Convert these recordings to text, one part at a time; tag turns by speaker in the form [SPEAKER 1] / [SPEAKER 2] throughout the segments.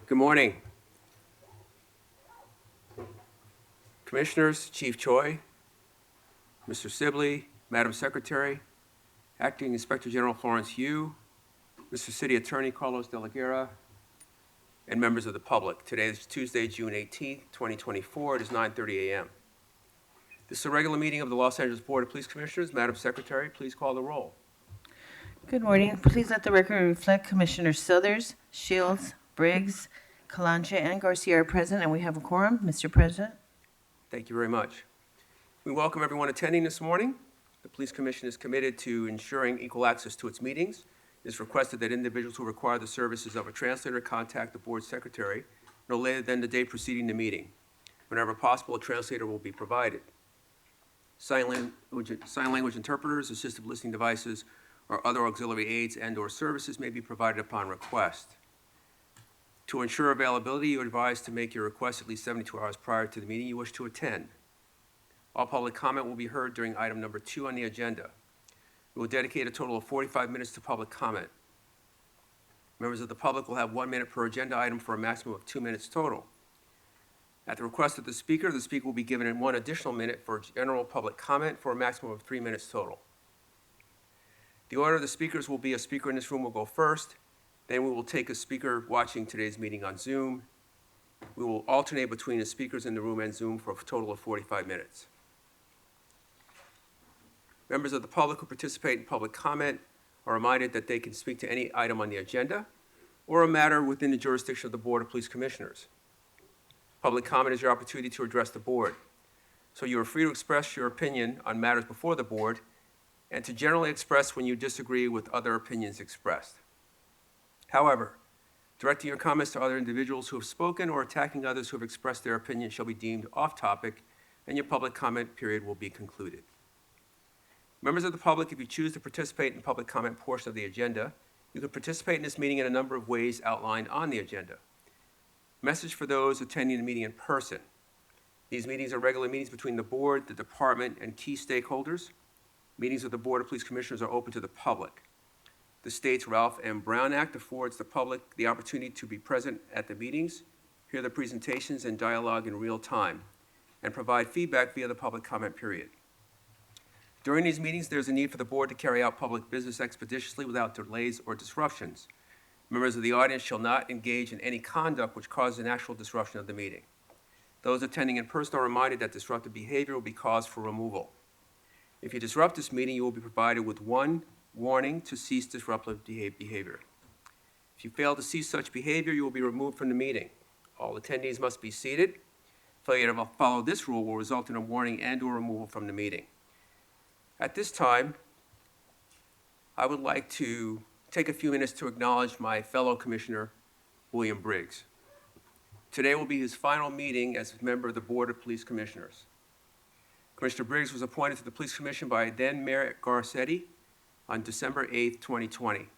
[SPEAKER 1] Good morning. Commissioners, Chief Choi, Mr. Sibley, Madam Secretary, Acting Inspector General Florence Yu, Mr. City Attorney Carlos De La Guerra, and members of the public. Today is Tuesday, June 18th, 2024. It is 9:30 a.m. This is a regular meeting of the Los Angeles Board of Police Commissioners. Madam Secretary, please call the roll.
[SPEAKER 2] Good morning. Please let the record reflect Commissioners Suthers, Shields, Briggs, Kalanja, and Garcia are present, and we have a quorum. Mr. President.
[SPEAKER 1] Thank you very much. We welcome everyone attending this morning. The Police Commission is committed to ensuring equal access to its meetings. It is requested that individuals who require the services of a translator contact the board secretary no later than the day preceding the meeting. Whenever possible, a translator will be provided. Sign language interpreters, assistive listening devices, or other auxiliary aids and/or services may be provided upon request. To ensure availability, you are advised to make your request at least 72 hours prior to the meeting you wish to attend. All public comment will be heard during item number 2 on the agenda. We will dedicate a total of 45 minutes to public comment. Members of the public will have 1 minute per agenda item for a maximum of 2 minutes total. At the request of the speaker will be given 1 additional minute for general public comment for a maximum of 3 minutes total. The order of the speakers will be a speaker in this room will go first, then we will take a speaker watching today's meeting on Zoom. We will alternate between the speakers in the room and Zoom for a total of 45 minutes. Members of the public who participate in public comment are reminded that they can speak to any item on the agenda or a matter within the jurisdiction of the Board of Police Commissioners. Public comment is your opportunity to address the board, so you are free to express your opinion on matters before the board and to generally express when you disagree with other opinions expressed. However, directing your comments to other individuals who have spoken or attacking others who have expressed their opinion shall be deemed off-topic, and your public comment period will be concluded. Members of the public, if you choose to participate in the public comment portion of the agenda, you can participate in this meeting in a number of ways outlined on the agenda. Message for those attending the meeting in person. These meetings are regular meetings between the board, the department, and key stakeholders. Meetings of the Board of Police Commissioners are open to the public. The state's Ralph M. Brown Act affords the public the opportunity to be present at the meetings, hear the presentations and dialogue in real time, and provide feedback via the public comment period. During these meetings, there is a need for the board to carry out public business expeditiously without delays or disruptions. Members of the audience shall not engage in any conduct which causes an actual disruption of the meeting. Those attending in person are reminded that disruptive behavior will be cause for removal. If you disrupt this meeting, you will be provided with 1 warning to cease disruptive behavior. If you fail to cease such behavior, you will be removed from the meeting. All attendees must be seated. Failure to follow this rule will result in a warning and/or removal from the meeting. At this time, I would like to take a few minutes to acknowledge my fellow Commissioner, William Briggs. Today will be his final meeting as a member of the Board of Police Commissioners. Commissioner Briggs was appointed to the Police Commission by then Mayor Garcetti on December 8th, 2020.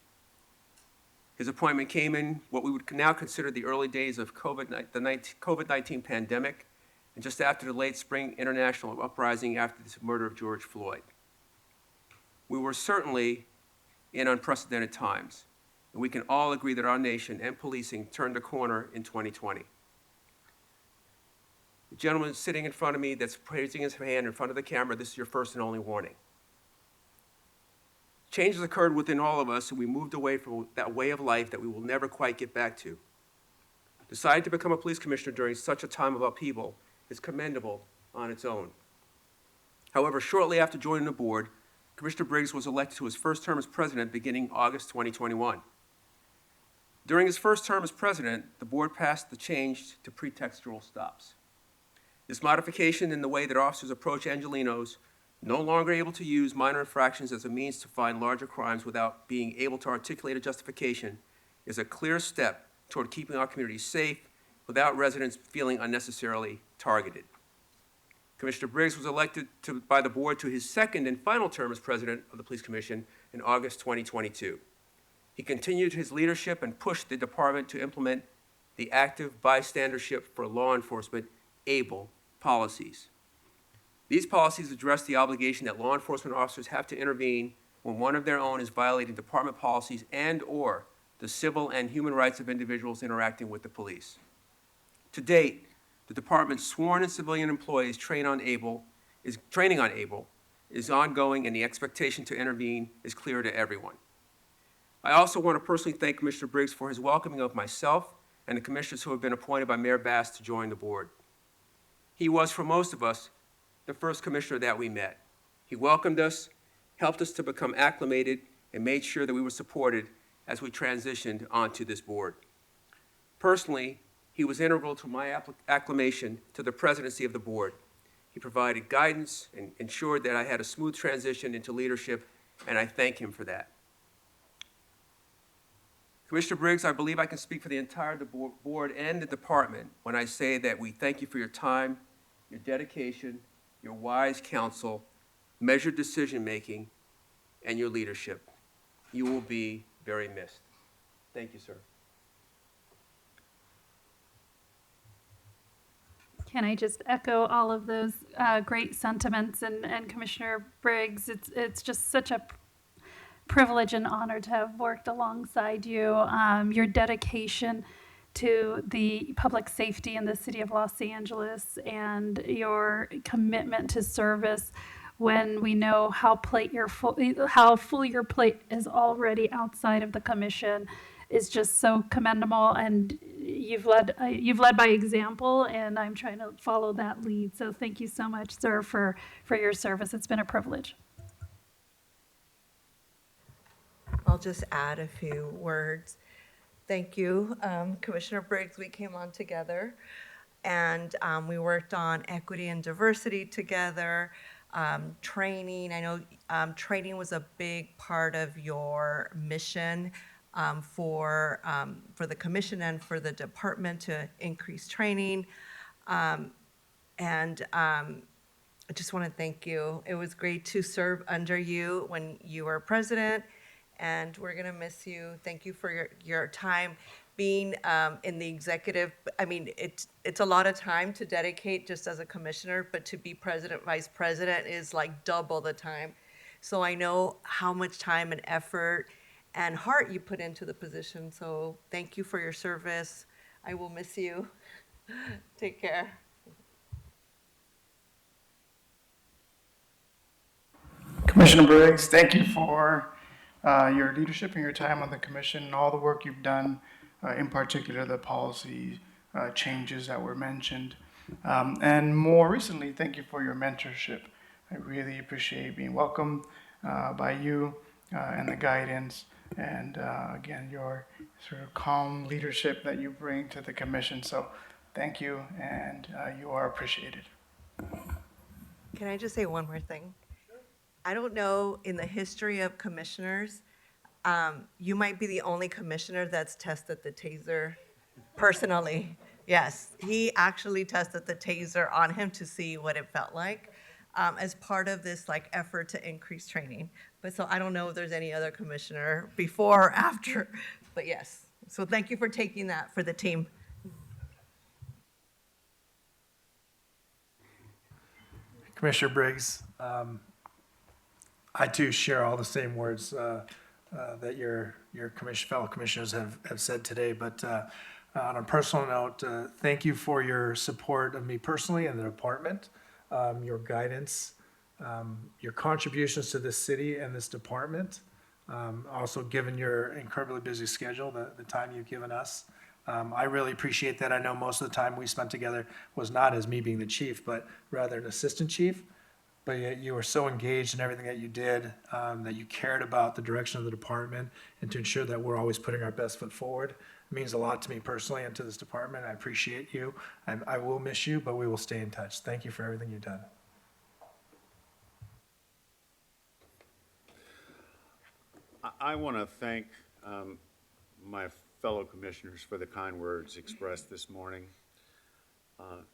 [SPEAKER 1] His appointment came in what we would now consider the early days of the COVID-19 pandemic and just after the late spring international uprising after the murder of George Floyd. We were certainly in unprecedented times, and we can all agree that our nation and policing turned a corner in 2020. The gentleman sitting in front of me that's raising his hand in front of the camera, this is your first and only warning. Change has occurred within all of us, and we moved away from that way of life that we will never quite get back to. Deciding to become a police commissioner during such a time of upheaval is commendable on its own. However, shortly after joining the board, Commissioner Briggs was elected to his first term as president beginning August 2021. During his first term as president, the board passed the change to pretextual stops. This modification in the way that officers approach Angelenos, no longer able to use minor infractions as a means to find larger crimes without being able to articulate a justification, is a clear step toward keeping our communities safe without residents feeling unnecessarily targeted. Commissioner Briggs was elected by the board to his second and final term as president of the Police Commission in August 2022. He continued his leadership and pushed the department to implement the active bystandership for law enforcement, ABLE, policies. These policies address the obligation that law enforcement officers have to intervene when one of their own is violating department policies and/or the civil and human rights of individuals interacting with the police. To date, the department's sworn and civilian employees training on ABLE is ongoing, and the expectation to intervene is clear to everyone. I also want to personally thank Commissioner Briggs for his welcoming of myself and the commissioners who have been appointed by Mayor Bass to join the board. He was, for most of us, the first commissioner that we met. He welcomed us, helped us to become acclimated, and made sure that we were supported as we transitioned onto this board. Personally, he was integral to my acclimation to the presidency of the board. He provided guidance and ensured that I had a smooth transition into leadership, and I thank him for that. Commissioner Briggs, I believe I can speak for the entire board and the department when I say that we thank you for your time, your dedication, your wise counsel, measured decision-making, and your leadership. You will be very missed. Thank you, sir.
[SPEAKER 3] Can I just echo all of those great sentiments, and Commissioner Briggs, it's just such a privilege and honor to have worked alongside you. Your dedication to the public safety in the city of Los Angeles and your commitment to service when we know how full your plate is already outside of the commission is just so commendable, and you've led by example, and I'm trying to follow that lead. So thank you so much, sir, for your service. It's been a privilege.
[SPEAKER 4] I'll just add a few words. Thank you, Commissioner Briggs. We came on together, and we worked on equity and diversity together, training. I know training was a big part of your mission for the commission and for the department to increase training. I just want to thank you. It was great to serve under you when you were president, and we're going to miss you. Thank you for your time being in the executive. I mean, it's a lot of time to dedicate just as a commissioner, but to be president, vice president is like double the time. So I know how much time and effort and heart you put into the position. So thank you for your service. I will miss you. Take care.
[SPEAKER 5] Commissioner Briggs, thank you for your leadership and your time on the commission and all the work you've done, in particular the policy changes that were mentioned. And more recently, thank you for your mentorship. I really appreciate being welcomed by you and the guidance, and again, your sort of calm leadership that you bring to the commission. So thank you, and you are appreciated.
[SPEAKER 4] Can I just say one more thing? I don't know, in the history of commissioners, you might be the only commissioner that's tested the taser personally. Yes, he actually tested the taser on him to see what it felt like as part of this effort to increase training. But so I don't know if there's any other commissioner before or after, but yes. So thank you for taking that for the team.
[SPEAKER 6] Commissioner Briggs, I too share all the same words that your fellow commissioners have said today. But on a personal note, thank you for your support of me personally and the department, your guidance, your contributions to this city and this department. Also, given your incredibly busy schedule, the time you've given us. I really appreciate that. I know most of the time we spent together was not as me being the chief, but rather an assistant chief. But yet you were so engaged in everything that you did, that you cared about the direction of the department and to ensure that we're always putting our best foot forward. It means a lot to me personally and to this department. I appreciate you. I will miss you, but we will stay in touch. Thank you for everything you've done.
[SPEAKER 7] I want to thank my fellow commissioners for the kind words expressed this morning.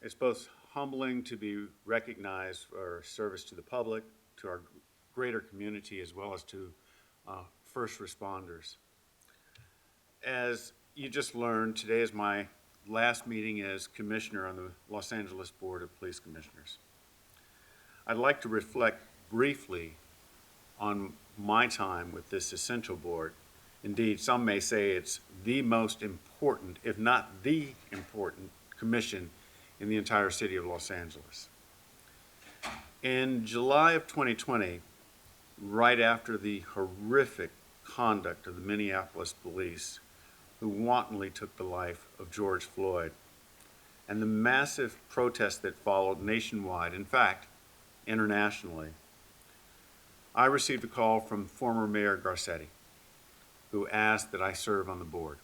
[SPEAKER 7] It's both humbling to be recognized for our service to the public, to our greater community, as well as to first responders. As you just learned, today is my last meeting as commissioner on the Los Angeles Board of Police Commissioners. I'd like to reflect briefly on my time with this essential board Indeed, some may say it's the most important, if not the important, commission in the entire city of Los Angeles. In July of 2020, right after the horrific conduct of the Minneapolis police, who wantonly took the life of George Floyd, and the massive protest that followed nationwide, in fact, internationally, I received a call from former Mayor Garcetti, who asked that I serve on the board.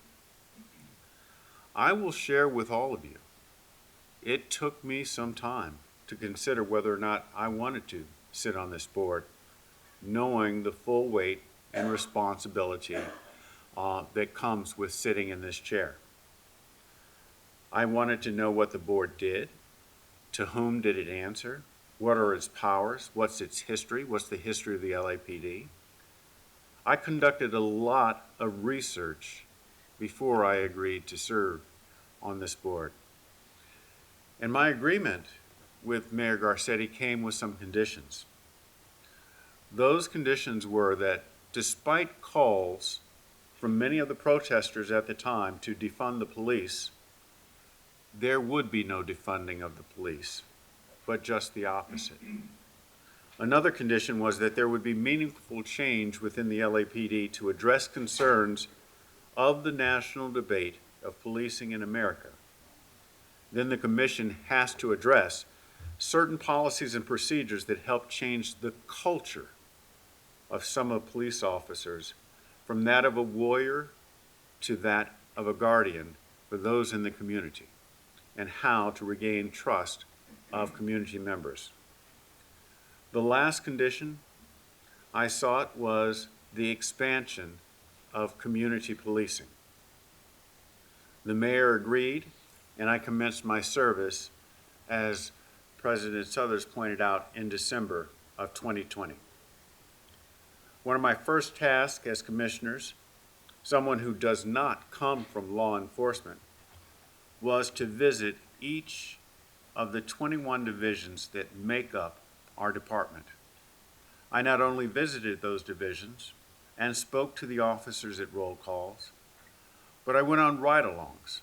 [SPEAKER 7] I will share with all of you, it took me some time to consider whether or not I wanted to sit on this board, knowing the full weight and responsibility that comes with sitting in this chair. I wanted to know what the board did, to whom did it answer, what are its powers, what's its history, what's the history of the LAPD. I conducted a lot of research before I agreed to serve on this board. And my agreement with Mayor Garcetti came with some conditions. Those conditions were that despite calls from many of the protesters at the time to defund the police, there would be no defunding of the police, but just the opposite. Another condition was that there would be meaningful change within the LAPD to address concerns of the national debate of policing in America. Then the commission has to address certain policies and procedures that help change the culture of some of police officers from that of a warrior to that of a guardian for those in the community, and how to regain trust of community members. The last condition I sought was the expansion of community policing. The mayor agreed, and I commenced my service, as President Suthers pointed out, in December of 2020. One of my first tasks as commissioners, someone who does not come from law enforcement, was to visit each of the 21 divisions that make up our department. I not only visited those divisions and spoke to the officers at roll calls, but I went on ride-alongs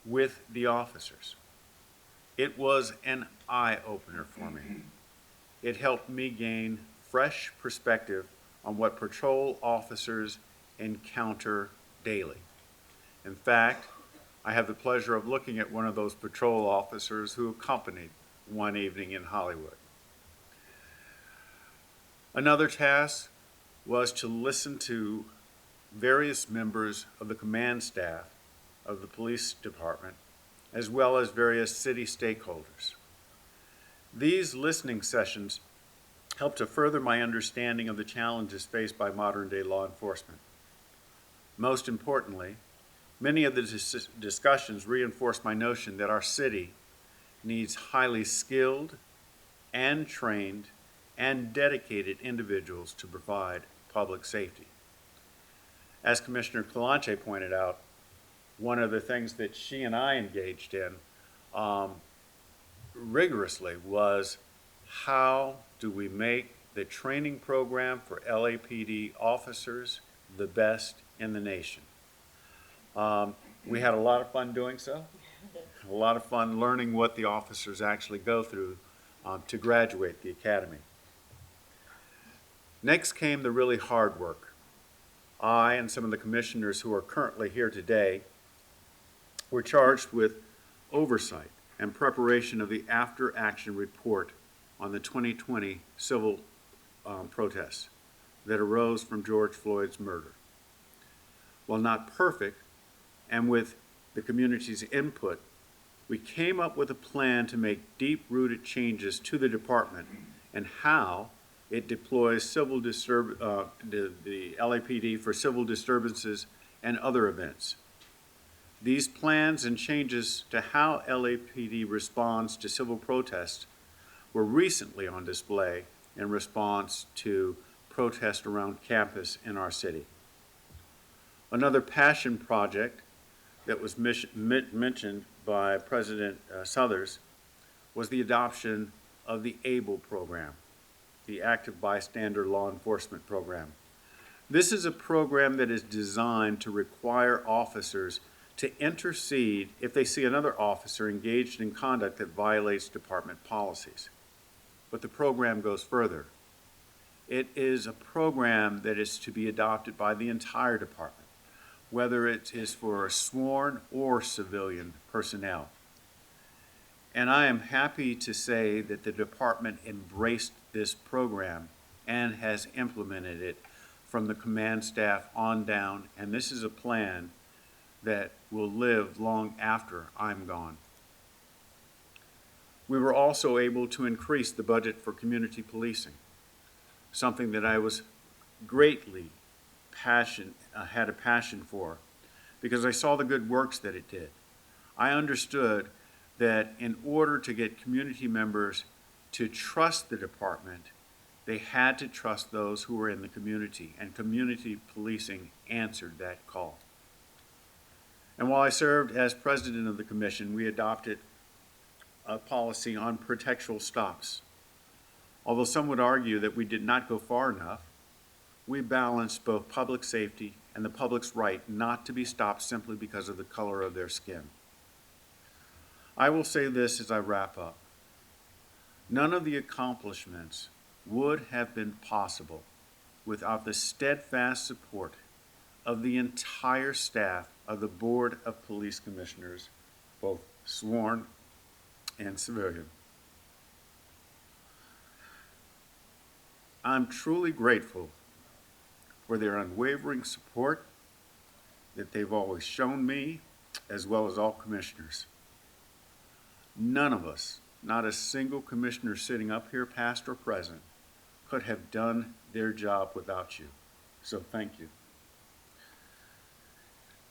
[SPEAKER 7] with the officers. It was an eye-opener for me. It helped me gain fresh perspective on what patrol officers encounter daily. In fact, I have the pleasure of looking at one of those patrol officers who accompanied one evening in Hollywood. Another task was to listen to various members of the command staff of the police department, as well as various city stakeholders. These listening sessions helped to further my understanding of the challenges faced by modern-day law enforcement. Most importantly, many of the discussions reinforced my notion that our city needs highly skilled and trained and dedicated individuals to provide public safety. As Commissioner Calonche pointed out, one of the things that she and I engaged in rigorously was how do we make the training program for LAPD officers the best in the nation. We had a lot of fun doing so, a lot of fun learning what the officers actually go through to graduate the academy. Next came the really hard work. I and some of the commissioners who are currently here today were charged with oversight and preparation of the after-action report on the 2020 civil protests that arose from George Floyd's murder. While not perfect, and with the community's input, we came up with a plan to make deep-rooted changes to the department and how it deploys the LAPD for civil disturbances and other events. These plans and changes to how LAPD responds to civil protests were recently on display in response to protests around campus in our city. Another passion project that was mentioned by President Suthers was the adoption of the ABLE program, the Active Bystander Law Enforcement Program. This is a program that is designed to require officers to intercede if they see another officer engaged in conduct that violates department policies. But the program goes further. It is a program that is to be adopted by the entire department, whether it is for sworn or civilian personnel. And I am happy to say that the department embraced this program and has implemented it from the command staff on down, and this is a plan that will live long after I'm gone. We were also able to increase the budget for community policing, something that I was greatly had a passion for, because I saw the good works that it did. I understood that in order to get community members to trust the department, they had to trust those who were in the community, and community policing answered that call. And while I served as president of the commission, we adopted a policy on pretextual stops. Although some would argue that we did not go far enough, we balanced both public safety and the public's right not to be stopped simply because of the color of their skin. I will say this as I wrap up. None of the accomplishments would have been possible without the steadfast support of the entire staff of the Board of Police Commissioners, both sworn and civilian. I'm truly grateful for their unwavering support that they've always shown me, as well as all commissioners. None of us, not a single commissioner sitting up here, past or present, could have done their job without you. So thank you.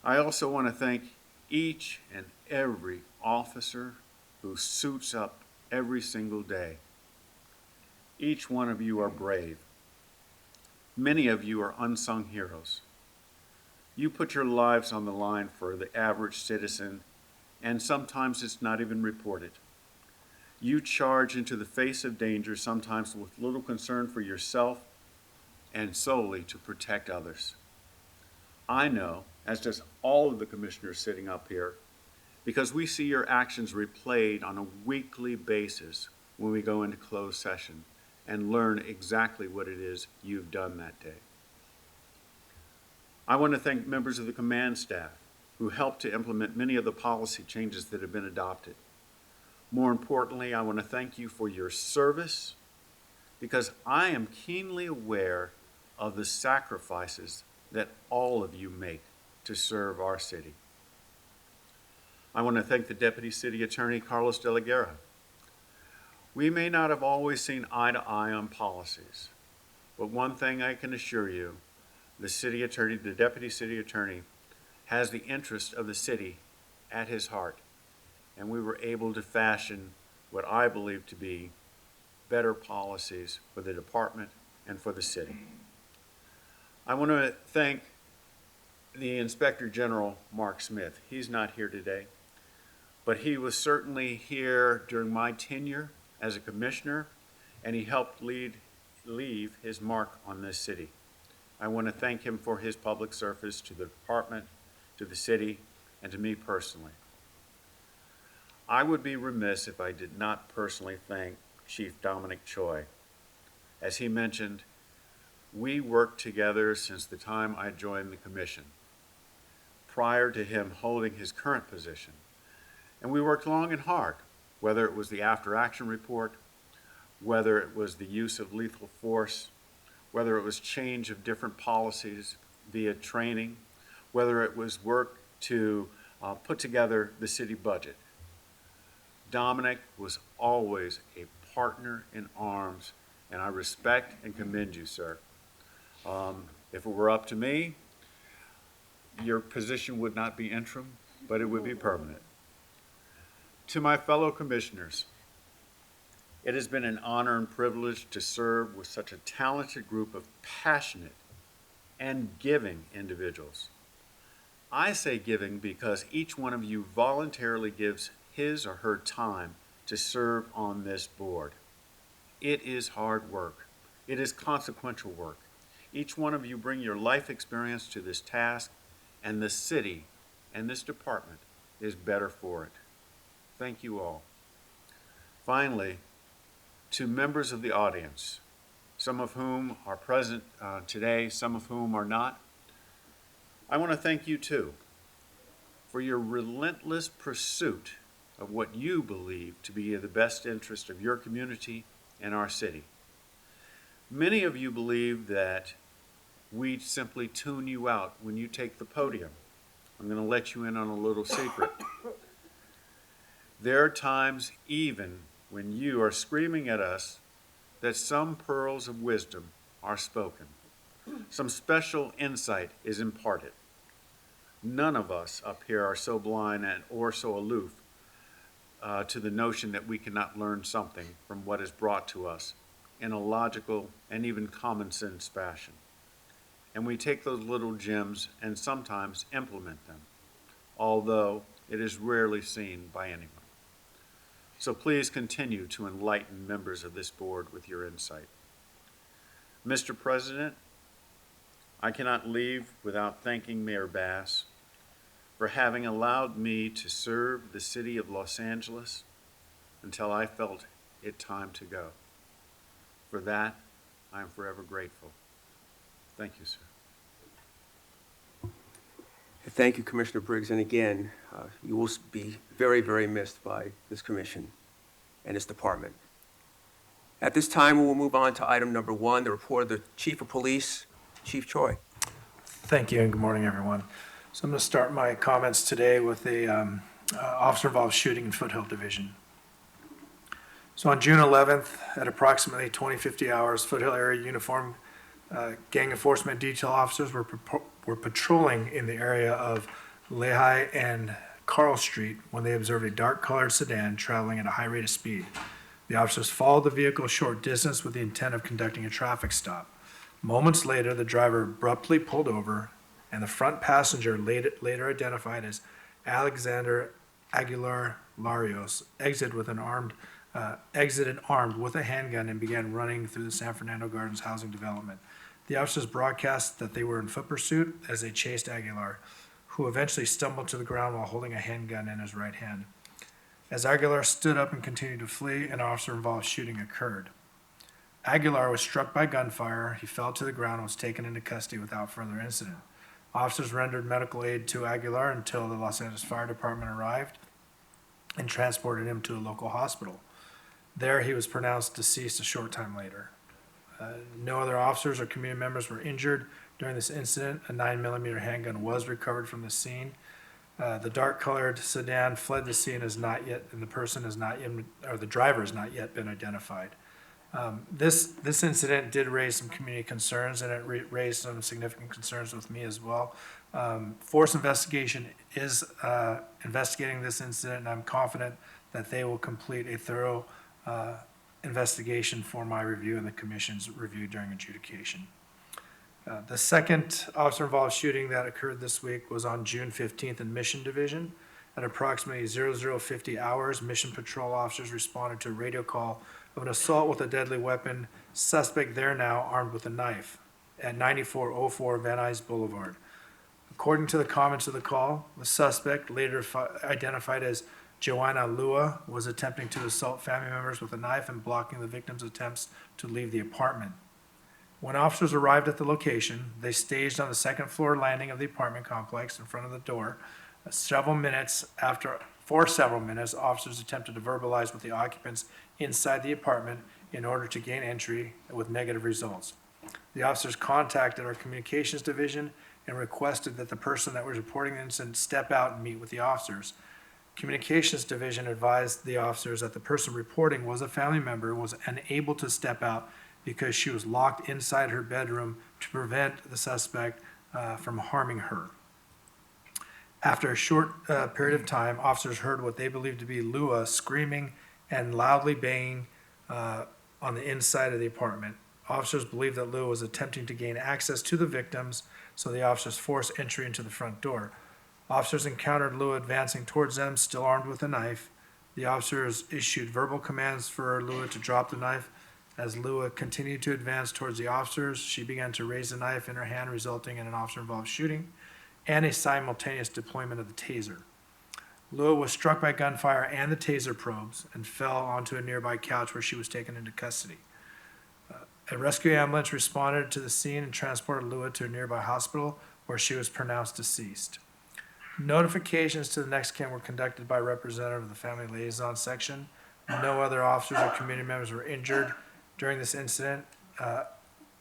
[SPEAKER 7] I also want to thank each and every officer who suits up every single day. Each one of you are brave. Many of you are unsung heroes. You put your lives on the line for the average citizen, and sometimes it's not even reported. You charge into the face of danger, sometimes with little concern for yourself and solely to protect others. I know, as does all of the commissioners sitting up here, because we see your actions replayed on a weekly basis when we go into closed session and learn exactly what it is you've done that day. I want to thank members of the command staff who helped to implement many of the policy changes that have been adopted. More importantly, I want to thank you for your service, because I am keenly aware of the sacrifices that all of you make to serve our city. I want to thank the Deputy City Attorney, Carlos De La Guerra. We may not have always seen eye to eye on policies, but one thing I can assure you, the City Attorney, the Deputy City Attorney, has the interest of the city at his heart, and we were able to fashion what I believe to be better policies for the department and for the city. I want to thank the Inspector General, Mark Smith. He's not here today, but he was certainly here during my tenure as a commissioner, and he helped leave his mark on this city. I want to thank him for his public service to the department, to the city, and to me personally. I would be remiss if I did not personally thank Chief Dominic Choi. As he mentioned, we worked together since the time I joined the commission, prior to him holding his current position. And we worked long and hard, whether it was the after-action report, whether it was the use of lethal force, whether it was change of different policies via training, whether it was work to put together the city budget. Dominic was always a partner in arms, and I respect and commend you, sir. If it were up to me, your position would not be interim, but it would be permanent. To my fellow commissioners, it has been an honor and privilege to serve with such a talented group of passionate and giving individuals. I say giving because each one of you voluntarily gives his or her time to serve on this board. It is hard work. It is consequential work. Each one of you bring your life experience to this task, and the city and this department is better for it. Thank you all. Finally, to members of the audience, some of whom are present today, some of whom are not, I want to thank you too for your relentless pursuit of what you believe to be the best interest of your community and our city. Many of you believe that we simply tune you out when you take the podium. I'm going to let you in on a little secret. There are times even when you are screaming at us that some pearls of wisdom are spoken. Some special insight is imparted. None of us up here are so blind or so aloof to the notion that we cannot learn something from what is brought to us in a logical and even common sense fashion. And we take those little gems and sometimes implement them, although it is rarely seen by anyone. So please continue to enlighten members of this board with your insight. Mr. President, I cannot leave without thanking Mayor Bass for having allowed me to serve the city of Los Angeles until I felt it time to go. For that, I am forever grateful. Thank you, sir.
[SPEAKER 1] Thank you, Commissioner Briggs, and again, you will be very, very missed by this commission and this department. At this time, we will move on to item number 1, the report of the Chief of Police, Chief Choi.
[SPEAKER 6] Thank you, and good morning, everyone. So I'm going to start my comments today with a officer-involved shooting in Foothill Division. So on June 11th, at approximately 20:50 hours, Foothill area uniformed gang enforcement detail officers were patrolling in the area of Lehigh and Carl Street when they observed a dark-colored sedan traveling at a high rate of speed. The officers followed the vehicle a short distance with the intent of conducting a traffic stop. Moments later, the driver abruptly pulled over, and the front passenger, later identified as Alexander Aguilar Larios, exited armed with a handgun and began running through the San Fernando Gardens housing development. The officers broadcast that they were in foot pursuit as they chased Aguilar, who eventually stumbled to the ground while holding a handgun in his right hand. As Aguilar stood up and continued to flee, an officer-involved shooting occurred. Aguilar was struck by gunfire. He fell to the ground and was taken into custody without further incident. Officers rendered medical aid to Aguilar until the Los Angeles Fire Department arrived and transported him to a local hospital. There, he was pronounced deceased a short time later. No other officers or community members were injured during this incident. A 9mm handgun was recovered from the scene. The dark-colored sedan fled the scene and the driver has not yet been identified. This incident did raise some community concerns, and it raised some significant concerns with me as well. Force Investigation is investigating this incident, and I'm confident that they will complete a thorough investigation for my review and the commission's review during adjudication. The second officer-involved shooting that occurred this week was on June 15th in Mission Division. At approximately 0050 hours, Mission Patrol officers responded to a radio call of an assault with a deadly weapon, suspect there now armed with a knife, at 9404 Van Nuys Boulevard. According to the comments of the call, the suspect, later identified as Joanna Lua, was attempting to assault family members with a knife and blocking the victim's attempts to leave the apartment. When officers arrived at the location, they staged on the second-floor landing of the apartment complex in front of the door. For several minutes, officers attempted to verbalize with the occupants inside the apartment in order to gain entry with negative results. The officers contacted our communications division and requested that the person that was reporting the incident step out and meet with the officers. Communications division advised the officers that the person reporting was a family member and was unable to step out because she was locked inside her bedroom to prevent the suspect from harming her. After a short period of time, officers heard what they believed to be Lua screaming and loudly banging on the inside of the apartment. Officers believed that Lua was attempting to gain access to the victims, so the officers forced entry into the front door. Officers encountered Lua advancing towards them, still armed with a knife. The officers issued verbal commands for Lua to drop the knife, As Lua continued to advance towards the officers, she began to raise the knife in her hand, resulting in an officer-involved shooting and a simultaneous deployment of the taser. Lua was struck by gunfire and the taser probes and fell onto a nearby couch where she was taken into custody. A rescue ambulance responded to the scene and transported Lua to a nearby hospital where she was pronounced deceased. Notifications to the next kin were conducted by a representative of the Family Liaison Section. No other officers or community members were injured during this incident.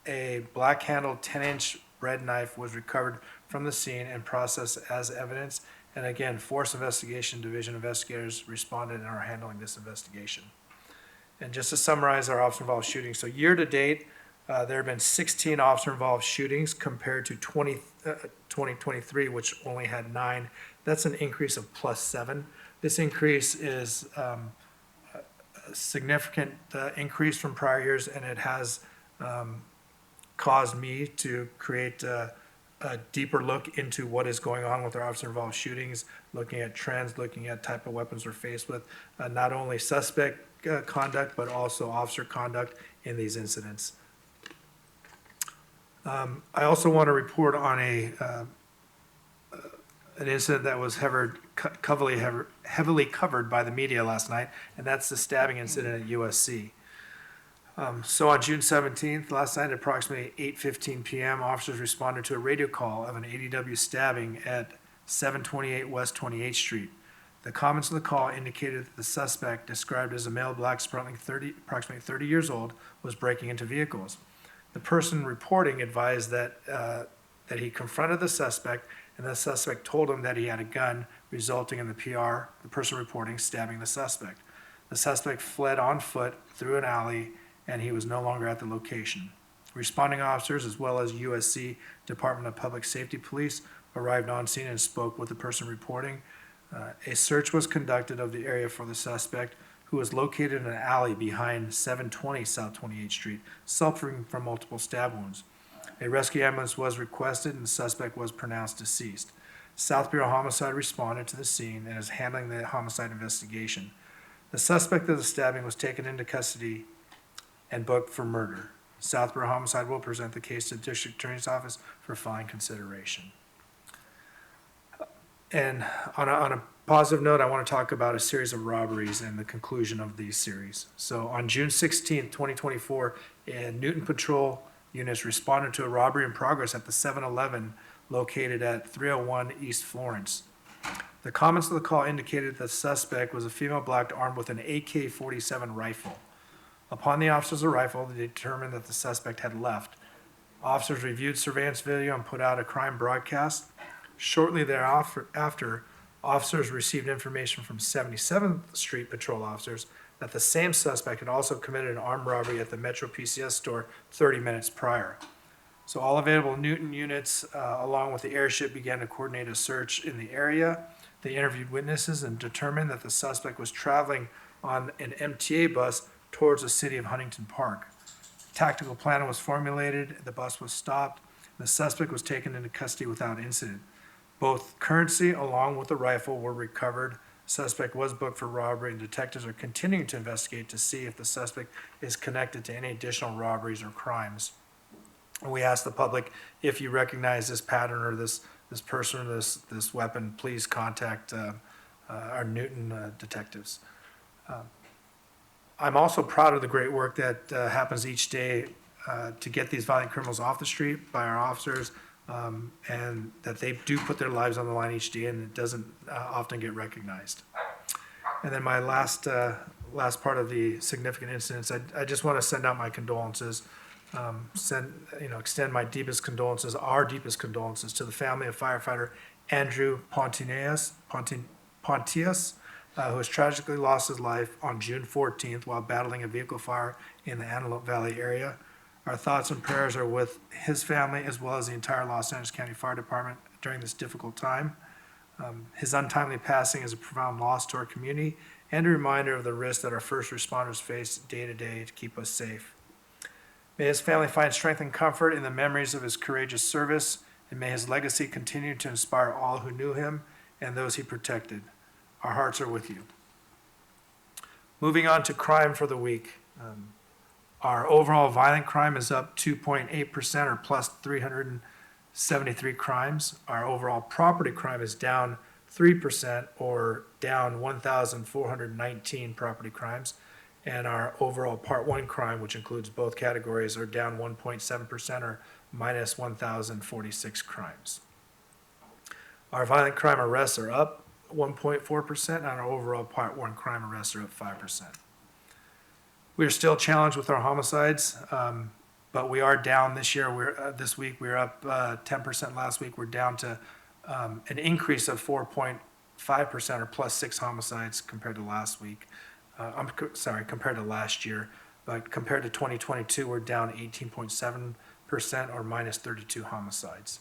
[SPEAKER 6] A black-handled 10-inch bread knife was recovered from the scene and processed as evidence. And again, Force Investigation Division investigators responded and are handling this investigation. And just to summarize our officer-involved shootings, so year-to-date, there have been 16 officer-involved shootings compared to 2023, which only had 9. That's an increase of +7. This increase is a significant increase from prior years, and it has caused me to create a deeper look into what is going on with our officer-involved shootings, looking at trends, looking at type of weapons we're faced with, not only suspect conduct, but also officer conduct in these incidents. I also want to report on an incident that was heavily covered by the media last night, and that's the stabbing incident at USC. So on June 17th, last night at approximately 8:15 p.m., officers responded to a radio call of an ADW stabbing at 728 West 28th Street. The comments of the call indicated that the suspect, described as a male black, approximately 30 years old, was breaking into vehicles. The person reporting advised that he confronted the suspect, and the suspect told him that he had a gun, resulting in the person reporting, stabbing the suspect. The suspect fled on foot through an alley, and he was no longer at the location. Responding officers, as well as USC Department of Public Safety Police, arrived on scene and spoke with the person reporting. A search was conducted of the area for the suspect, who was located in an alley behind 720 South 28th Street, suffering from multiple stab wounds. A rescue ambulance was requested, and the suspect was pronounced deceased. South Bureau Homicide responded to the scene and is handling the homicide investigation. The suspect of the stabbing was taken into custody and booked for murder. South Bureau Homicide will present the case to the District Attorney's Office for fine consideration. And on a positive note, I want to talk about a series of robberies and the conclusion of these series. So on June 16th, 2024, Newton Patrol units responded to a robbery in progress at the 7-Eleven located at 301 East Florence. The comments of the call indicated that the suspect was a female black armed with an AK-47 rifle. Upon the officer's arrival, they determined that the suspect had left. Officers reviewed surveillance video and put out a crime broadcast. Shortly thereafter, officers received information from 77th Street patrol officers that the same suspect had also committed an armed robbery at the Metro PCS store 30 minutes prior. So all available Newton units, along with the airship, began to coordinate a search in the area. They interviewed witnesses and determined that the suspect was traveling on an MTA bus towards the city of Huntington Park. A tactical plan was formulated, the bus was stopped, and the suspect was taken into custody without incident. Both currency along with the rifle were recovered. Suspect was booked for robbery, and detectives are continuing to investigate to see if the suspect is connected to any additional robberies or crimes. And we ask the public, if you recognize this pattern or this person or this weapon, please contact our Newton detectives. I'm also proud of the great work that happens each day to get these violent criminals off the street by our officers, and that they do put their lives on the line each day, and it doesn't often get recognized. And then my last part of the significant incidents, I just want to send out my condolences, extend my deepest condolences, our deepest condolences to the family of firefighter Andrew Pontius, who has tragically lost his life on June 14th while battling a vehicle fire in the Antelope Valley area. Our thoughts and prayers are with his family as well as the entire Los Angeles County Fire Department during this difficult time. His untimely passing is a profound loss to our community and a reminder of the risks that our first responders face day to day to keep us safe. May his family find strength and comfort in the memories of his courageous service, and may his legacy continue to inspire all who knew him and those he protected. Our hearts are with you. Moving on to crime for the week. Our overall violent crime is up 2.8% or plus 373 crimes. Our overall property crime is down 3% or down 1,419 property crimes. And our overall Part 1 crime, which includes both categories, are down 1.7% or minus 1,046 crimes. Our violent crime arrests are up 1.4%, and our overall Part 1 crime arrests are up 5%. We are still challenged with our homicides, but we are down this year. This week we were up 10%. Last week we're down to an increase of 4.5% or plus 6 homicides compared to last week. Compared to last year. But compared to 2022, we're down 18.7% or minus 32 homicides.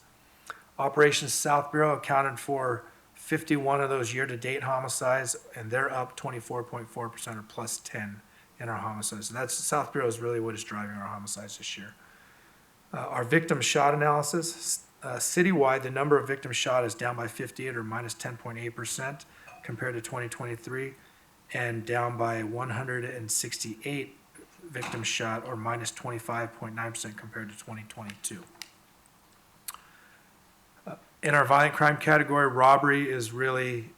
[SPEAKER 6] Operations South Bureau accounted for 51 of those year-to-date homicides, and they're up 24.4% or plus 10 in our homicides. So that's South Bureau is really what is driving our homicides this year. Our victim shot analysis, citywide, the number of victims shot is down by 58 or minus 10.8% compared to 2023, and down by 168 victims shot or minus 25.9% compared to 2022. In our violent crime category, robbery is really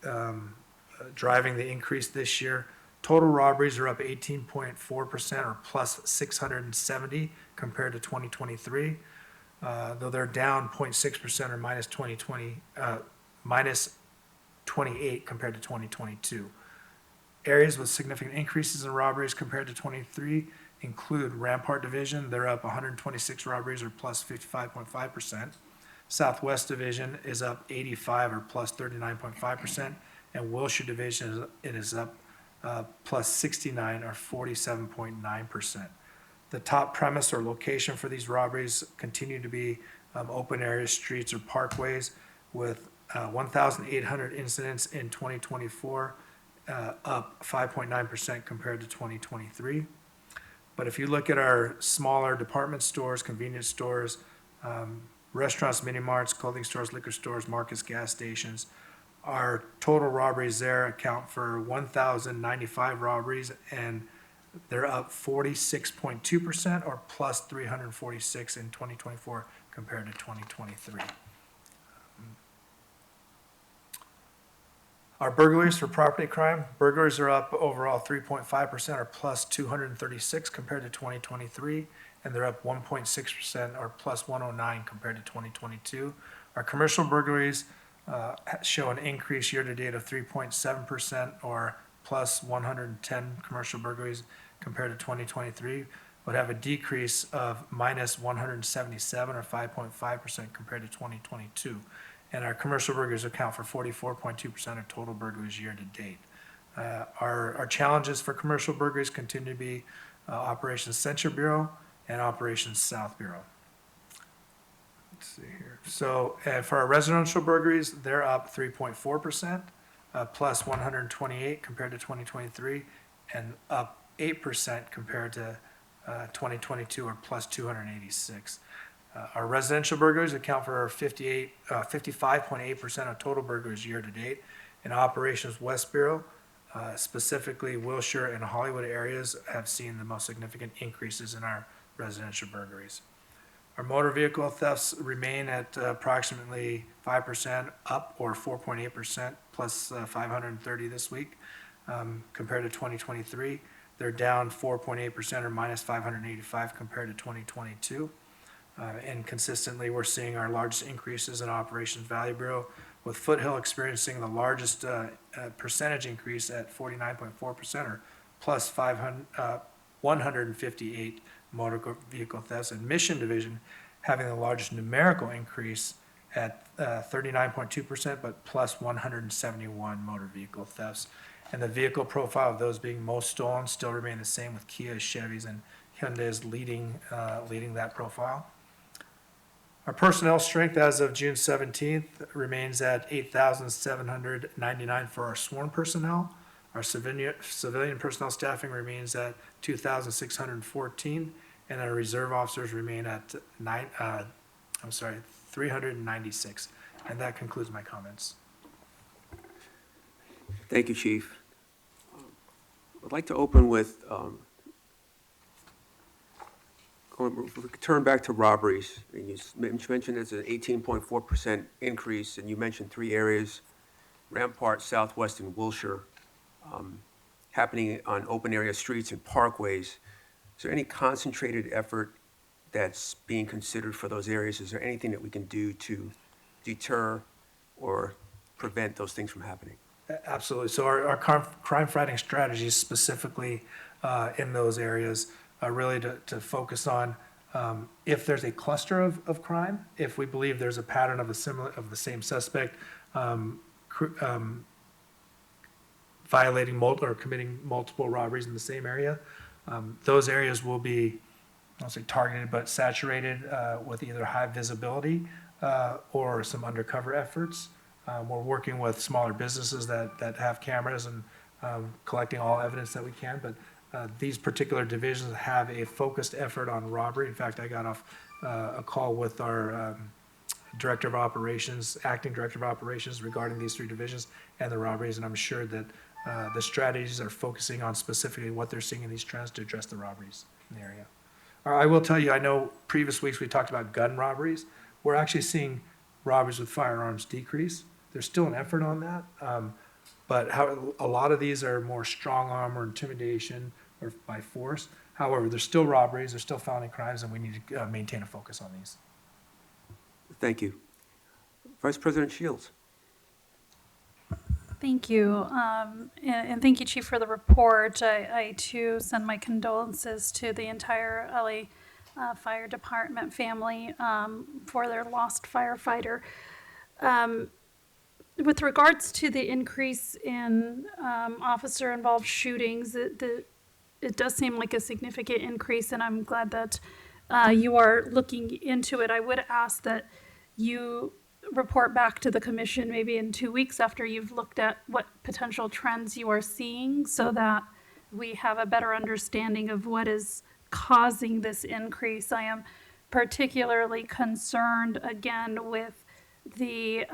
[SPEAKER 6] driving the increase this year. Total robberies are up 18.4% or plus 670 compared to 2023, though they're down 0.6% or minus 28 compared to 2022. Areas with significant increases in robberies compared to 23 include Rampart Division. They're up 126 robberies or plus 55.5%. Southwest Division is up 85 or plus 39.5%. And Wilshire Division is up plus 69 or 47.9%. The top premise or location for these robberies continue to be open areas, streets, or parkways, with 1,800 incidents in 2024, up 5.9% compared to 2023. But if you look at our smaller department stores, convenience stores, restaurants, mini marts, clothing stores, liquor stores, markets, gas stations, our total robberies there account for 1,095 robberies, and they're up 46.2% or plus 346 in 2024 compared to 2023. Our burglaries for property crime, burglaries are up overall 3.5% or plus 236 compared to 2023, and they're up 1.6% or plus 109 compared to 2022. Our commercial burglaries show an increase year-to-date of 3.7% or plus 110 commercial burglaries compared to 2023, but have a decrease of minus 177 or 5.5% compared to 2022. And our commercial burglaries account for 44.2% of total burglaries year-to-date. Our challenges for commercial burglaries continue to be Operations Central Bureau and Operations South Bureau. Let's see here. So for our residential burglaries, they're up 3.4%, plus 128 compared to 2023, and up 8% compared to 2022, or plus 286. Our residential burglaries account for 55.8% of total burglaries year to date. In Operations West Bureau, specifically Wilshire and Hollywood areas, have seen the most significant increases in our residential burglaries. Our motor vehicle thefts remain at approximately 5% up, or 4.8% plus 530 this week compared to 2023. They're down 4.8% or minus 585 compared to 2022. And consistently, we're seeing our largest increases in Operations Valley Bureau, with Foothill experiencing the largest percentage increase at 49.4%, or plus 158 motor vehicle thefts, and Mission Division having the largest numerical increase at 39.2%, but plus 171 motor vehicle thefts. And the vehicle profile of those being most stolen still remain the same, with Kia, Chevys, and Hyundai's leading that profile. Our personnel strength as of June 17th remains at 8,799 for our sworn personnel. Our civilian personnel staffing remains at 2,614, and our reserve officers remain at 396. And that concludes my comments.
[SPEAKER 1] Thank you, Chief. I'd like to open with if we could turn back to robberies, and you mentioned there's an 18.4% increase, and you mentioned three areas, Rampart, Southwest, and Wilshire, happening on open area streets and parkways. Is there any concentrated effort that's being considered for those areas? Is there anything that we can do to deter or prevent those things from happening?
[SPEAKER 6] Absolutely. So our crime fighting strategies specifically in those areas are really to focus on if there's a cluster of crime, if we believe there's a pattern of the same suspect violating or committing multiple robberies in the same area, those areas will be, I won't say targeted, but saturated with either high visibility or some undercover efforts. We're working with smaller businesses that have cameras and collecting all evidence that we can, but these particular divisions have a focused effort on robbery. In fact, I got off a call with our Director of Operations, Acting Director of Operations regarding these three divisions and the robberies, and I'm sure that the strategies are focusing on specifically what they're seeing in these trends to address the robberies in the area. I will tell you, I know previous weeks we talked about gun robberies. We're actually seeing robberies with firearms decrease. There's still an effort on that, but a lot of these are more strong arm or intimidation or by force. However, there's still robberies, there's still felony crimes, and we need to maintain a focus on these.
[SPEAKER 1] Thank you. Vice President Shields.
[SPEAKER 3] Thank you. And thank you, Chief, for the report. I too send my condolences to the entire LA Fire Department family for their lost firefighter. With regards to the increase in officer-involved shootings, it does seem like a significant increase, and I'm glad that you are looking into it. I would ask that you report back to the commission maybe in 2 weeks after you've looked at what potential trends you are seeing so that we have a better understanding of what is causing this increase. I am particularly concerned, again, with the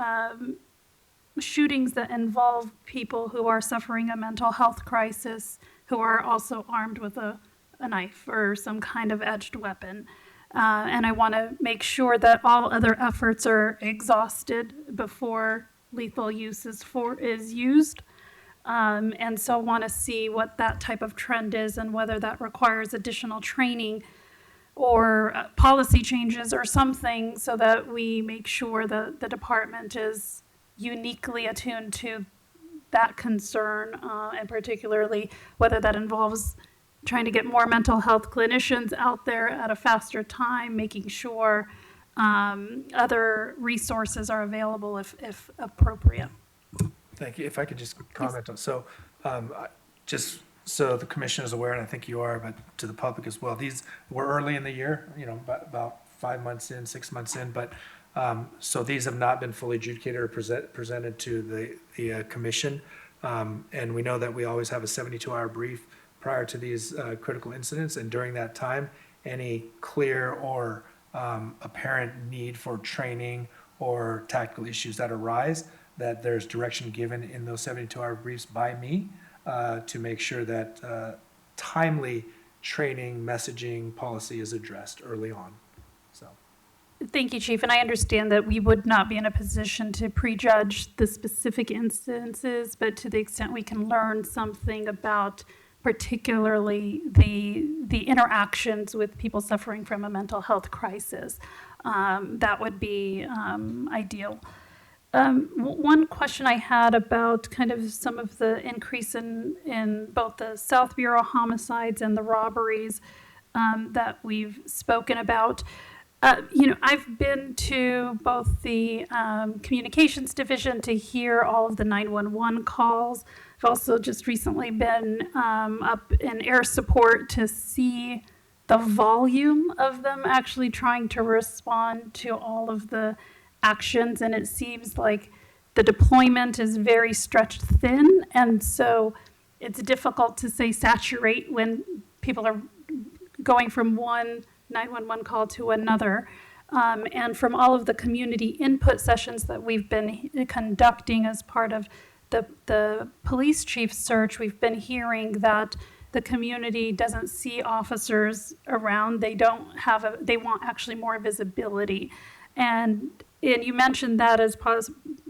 [SPEAKER 3] shootings that involve people who are suffering a mental health crisis, who are also armed with a knife or some kind of edged weapon. And I want to make sure that all other efforts are exhausted before lethal use is used. And so I want to see what that type of trend is and whether that requires additional training or policy changes or something so that we make sure that the department is uniquely attuned to that concern, and particularly whether that involves trying to get more mental health clinicians out there at a faster time, making sure other resources are available if appropriate.
[SPEAKER 6] Thank you. If I could just comment on, so just so the commission is aware, and I think you are, but to the public as well, we're early in the year, about 5 months in, 6 months in, but so these have not been fully adjudicated or presented to the commission. And we know that we always have a 72-hour brief prior to these critical incidents, and during that time, any clear or apparent need for training or tactical issues that arise, that there's direction given in those 72-hour briefs by me to make sure that timely training, messaging, policy is addressed early on. So.
[SPEAKER 3] Thank you, Chief. And I understand that we would not be in a position to prejudge the specific instances, but to the extent we can learn something about particularly the interactions with people suffering from a mental health crisis, that would be ideal. One question I had about kind of some of the increase in both the South Bureau homicides and the robberies that we've spoken about. I've been to both the communications division to hear all of the 911 calls. I've also just recently been up in air support to see the volume of them actually trying to respond to all of the actions. And it seems like the deployment is very stretched thin. And so it's difficult to say saturate when people are going from one 911 call to another. And from all of the community input sessions that we've been conducting as part of the police chief search, we've been hearing that the community doesn't see officers around. They don't have they want actually more visibility. And you mentioned that as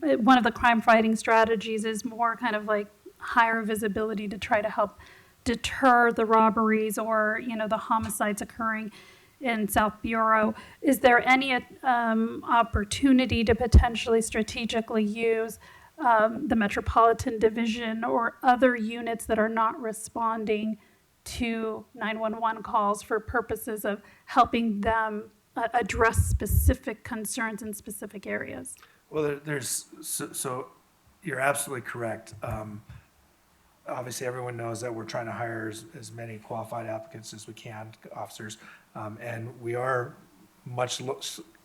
[SPEAKER 3] one of the crime fighting strategies is more kind of like higher visibility to try to help deter the robberies or, the homicides occurring in South Bureau. Is there any opportunity to potentially strategically use the Metropolitan Division or other units that are not responding to 911 calls for purposes of helping them address specific concerns in specific areas?
[SPEAKER 6] Well, so you're absolutely correct. Obviously, everyone knows that we're trying to hire as many qualified applicants as we can, officers. And we are much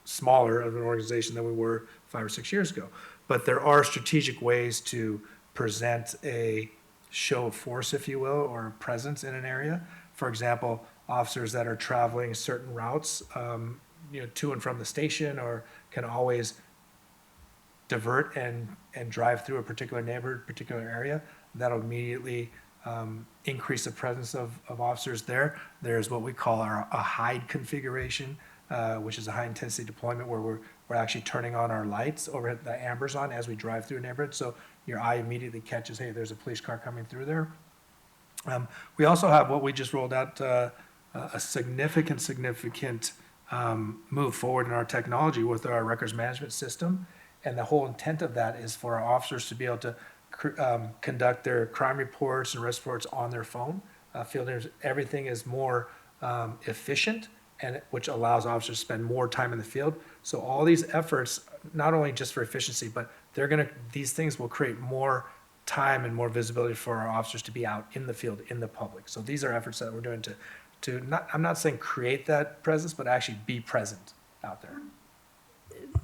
[SPEAKER 6] smaller of an organization than we were 5 or 6 years ago. But there are strategic ways to present a show of force, if you will, or a presence in an area. For example, officers that are traveling certain routes, to and from the station, or can always divert and drive through a particular neighborhood, particular area. That'll immediately increase the presence of officers there. There's what we call a hide configuration, which is a high intensity deployment where we're actually turning on our lights, overhead the ambers on as we drive through a neighborhood. So your eye immediately catches, hey, there's a police car coming through there. We also have what we just rolled out, a significant move forward in our technology with our records management system. And the whole intent of that is for our officers to be able to conduct their crime reports and arrest reports on their phone. Everything is more efficient, and which allows officers to spend more time in the field. So all these efforts, not only just for efficiency, but these things will create more time and more visibility for our officers to be out in the field, in the public. So these are efforts that we're doing to not, I'm not saying create that presence, but actually be present out there.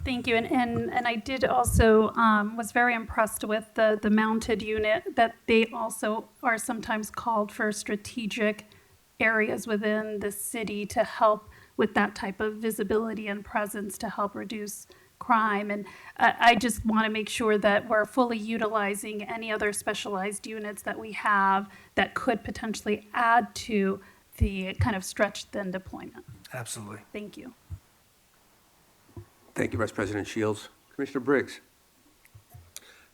[SPEAKER 3] Thank you. And I did also was very impressed with the mounted unit, that they also are sometimes called for strategic areas within the city to help with that type of visibility and presence to help reduce crime. And I just want to make sure that we're fully utilizing any other specialized units that we have that could potentially add to the kind of stretch thin deployment.
[SPEAKER 6] Absolutely.
[SPEAKER 3] Thank you.
[SPEAKER 1] Thank you, Vice President Shields. Commissioner Briggs.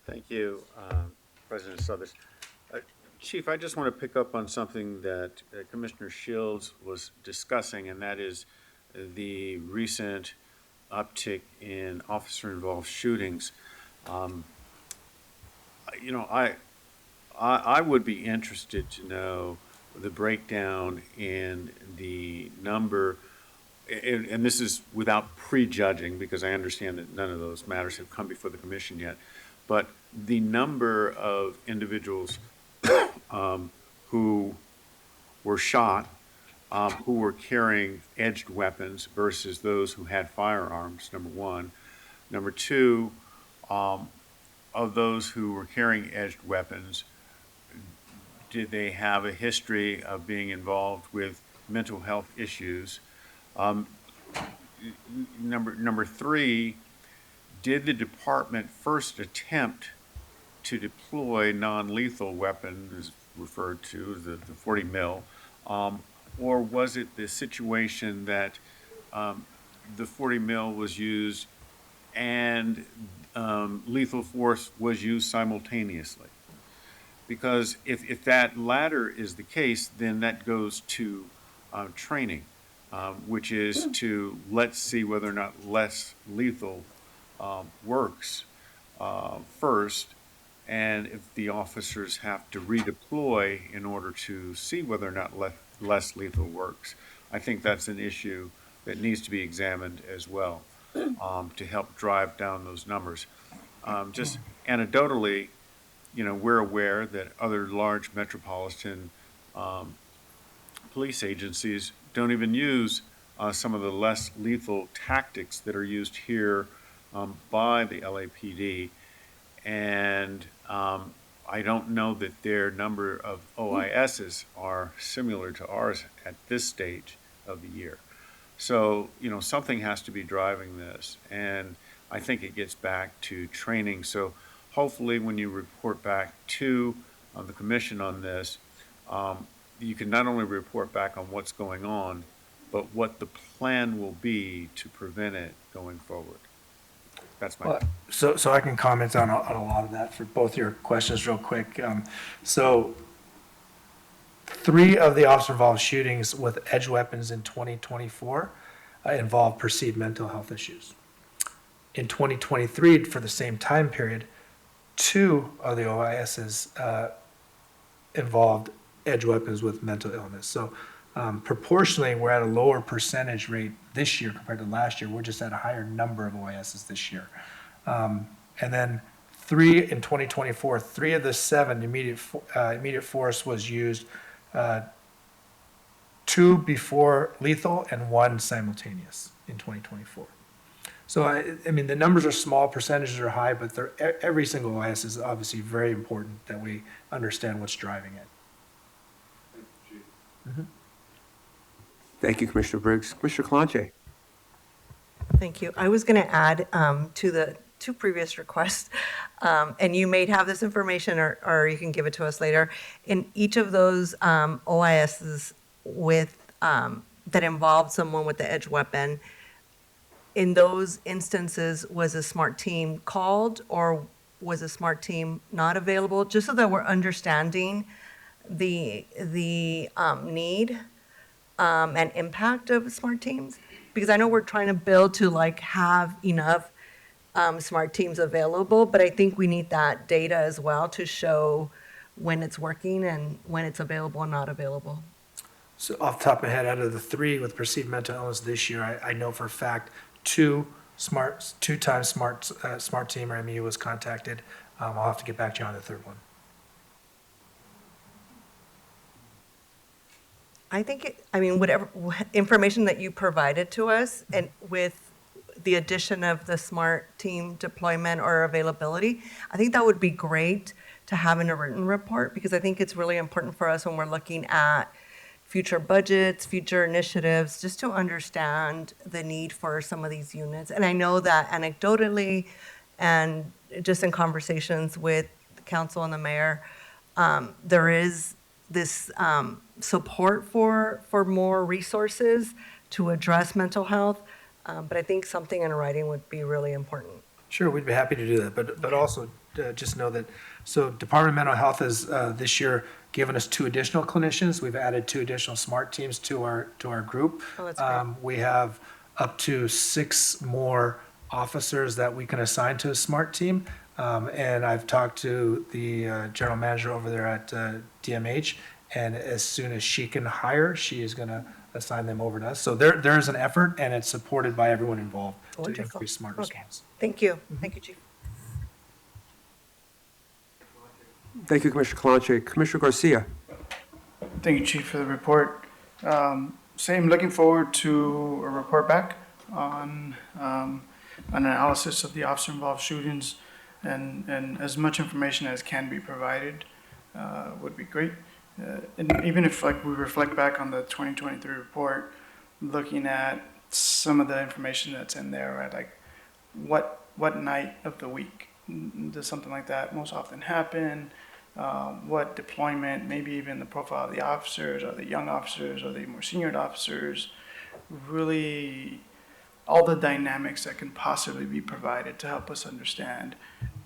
[SPEAKER 7] Thank you, President Suthers. Chief, I just want to pick up on something that Commissioner Shields was discussing, and that is the recent uptick in officer-involved shootings. I would be interested to know the breakdown in the number, and this is without prejudging, because I understand that none of those matters have come before the commission yet, but the number of individuals who were shot, who were carrying edged weapons versus those who had firearms, number one. Number two, of those who were carrying edged weapons, did they have a history of being involved with mental health issues? Number three, did the department first attempt to deploy non-lethal weapons, referred to as the 40 mil, or was it the situation that the 40 mil was used and lethal force was used simultaneously? Because if that latter is the case, then that goes to training, which is to let's see whether or not less lethal works first, and if the officers have to redeploy in order to see whether or not less lethal works. I think that's an issue that needs to be examined as well, to help drive down those numbers. Just anecdotally, we're aware that other large metropolitan police agencies don't even use some of the less lethal tactics that are used here by the LAPD. And I don't know that their number of OISs are similar to ours at this stage of the year. So, something has to be driving this. And I think it gets back to training. So hopefully when you report back to the commission on this, you can not only report back on what's going on, but what the plan will be to prevent it going forward. That's my,
[SPEAKER 6] Well, so I can comment on a lot of that for both your questions real quick. So 3 of the officer-involved shootings with edge weapons in 2024 involved perceived mental health issues. In 2023, for the same time period, 2 of the OISs involved edge weapons with mental illness. So proportionally, we're at a lower percentage rate this year compared to last year. We're just at a higher number of OISs this year. And then 3 in 2024, 3 of the 7 immediate force was used, 2 before lethal and 1 simultaneous in 2024. So I mean, the numbers are small, percentages are high, but every single OIS is obviously very important that we understand what's driving it.
[SPEAKER 1] Thank you, Commissioner Briggs. Commissioner Kalanche.
[SPEAKER 4] Thank you. I was going to add to the 2 previous requests, and you may have this information or you can give it to us later. In each of those OISs with, that involved someone with the edge weapon, in those instances, was a SMART team called or was a SMART team not available? Just so that we're understanding the need and impact of SMART teams. Because I know we're trying to build to like have enough SMART teams available, but I think we need that data as well to show when it's working and when it's available and not available.
[SPEAKER 6] So off the top of my head, out of the 3 with perceived mental illness this year, I know for a fact 2 times SMART team or MEU was contacted. I'll have to get back to you on the 3rd one.
[SPEAKER 4] I think, I mean, whatever information that you provided to us and with the addition of the SMART team deployment or availability, I think that would be great to have in a written report, because I think it's really important for us when we're looking at future budgets, future initiatives, just to understand the need for some of these units. And I know that anecdotally and just in conversations with the council and the mayor, there is this support for more resources to address mental health. But I think something in writing would be really important.
[SPEAKER 6] Sure, we'd be happy to do that, but also just know that, so Department of Mental Health has this year given us 2 additional clinicians. We've added 2 additional SMART teams to our group.
[SPEAKER 4] Oh, that's great.
[SPEAKER 6] We have up to 6 more officers that we can assign to a SMART team. And I've talked to the general manager over there at DMH, and as soon as she can hire, she is going to assign them over to us. So there is an effort, and it's supported by everyone involved to
[SPEAKER 4] Wonderful.
[SPEAKER 6] increase SMART
[SPEAKER 4] Okay.
[SPEAKER 6] response.
[SPEAKER 4] Thank you. Thank you, Chief.
[SPEAKER 1] Thank you, Commissioner Kalanche. Commissioner Garcia.
[SPEAKER 5] Thank you, Chief, for the report. Same, looking forward to a report back on an analysis of the officer-involved shootings, and as much information as can be provided would be great. And even if like we reflect back on the 2023 report, looking at some of the information that's in there, right? Like what night of the week does something like that most often happen? What deployment, maybe even the profile of the officers, or the young officers, or the more senior officers, really all the dynamics that can possibly be provided to help us understand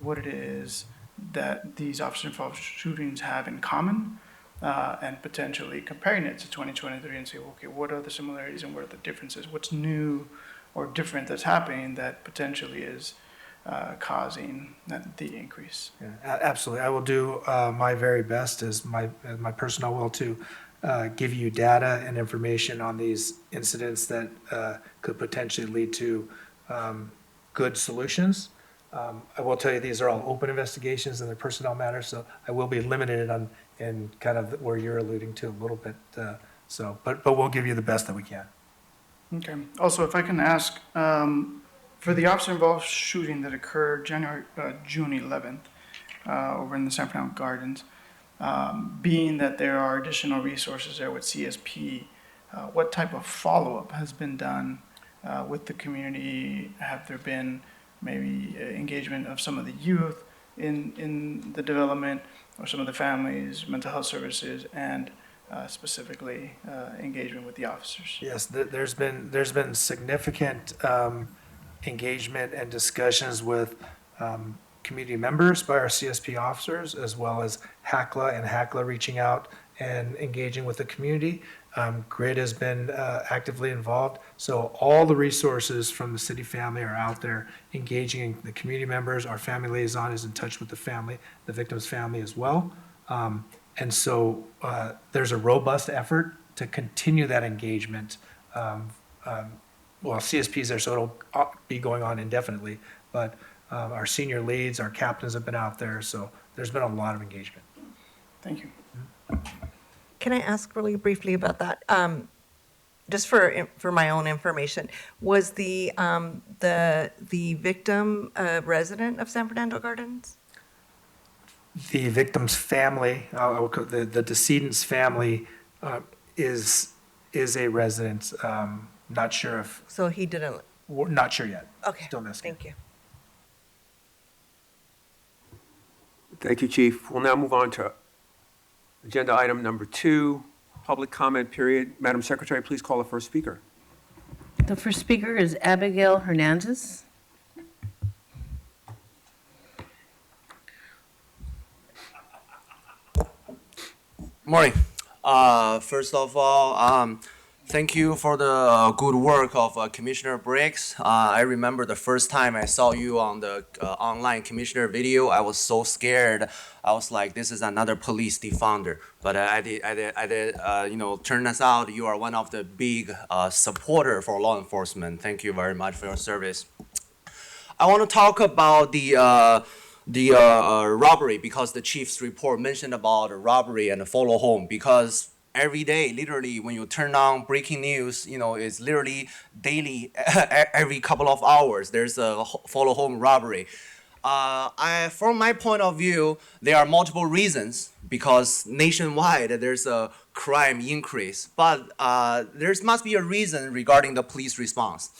[SPEAKER 5] what it is that these officer-involved shootings have in common, and potentially comparing it to 2023 and say, okay, what are the similarities and what are the differences? What's new or different that's happening that potentially is causing the increase?
[SPEAKER 6] Yeah, absolutely. I will do my very best as my personnel will to give you data and information on these incidents that could potentially lead to good solutions. I will tell you, these are all open investigations and they're personnel matters, so I will be limited on in kind of where you're alluding to a little bit. But we'll give you the best that we can.
[SPEAKER 5] Okay. Also, if I can ask, for the officer-involved shooting that occurred June 11th over in the San Fernando Gardens, being that there are additional resources there with CSP, what type of follow-up has been done with the community? Have there been maybe engagement of some of the youth in the development, or some of the families, mental health services, and specifically engagement with the officers.
[SPEAKER 6] Yes, there's been significant engagement and discussions with community members by our CSP officers, as well as HACLA and HACLA reaching out and engaging with the community. GRID has been actively involved. So all the resources from the city family are out there engaging the community members. Our family liaison is in touch with the family, the victim's family as well. And so there's a robust effort to continue that engagement. Well, CSP is there, so it'll be going on indefinitely. But our senior leads, our captains have been out there, so there's been a lot of engagement.
[SPEAKER 5] Thank you.
[SPEAKER 4] Can I ask really briefly about that? Just for my own information, was the victim a resident of San Fernando Gardens?
[SPEAKER 6] The victim's family, the decedent's family, is a resident. Not sure if,
[SPEAKER 4] So he didn't.
[SPEAKER 6] we're not sure yet.
[SPEAKER 4] Okay.
[SPEAKER 6] Still investigating.
[SPEAKER 4] Thank you.
[SPEAKER 1] Thank you, Chief. We'll now move on to agenda item number 2, public comment period. Madam Secretary, please call the first speaker.
[SPEAKER 2] The first speaker is Abigail Hernandez.
[SPEAKER 8] Morning. First of all, thank you for the good work of Commissioner Briggs. I remember the first time I saw you on the online commissioner video, I was so scared. I was like, this is another police defounder. But I did, turns out you are one of the big supporter for law enforcement. Thank you very much for your service. I want to talk about the robbery, because the chief's report mentioned about robbery and follow home, because every day, literally, when you turn on breaking news, it's literally daily, every couple of hours, there's a follow home robbery. From my point of view, there are multiple reasons, because nationwide there's a crime increase, but there must be a reason regarding the police response.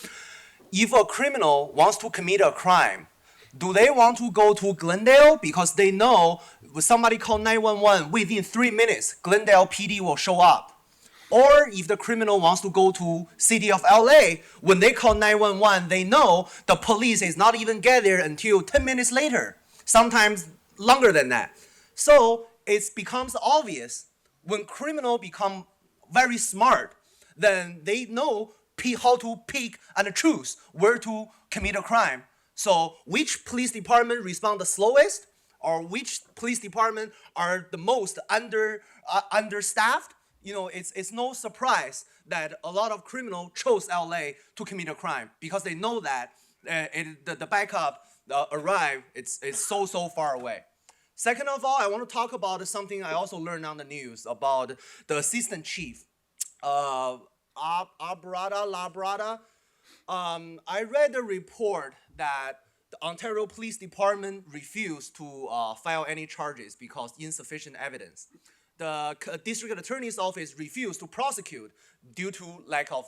[SPEAKER 8] If a criminal wants to commit a crime, do they want to go to Glendale because they know when somebody call 911 within 3 minutes, Glendale PD will show up? Or if the criminal wants to go to city of LA, when they call 911, they know the police is not even get there until 10 minutes later, sometimes longer than that. So it becomes obvious when criminal become very smart, then they know how to pick and choose where to commit a crime. So which police department respond the slowest, or which police department are the most understaffed? It's no surprise that a lot of criminals chose LA to commit a crime, because they know that the backup arrive. It's so far away. Second of all, I want to talk about something I also learned on the news about the assistant chief, Labrada. I read the report that the Ontario Police Department refused to file any charges because insufficient evidence. The District Attorney's Office refused to prosecute due to lack of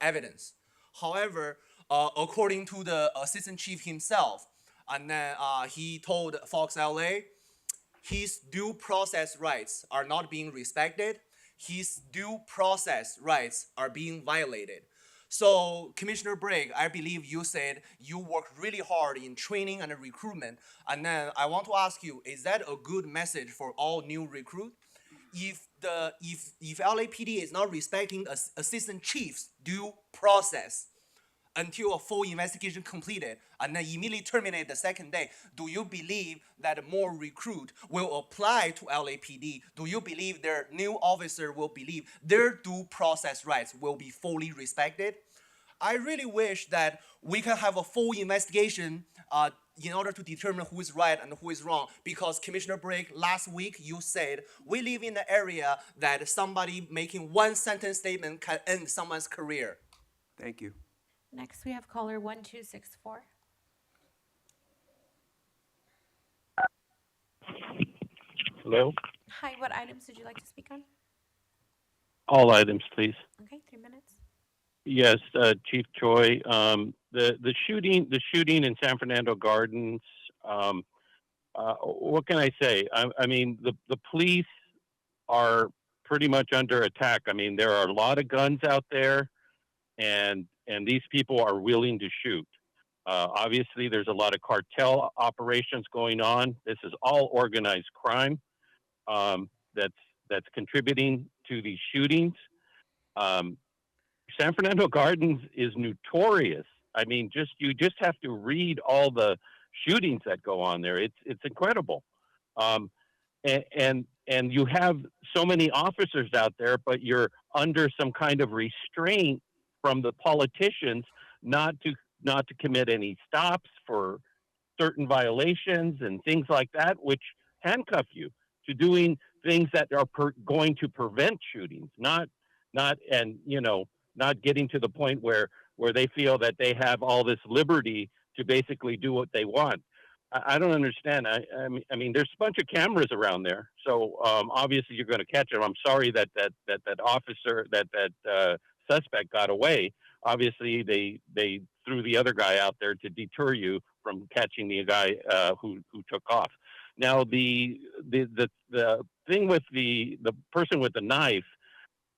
[SPEAKER 8] evidence. However, according to the Assistant Chief himself, and then he told Fox LA, his due process rights are not being respected. His due process rights are being violated. So, Commissioner Briggs, I believe you said you worked really hard in training and recruitment. And then I want to ask you, is that a good message for all new recruits? If LAPD is not respecting assistant chief's due process until a full investigation completed and then immediately terminate the second day, do you believe that more recruit will apply to LAPD? Do you believe their new officer will believe their due process rights will be fully respected? I really wish that we can have a full investigation in order to determine who is right and who is wrong. Because Commissioner Briggs, last week you said we live in an area that somebody making one sentence statement can end someone's career.
[SPEAKER 1] Thank you.
[SPEAKER 9] Next, we have caller 1264.
[SPEAKER 10] Hello?
[SPEAKER 9] Hi, what items would you like to speak on?
[SPEAKER 10] All items, please.
[SPEAKER 9] Okay, 3 minutes.
[SPEAKER 10] Yes, Chief Choi. The shooting in San Fernando Gardens. What can I say? I mean, the police are pretty much under attack. I mean, there are a lot of guns out there, and these people are willing to shoot. Obviously, there's a lot of cartel operations going on. This is all organized crime that's contributing to these shootings. San Fernando Gardens is notorious. I mean, you just have to read all the shootings that go on there. It's incredible. And you have so many officers out there, but you're under some kind of restraint from the politicians not to commit any stops for certain violations and things like that, which handcuff you to doing things that are going to prevent shootings, not getting to the point where they feel that they have all this liberty to basically do what they want. I don't understand. I mean, there's a bunch of cameras around there, so obviously you're going to catch them. I'm sorry that officer, that suspect got away. Obviously, they threw the other guy out there to deter you from catching the guy who took off. Now, the thing with the person with the knife,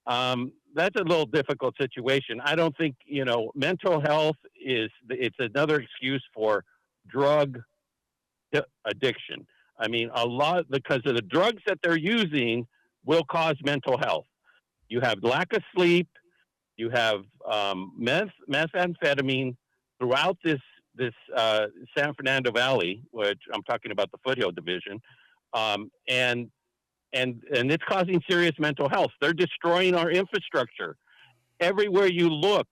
[SPEAKER 10] that's a little difficult situation. I don't think, mental health it's another excuse for drug addiction. I mean, a lot, because of the drugs that they're using will cause mental health. You have lack of sleep, you have methamphetamine throughout this San Fernando Valley, which I'm talking about the Foothill Division, and it's causing serious mental health. They're destroying our infrastructure. Everywhere you look,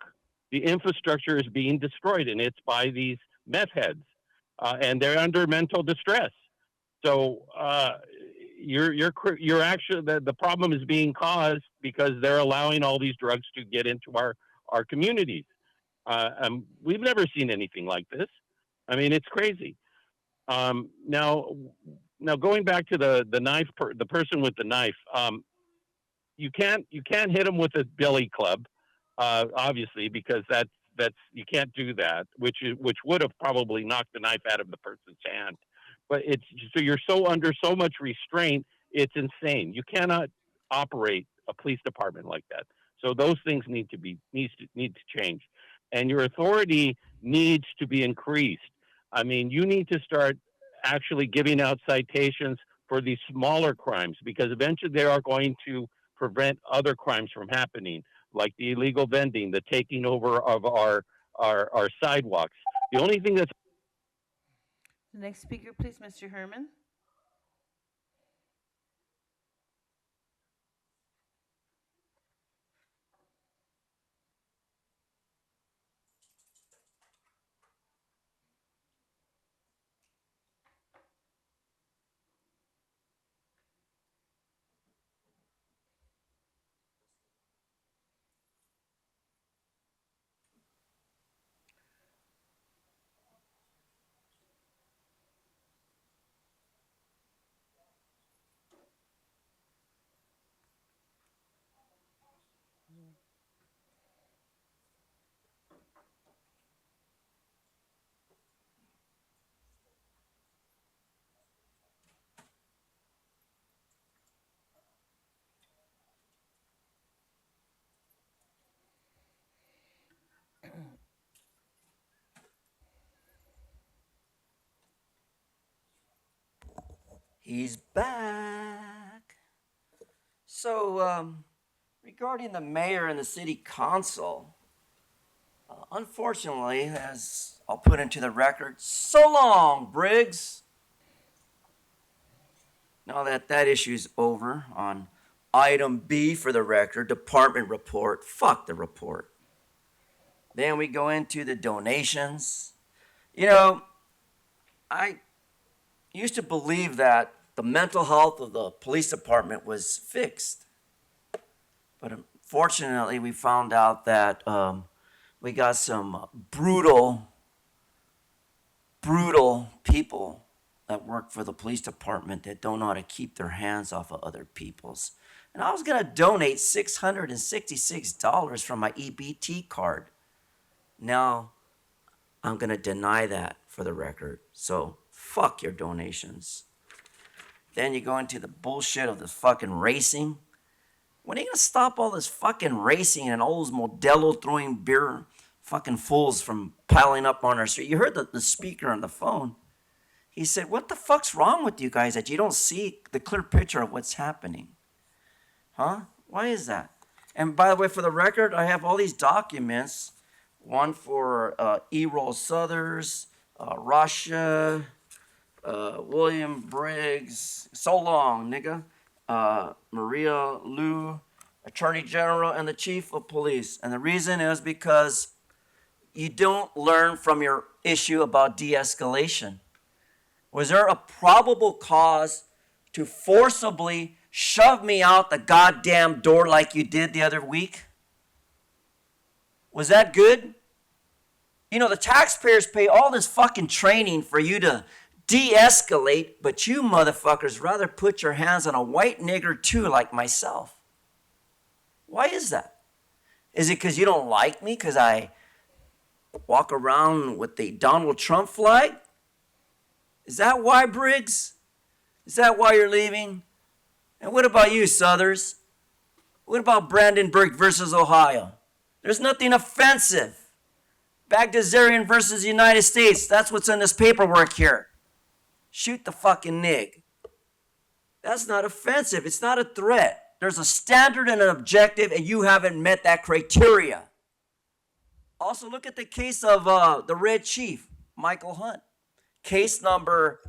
[SPEAKER 10] the infrastructure is being destroyed, and it's by these meth heads, and they're under mental distress. So you're actually the problem is being caused because they're allowing all these drugs to get into our communities. We've never seen anything like this. I mean, it's crazy. Now going back to the knife, the person with the knife, you can't hit him with a billy club, obviously, because that's you can't do that, which would have probably knocked the knife out of the person's hand. But you're under so much restraint, it's insane. You cannot operate a police department like that. So those things need to change, and your authority needs to be increased. I mean, you need to start actually giving out citations for these smaller crimes, because eventually they are going to prevent other crimes from happening, like the illegal vending, the taking over of our sidewalks. The only thing that's
[SPEAKER 2] The next speaker, please, Mr. Herman.
[SPEAKER 11] He's back. So, regarding the mayor and the city council, unfortunately, as I'll put into the record, so long, Briggs. Now that issue's over. On item B for the record, department report. Fuck the report. Then we go into the donations. I used to believe that the mental health of the police department was fixed. But unfortunately, we found out that we got some brutal people that work for the police department that don't know how to keep their hands off of other people's. And I was going to donate $666 from my EBT card. Now, I'm going to deny that for the record. So, fuck your donations. Then you go into the bullshit of the fucking racing. When are you gonna stop all this fucking racing and all those Modelo throwing beer fucking fools from piling up on our street? You heard the speaker on the phone. He said, what the fuck's wrong with you guys that you don't see the clear picture of what's happening? Huh? Why is that? And by the way, for the record, I have all these documents. One for Errol Southers, Russia, William Briggs, so long, nigga. Maria Liu, Attorney General, and the Chief of Police. And the reason is because you don't learn from your issue about de-escalation. Was there a probable cause to forcibly shove me out the goddamn door like you did the other week? Was that good? You know, the taxpayers pay all this fucking training for you to de-escalate, but you motherfuckers rather put your hands on a white nigger too, like myself. Why is that? Is it because you don't like me because I walk around with the Donald Trump flag? Is that why, Briggs? Is that why you're leaving? And what about you, Southers? What about Brandenburg versus Ohio? There's nothing offensive. Bagdasarian versus the United States. That's what's in this paperwork here. Shoot the fucking nig. That's not offensive. It's not a threat. There's a standard and an objective, and you haven't met that criteria. Also, look at the case of the Red Chief, Michael Hunt. Case number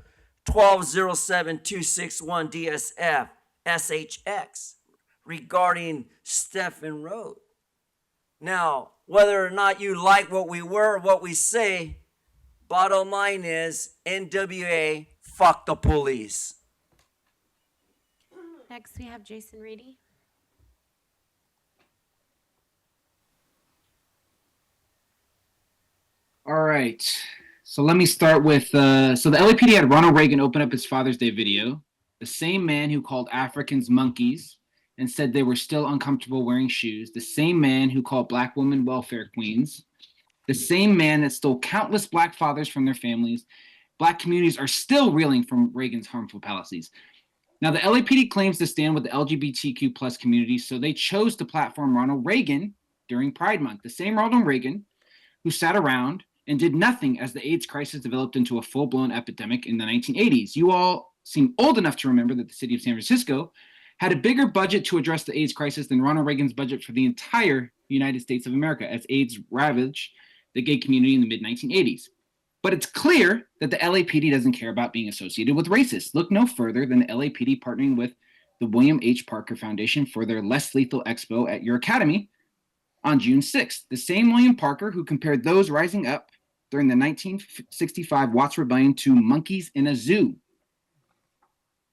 [SPEAKER 11] 1207261 DSF SHX regarding Stephen Road. Now, whether or not you like what we were or what we say, bottom line is NWA, fuck the police.
[SPEAKER 9] Next, we have Jason Reedy.
[SPEAKER 12] All right. So let me start with, so the LAPD had Ronald Reagan open up his Father's Day video. The same man who called Africans monkeys and said they were still uncomfortable wearing shoes. The same man who called black women welfare queens. The same man that stole countless black fathers from their families. Black communities are still reeling from Reagan's harmful policies. Now, the LAPD claims to stand with the LGBTQ plus community, so they chose to platform Ronald Reagan during Pride Month. The same Ronald Reagan who sat around and did nothing as the AIDS crisis developed into a full-blown epidemic in the 1980s. You all seem old enough to remember that the city of San Francisco had a bigger budget to address the AIDS crisis than Ronald Reagan's budget for the entire United States of America as AIDS ravaged the gay community in the mid-1980s. But it's clear that the LAPD doesn't care about being associated with racists. Look no further than the LAPD partnering with the William H. Parker Foundation for their Less Lethal Expo at your academy on June 6th. The same William Parker who compared those rising up during the 1965 Watts Rebellion to monkeys in a zoo.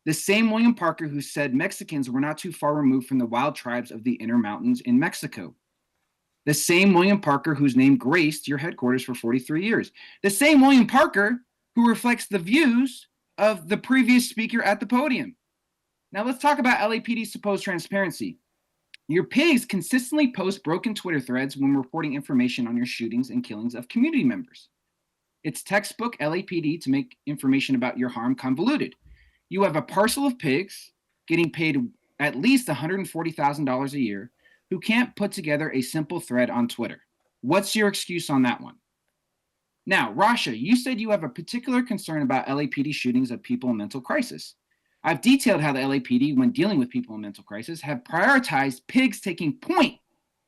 [SPEAKER 12] The same William Parker who said Mexicans were not too far removed from the wild tribes of the inner mountains in Mexico. The same William Parker whose name graced your headquarters for 43 years. The same William Parker who reflects the views of the previous speaker at the podium. Now let's talk about LAPD's supposed transparency. Your pigs consistently post broken Twitter threads when reporting information on your shootings and killings of community members. It's textbook LAPD to make information about your harm convoluted. You have a parcel of pigs getting paid at least $140,000 a year who can't put together a simple thread on Twitter. What's your excuse on that one? Now, Rasha, you said you have a particular concern about LAPD shootings of people in mental crisis. I've detailed how the LAPD, when dealing with people in mental crisis, have prioritized pigs taking point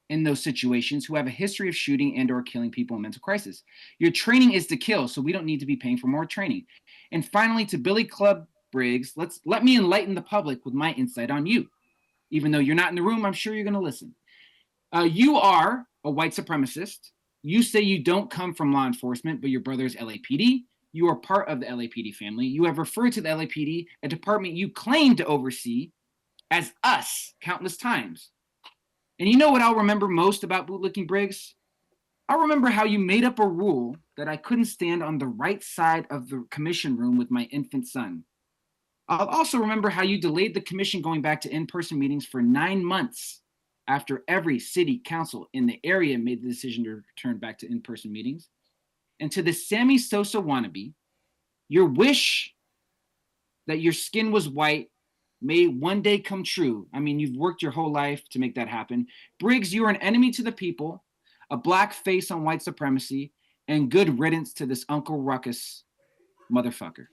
[SPEAKER 12] in those situations who have a history of shooting and or killing people in mental crisis. Your training is to kill, so we don't need to be paying for more training. And finally, to Billy Club Briggs, let me enlighten the public with my insight on you. Even though you're not in the room, I'm sure you're going to listen. You are a white supremacist. You say you don't come from law enforcement, but your brother is LAPD. You are part of the LAPD family. You have referred to the LAPD, a department you claim to oversee, as us countless times. And you know what I'll remember most about bootlicking Briggs? I'll remember how you made up a rule that I couldn't stand on the right side of the commission room with my infant son. I'll also remember how you delayed the commission going back to in-person meetings for 9 months after every city council in the area made the decision to return back to in-person meetings. And to the Sammy Sosa wannabe, your wish that your skin was white may one day come true. I mean, you've worked your whole life to make that happen. Briggs, you are an enemy to the people, a black face on white supremacy, and good riddance to this Uncle Ruckus motherfucker.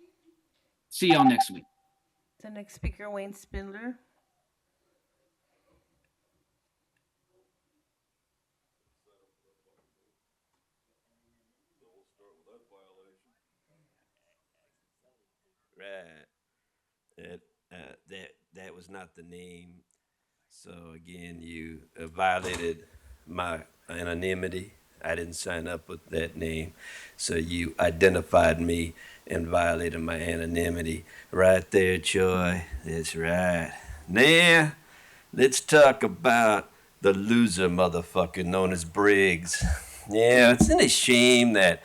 [SPEAKER 12] See y'all next week.
[SPEAKER 2] The next speaker, Wayne Spindler.
[SPEAKER 13] Right. That was not the name. So again, you violated my anonymity. I didn't sign up with that name. So you identified me and violated my anonymity. Right there, Troy. That's right. Now, let's talk about the loser motherfucker known as Briggs. Yeah, isn't it a shame that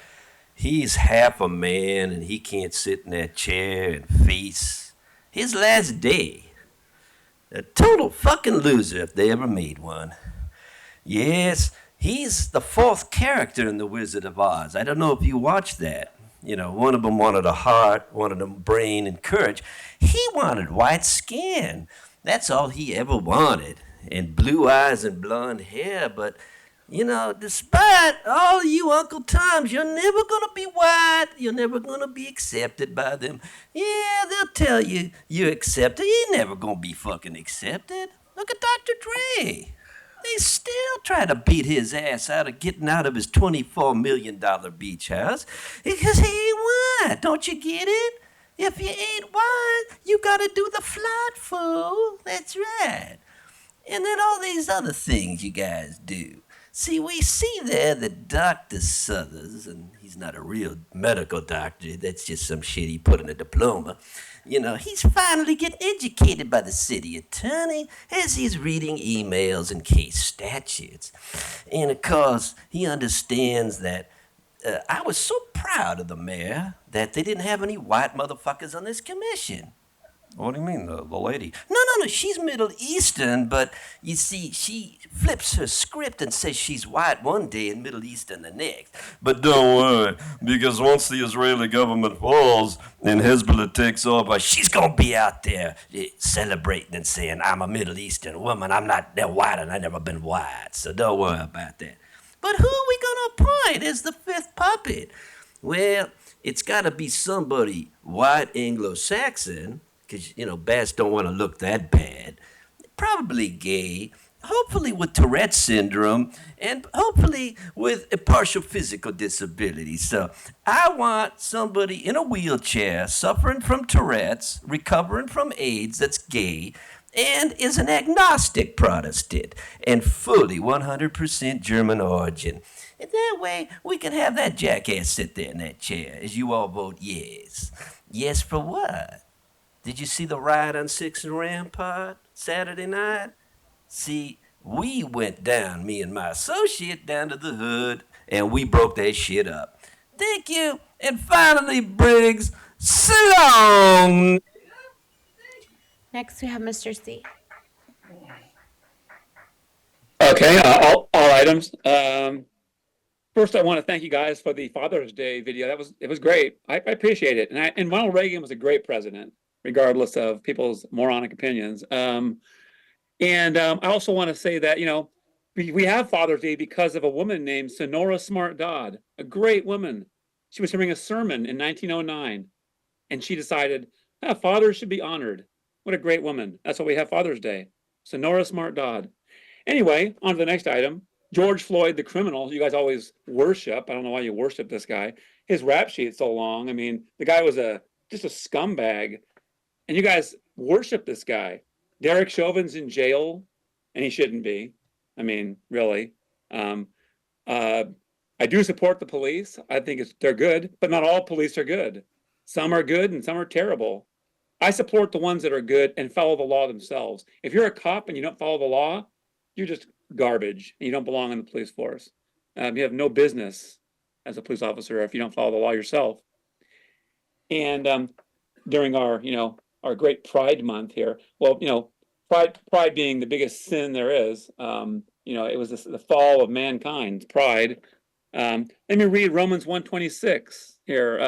[SPEAKER 13] he's half a man and he can't sit in that chair and face his last day? A total fucking loser if they ever made one. Yes, he's the fourth character in The Wizard of Oz. I don't know if you watched that. You know, one of them wanted a heart, one of them brain and courage. He wanted white skin. That's all he ever wanted. And blue eyes and blonde hair, but you know, despite all you Uncle Toms, you're never gonna be white. You're never gonna be accepted by them. Yeah, they'll tell you you're accepted. You're never gonna be fucking accepted. Look at Dr. Dre. They still try to beat his ass out of getting out of his $24 million beach house because he ain't white. Don't you get it? If you ain't white, you gotta do the flight, fool. That's right. And then all these other things you guys do. See, we see there that Dr. Suthers, and he's not a real medical doctor, that's just some shit he put in a diploma. You know, he's finally getting educated by the city attorney as he's reading emails and case statutes. And of course, he understands that I was so proud of the mayor that they didn't have any white motherfuckers on this commission. What do you mean, the lady? No, she's Middle Eastern, but you see, she flips her script and says she's white one day and Middle Eastern the next. But don't worry, because once the Israeli government falls and Hezbollah takes over, she's gonna be out there celebrating and saying, I'm a Middle Eastern woman, I'm not that white and I've never been white, so don't worry about that. But who are we gonna appoint as the fifth puppet? Well, it's gotta be somebody white Anglo-Saxon, because, you know, Bass don't want to look that bad. Probably gay, hopefully with Tourette's syndrome, and hopefully with a partial physical disability. So I want somebody in a wheelchair, suffering from Tourette's, recovering from AIDS, that's gay, and is an agnostic Protestant, and fully 100% German origin. And that way, we can have that jackass sit there in that chair as you all vote yes. Yes for what? Did you see the riot on 6th and Rampart Saturday night? See, we went down, me and my associate, down to the hood, and we broke that shit up. Thank you. And finally, Briggs, sit on.
[SPEAKER 9] Next, we have Mr. C.
[SPEAKER 14] Okay, all items. First, I want to thank you guys for the Father's Day video. It was great. I appreciate it. And Ronald Reagan was a great president, regardless of people's moronic opinions. I also want to say that, you know, we have Father's Day because of a woman named Sonora Smart Dodd, a great woman. She was hearing a sermon in 1909, and she decided, fathers should be honored. What a great woman. That's why we have Father's Day. Sonora Smart Dodd. Anyway, on to the next item. George Floyd, the criminal, you guys always worship. I don't know why you worship this guy. His rap sheet's so long. I mean, the guy was just a scumbag. And you guys worship this guy. Derek Chauvin's in jail, and he shouldn't be. I mean, really. I do support the police. I think they're good, but not all police are good. Some are good and some are terrible. I support the ones that are good and follow the law themselves. If you're a cop and you don't follow the law, you're just garbage and you don't belong in the police force. You have no business as a police officer if you don't follow the law yourself. And during our great Pride Month here, well, you know, pride being the biggest sin there is, it was the fall of mankind, pride. Let me read Romans 1:26 here.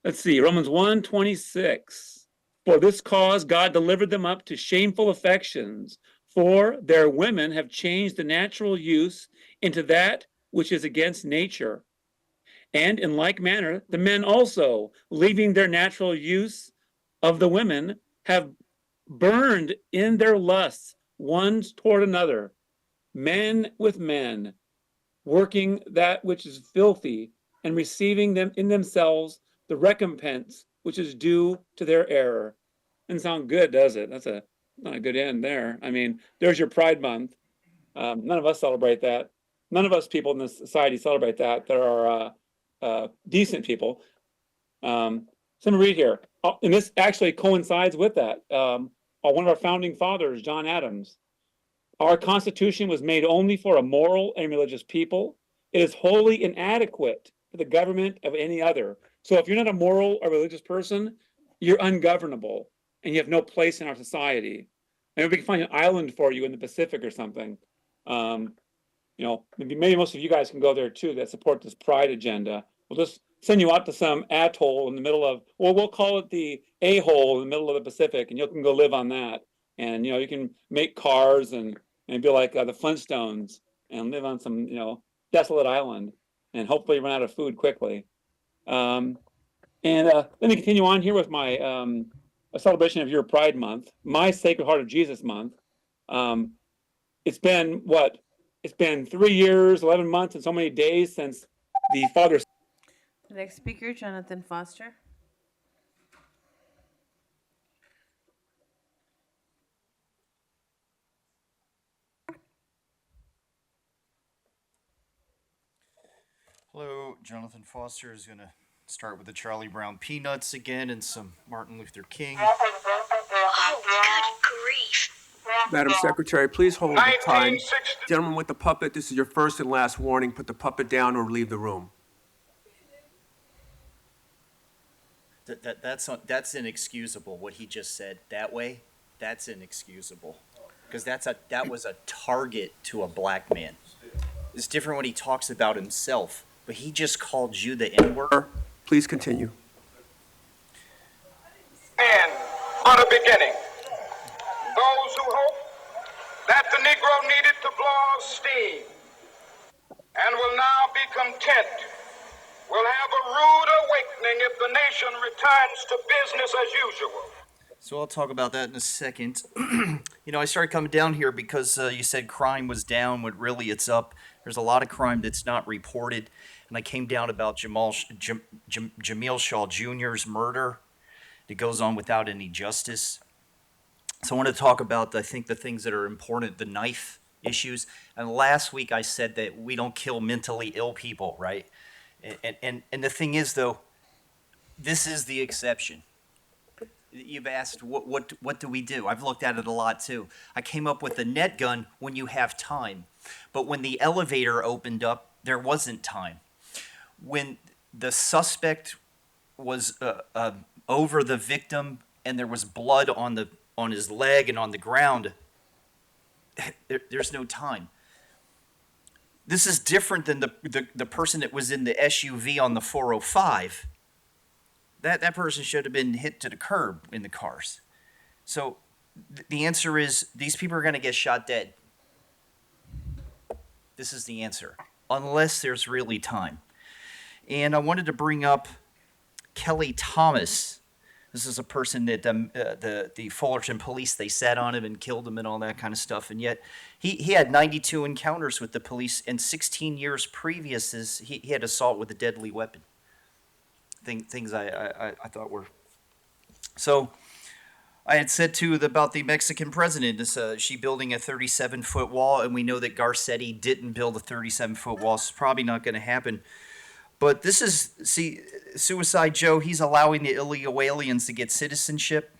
[SPEAKER 14] Let's see, Romans 1:26. For this cause, God delivered them up to shameful affections, for their women have changed the natural use into that which is against nature. And in like manner, the men also, leaving their natural use of the women, have burned in their lusts one toward another, men with men, working that which is filthy, and receiving them in themselves the recompense which is due to their error. Doesn't sound good, does it? That's not a good end there. I mean, there's your Pride Month. None of us celebrate that. None of us people in this society celebrate that. There are decent people. So let me read here. And this actually coincides with that. One of our founding fathers, John Adams. Our Constitution was made only for a moral and religious people. It is wholly inadequate for the government of any other. So if you're not a moral or religious person, you're ungovernable and you have no place in our society. Maybe we can find an island for you in the Pacific or something. Maybe most of you guys can go there too that support this pride agenda. We'll just send you out to some atoll in the middle of, well, we'll call it the A-hole in the middle of the Pacific, and you can go live on that. And, you can make cars and be like the Flintstones and live on some, desolate island and hopefully run out of food quickly. Let me continue on here with my a celebration of your Pride Month, my Sacred Heart of Jesus Month. It's been what? It's been 3 years, 11 months, and so many days since the Father.
[SPEAKER 2] The next speaker, Jonathan Foster.
[SPEAKER 15] Hello, Jonathan Foster is going to start with the Charlie Brown Peanuts again and some Martin Luther King.
[SPEAKER 16] Oh, good grief.
[SPEAKER 1] Madam Secretary, please hold the time. Gentleman with the puppet, this is your first and last warning. Put the puppet down or leave the room.
[SPEAKER 15] That's inexcusable, what he just said. That way, that's inexcusable. Because that was a target to a black man. It's different when he talks about himself, but he just called you the N-word.
[SPEAKER 1] Please continue.
[SPEAKER 17] And on a beginning, those who hope that the Negro needed to blow off steam and will now be content will have a rude awakening if the nation returns to business as usual.
[SPEAKER 15] So I'll talk about that in a second. I started coming down here because you said crime was down when really it's up. There's a lot of crime that's not reported. And I came down about Jamil Shaw Jr.'s murder. It goes on without any justice. So I want to talk about, I think, the things that are important, the knife issues. And last week I said that we don't kill mentally ill people, right? And the thing is, though, this is the exception. You've asked, what do we do? I've looked at it a lot, too. I came up with a net gun when you have time. But when the elevator opened up, there wasn't time. When the suspect was over the victim and there was blood on his leg and on the ground, there's no time. This is different than the person that was in the SUV on the 405. That person should have been hit to the curb in the cars. So the answer is these people are going to get shot dead. This is the answer, unless there's really time. And I wanted to bring up Kelly Thomas. This is a person that the Fullerton police, they sat on him and killed him and all that kind of stuff. And yet he had 92 encounters with the police, and 16 years previous he had assault with a deadly weapon. Things I thought were. So I had said too about the Mexican president, she building a 37-foot wall, and we know that Garcetti didn't build a 37-foot wall, so it's probably not going to happen. But this is, Suicide Joe, he's allowing the illegal aliens to get citizenship.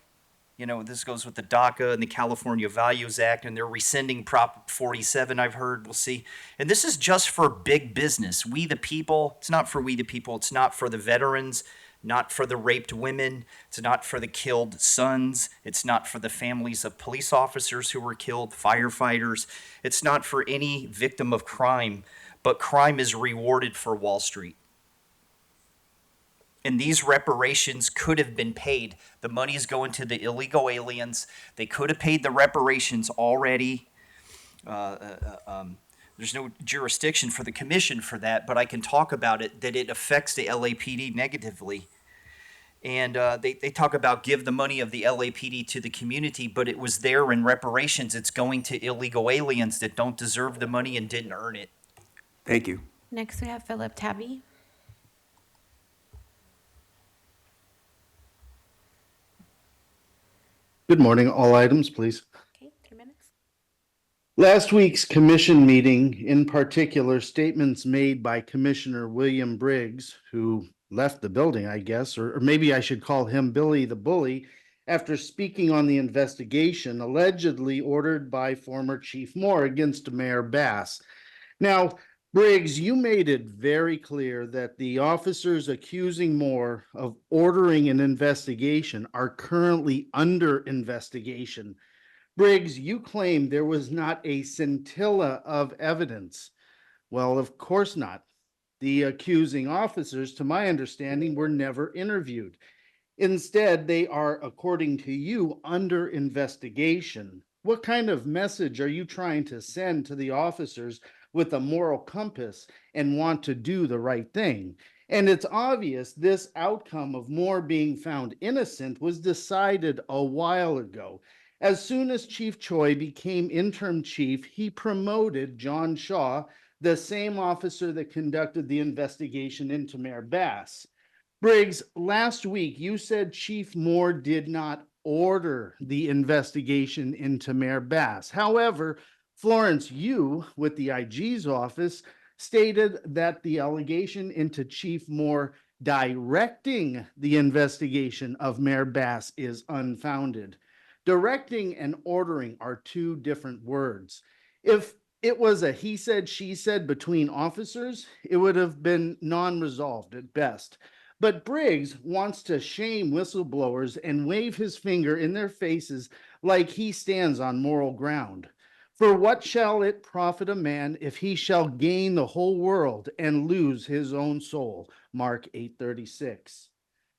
[SPEAKER 15] This goes with the DACA and the California Values Act, and they're rescinding Prop 47, I've heard. We'll see. And this is just for big business. We the people. It's not for we the people. It's not for the veterans, not for the raped women. It's not for the killed sons. It's not for the families of police officers who were killed, firefighters. It's not for any victim of crime, but crime is rewarded for Wall Street. And these reparations could have been paid. The money is going to the illegal aliens. They could have paid the reparations already. There's no jurisdiction for the commission for that, but I can talk about it, that it affects the LAPD negatively. And they talk about give the money of the LAPD to the community, but it was there in reparations. It's going to illegal aliens that don't deserve the money and didn't earn it.
[SPEAKER 1] Thank you.
[SPEAKER 9] Next, we have Philip Tabby.
[SPEAKER 18] Good morning. All items, please.
[SPEAKER 9] Okay, 3 minutes.
[SPEAKER 18] Last week's commission meeting, in particular, statements made by Commissioner William Briggs, who left the building, I guess, or maybe I should call him Billy the Bully, after speaking on the investigation allegedly ordered by former Chief Moore against Mayor Bass. Now, Briggs, you made it very clear that the officers accusing Moore of ordering an investigation are currently under investigation. Briggs, you claim there was not a scintilla of evidence. Well, of course not. The accusing officers, to my understanding, were never interviewed. Instead, they are, according to you, under investigation. What kind of message are you trying to send to the officers with a moral compass and want to do the right thing? And it's obvious this outcome of Moore being found innocent was decided a while ago. As soon as Chief Choi became interim chief, he promoted John Shaw, the same officer that conducted the investigation into Mayor Bass. Briggs, last week you said Chief Moore did not order the investigation into Mayor Bass. However, Florence, you, with the IG's office, stated that the allegation into Chief Moore directing the investigation of Mayor Bass is unfounded. Directing and ordering are two different words. If it was a he said, she said between officers, it would have been non-resolved at best. But Briggs wants to shame whistleblowers and wave his finger in their faces like he stands on moral ground. For what shall it profit a man if he shall gain the whole world and lose his own soul? Mark 8:36.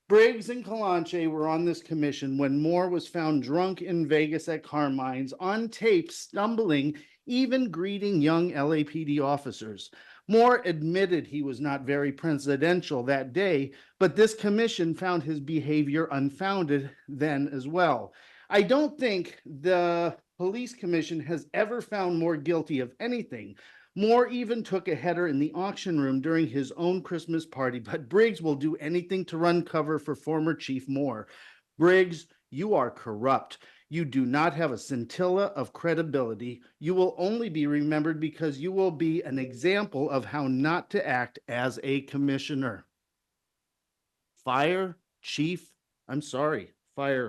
[SPEAKER 18] Briggs and Kalanche were on this commission when Moore was found drunk in Vegas at Carmine's, on tape stumbling, even greeting young LAPD officers. Moore admitted he was not very presidential that day, but this commission found his behavior unfounded then as well. I don't think the police commission has ever found Moore guilty of anything. Moore even took a header in the auction room during his own Christmas party, but Briggs will do anything to run cover for former Chief Moore. Briggs, you are corrupt. You do not have a scintilla of credibility. You will only be remembered because you will be an example of how not to act as a commissioner. Fire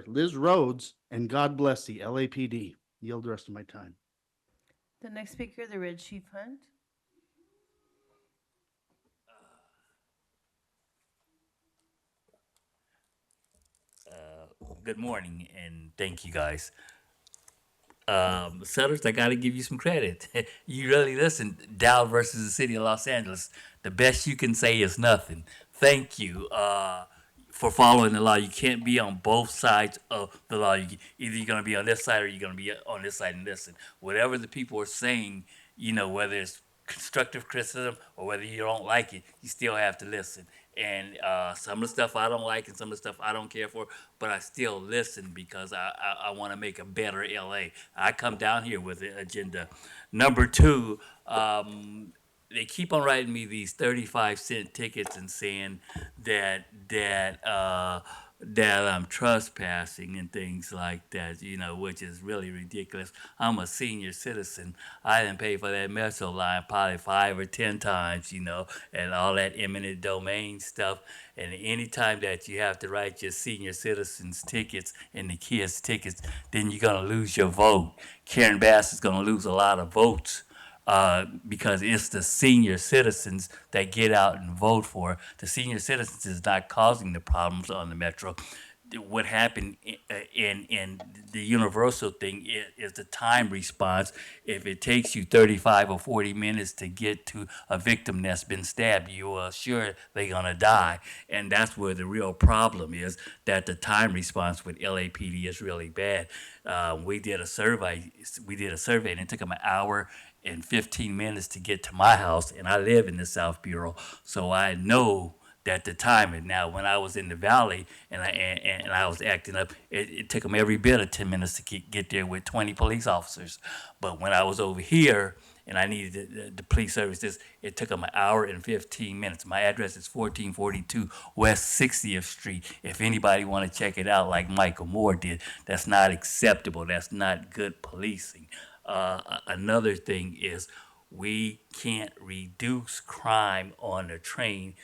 [SPEAKER 18] Liz Rhodes, and God bless the LAPD. Yield the rest of my time.
[SPEAKER 2] The next speaker, the Red Chief Hunt.
[SPEAKER 19] Good morning, and thank you guys. Settlers, I gotta give you some credit. You really listened. Dow versus the city of Los Angeles. The best you can say is nothing. Thank you for following the law. You can't be on both sides of the law. Either you're gonna be on this side or you're gonna be on this side and listen. Whatever the people are saying, whether it's constructive criticism or whether you don't like it, you still have to listen. And some of the stuff I don't like and some of the stuff I don't care for, but I still listen because I want to make a better LA. I come down here with an agenda. Number two, they keep on writing me these 35-cent tickets and saying that I'm trespassing and things like that, which is really ridiculous. I'm a senior citizen. I didn't pay for that Metro line probably 5 or 10 times, and all that eminent domain stuff. And any time that you have to write your senior citizens tickets and the kids tickets, then you're going to lose your vote. Karen Bass is going to lose a lot of votes. Because it's the senior citizens that get out and vote for. The senior citizens is not causing the problems on the Metro. what happened in the universal thing is the time response. If it takes you 35 or 40 minutes to get to a victim that's been stabbed, you are sure they're gonna die. And that's where the real problem is, that the time response with LAPD is really bad. We did a survey, and it took them an hour and 15 minutes to get to my house, and I live in the South Bureau, so I know that the timing. Now, when I was in the valley and I was acting up, it took them every bit of 10 minutes to get there with 20 police officers. But when I was over here and I needed the police services, it took them an hour and 15 minutes. My address is 1442 West 60th Street. If anybody want to check it out like Michael Moore did, that's not acceptable. That's not good policing. Another thing is we can't reduce crime on the train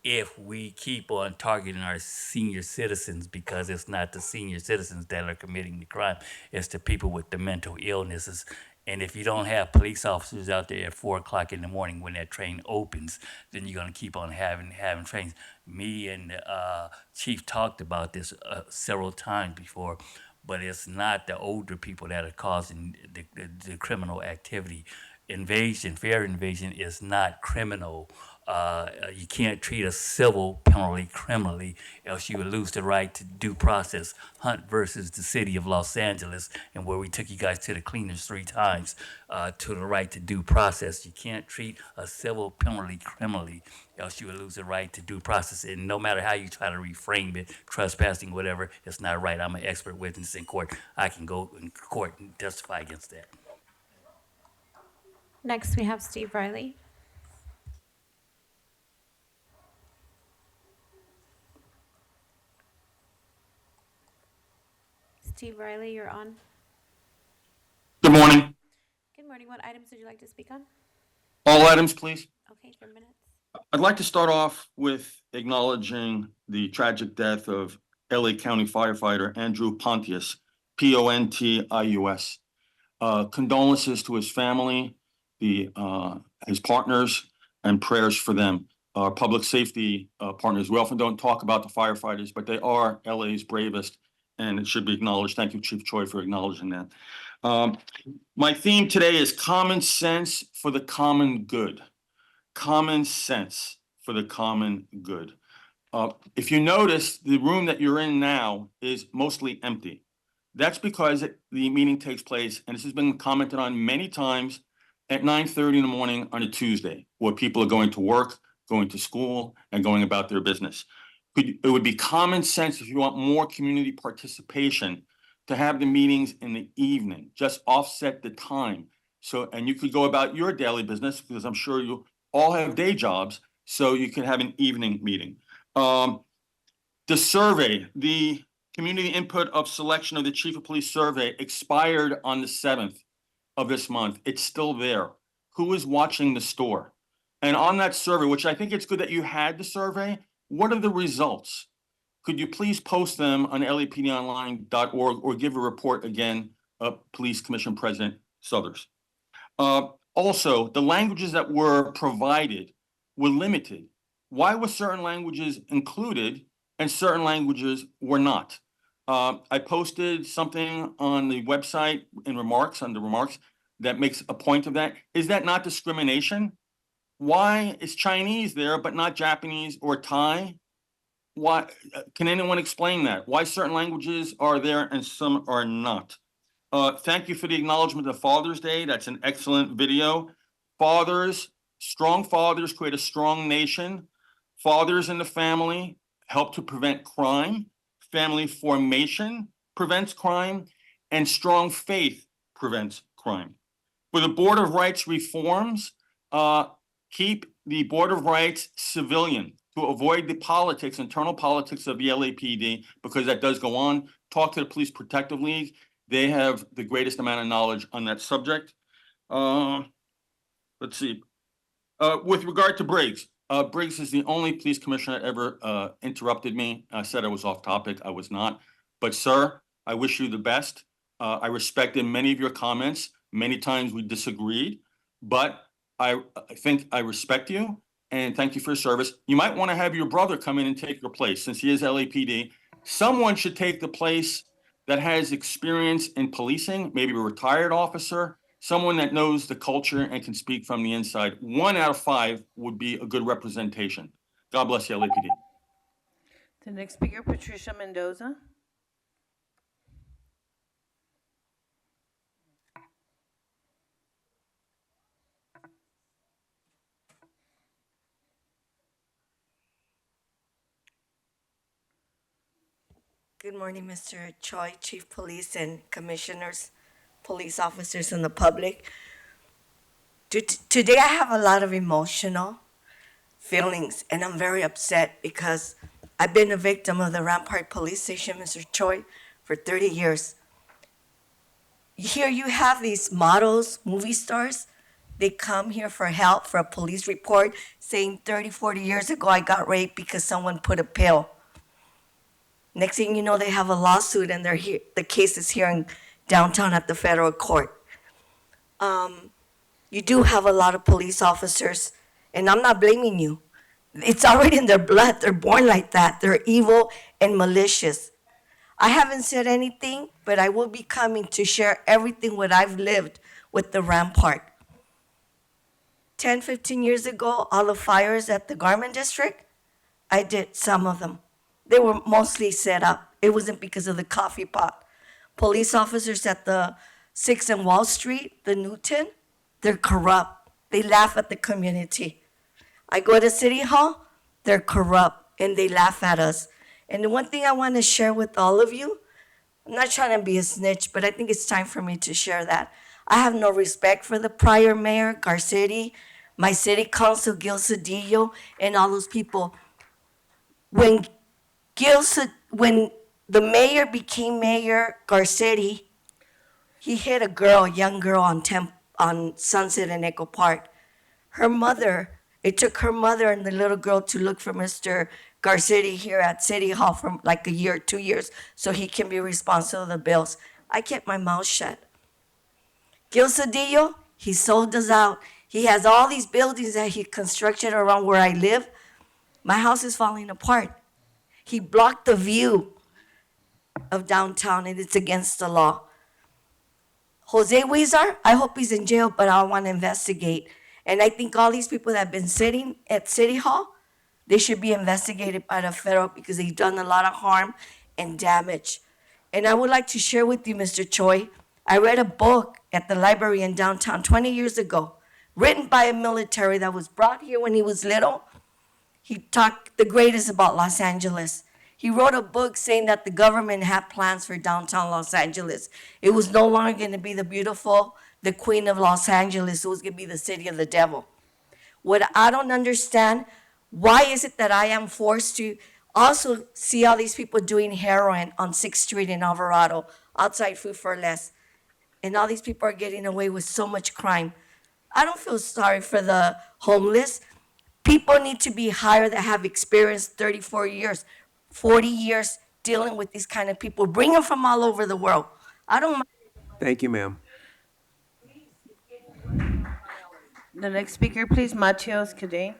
[SPEAKER 19] if we keep on targeting our senior citizens, because it's not the senior citizens that are committing the crime, it's the people with the mental illnesses. And if you don't have police officers out there at 4 o'clock in the morning when that train opens, then you're gonna keep on having trains. Me and the chief talked about this several times before, but it's not the older people that are causing the criminal activity. Fair invasion is not criminal. You can't treat a civil penalty criminally, else you would lose the right to due process. Hunt versus the city of Los Angeles, and where we took you guys to the cleaners 3 times, to the right to due process. You can't treat a civil penalty criminally, else you would lose the right to due process. And no matter how you try to reframe it, trespassing, whatever, it's not right. I'm an expert witness in court. I can go in court and testify against that.
[SPEAKER 9] Next, we have Steve Riley. Steve Riley, you're on.
[SPEAKER 20] Good morning.
[SPEAKER 9] Good morning. What items would you like to speak on?
[SPEAKER 20] All items, please.
[SPEAKER 9] Okay, 10 minutes.
[SPEAKER 20] I'd like to start off with acknowledging the tragic death of LA County firefighter Andrew Pontius, Pontius. Condolences to his family, his partners, and prayers for them. Our public safety partners. We often don't talk about the firefighters, but they are LA's bravest, and it should be acknowledged. Thank you, Chief Choi, for acknowledging that. My theme today is common sense for the common good. Common sense for the common good. If you notice, the room that you're in now is mostly empty. That's because the meeting takes place, and this has been commented on many times, at 9:30 in the morning on a Tuesday, where people are going to work, going to school, and going about their business. It would be common sense, if you want more community participation, to have the meetings in the evening, just offset the time. So, and you could go about your daily business, because I'm sure you all have day jobs, so you can have an evening meeting. The survey, the community input of selection of the chief of police survey expired on the 7th of this month. It's still there. Who is watching the store? And on that survey, which I think it's good that you had the survey, what are the results? Could you please post them on lapdonline.org or give a report again, Police Commission President Southers. Also, the languages that were provided were limited. Why were certain languages included and certain languages were not? I posted something on the website in remarks, under remarks, that makes a point of that. Is that not discrimination? Why is Chinese there but not Japanese or Thai? Why can anyone explain that? Why certain languages are there and some are not? Thank you for the acknowledgement of Father's Day. That's an excellent video. Fathers, strong fathers create a strong nation. Fathers in the family help to prevent crime. Family formation prevents crime, and strong faith prevents crime. For the Board of Rights reforms, keep the Board of Rights civilian to avoid the politics, internal politics of the LAPD, because that does go on. Talk to the Police Protective League. They have the greatest amount of knowledge on that subject. Let's see. With regard to Briggs, Briggs is the only police commissioner that ever interrupted me. I said I was off topic. I was not. But sir, I wish you the best. I respected many of your comments. Many times we disagreed, but I think I respect you and thank you for your service. You might want to have your brother come in and take your place, since he is LAPD. Someone should take the place that has experience in policing, maybe a retired officer, someone that knows the culture and can speak from the inside. 1 out of 5 would be a good representation. God bless the LAPD.
[SPEAKER 2] The next speaker, Patricia Mendoza.
[SPEAKER 21] Good morning, Mr. Choi, Chief Police and Commissioners, police officers, and the public. Today I have a lot of emotional feelings, and I'm very upset because I've been a victim of the Rampart Police Station, Mr. Choi, for 30 years. Here you have these models, movie stars. They come here for help, for a police report, saying 30, 40 years ago I got raped because someone put a pill. Next thing you know, they have a lawsuit and they're here. The case is here in downtown at the federal court. You do have a lot of police officers, and I'm not blaming you. It's already in their blood. They're born like that. They're evil and malicious. I haven't said anything, but I will be coming to share everything what I've lived with the Rampart. 10, 15 years ago, all the fires at the Garment District, I did some of them. They were mostly set up. It wasn't because of the coffee pot. Police officers at the 6th and Wall Street, the Newton, they're corrupt. They laugh at the community. I go to City Hall, they're corrupt, and they laugh at us. And the one thing I want to share with all of you, I'm not trying to be a snitch, but I think it's time for me to share that. I have no respect for the prior mayor, Garcetti, my city council, Gil Cedillo, and all those people. When the mayor became Mayor Garcetti, he hit a girl, a young girl on Sunset and Echo Park. Her mother, it took her mother and the little girl to look for Mr. Garcetti here at City Hall for like a year, 2 years, so he can be responsible for the bills. I kept my mouth shut. Gil Cedillo, he sold us out. He has all these buildings that he constructed around where I live. My house is falling apart. He blocked the view of downtown, and it's against the law. Jose Huizar, I hope he's in jail, but I want to investigate. And I think all these people that have been sitting at City Hall, they should be investigated by the federal because they've done a lot of harm and damage. And I would like to share with you, Mr. Choi, I read a book at the library in downtown 20 years ago, written by a military that was brought here when he was little. He talked the greatest about Los Angeles. He wrote a book saying that the government had plans for downtown Los Angeles. It was no longer going to be the queen of Los Angeles. It was going to be the city of the devil. What I don't understand, why is it that I am forced to also see all these people doing heroin on 6th Street in Alvarado, outside Food for Less, and all these people are getting away with so much crime? I don't feel sorry for the homeless. People need to be hired that have experienced 34 years, 40 years dealing with these kind of people. Bring them from all over the world. I don't mind.
[SPEAKER 1] Thank you, ma'am.
[SPEAKER 2] The next speaker, please, Matios Cadey.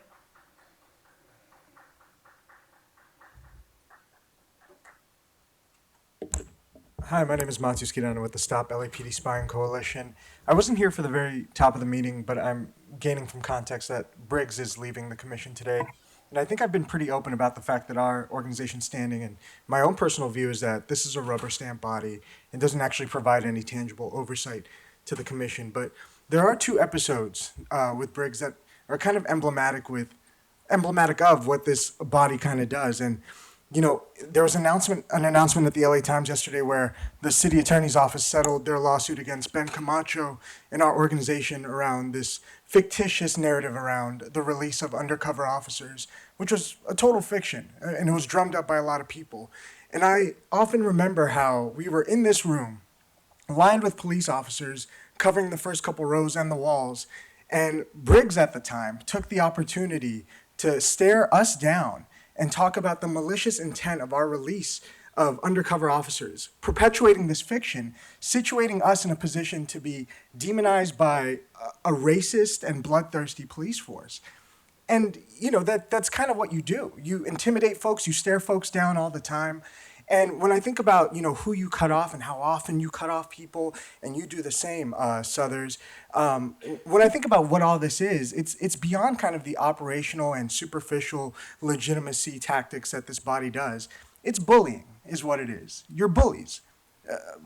[SPEAKER 22] Hi, my name is Matius Quirano with the Stop LAPD Spying Coalition. I wasn't here for the very top of the meeting, but I'm gaining from context that Briggs is leaving the commission today. And I think I've been pretty open about the fact that our organization's standing, and my own personal view is that this is a rubber stamp body and doesn't actually provide any tangible oversight to the commission. But there are 2 episodes with Briggs that are kind of emblematic of what this body kind of does. And you know, there was an announcement at the LA Times yesterday where the city attorney's office settled their lawsuit against Ben Camacho and our organization around this fictitious narrative around the release of undercover officers, which was a total fiction, and it was drummed up by a lot of people. And I often remember how we were in this room, lined with police officers, covering the first couple rows and the walls, and Briggs at the time took the opportunity to stare us down and talk about the malicious intent of our release of undercover officers, perpetuating this fiction, situating us in a position to be demonized by a racist and bloodthirsty police force. And, you know, that's kind of what you do. You intimidate folks, you stare folks down all the time. And when I think about, who you cut off and how often you cut off people, and you do the same, Southers, when I think about what all this is, it's beyond kind of the operational and superficial legitimacy tactics that this body does. It's bullying, is what it is. You're bullies,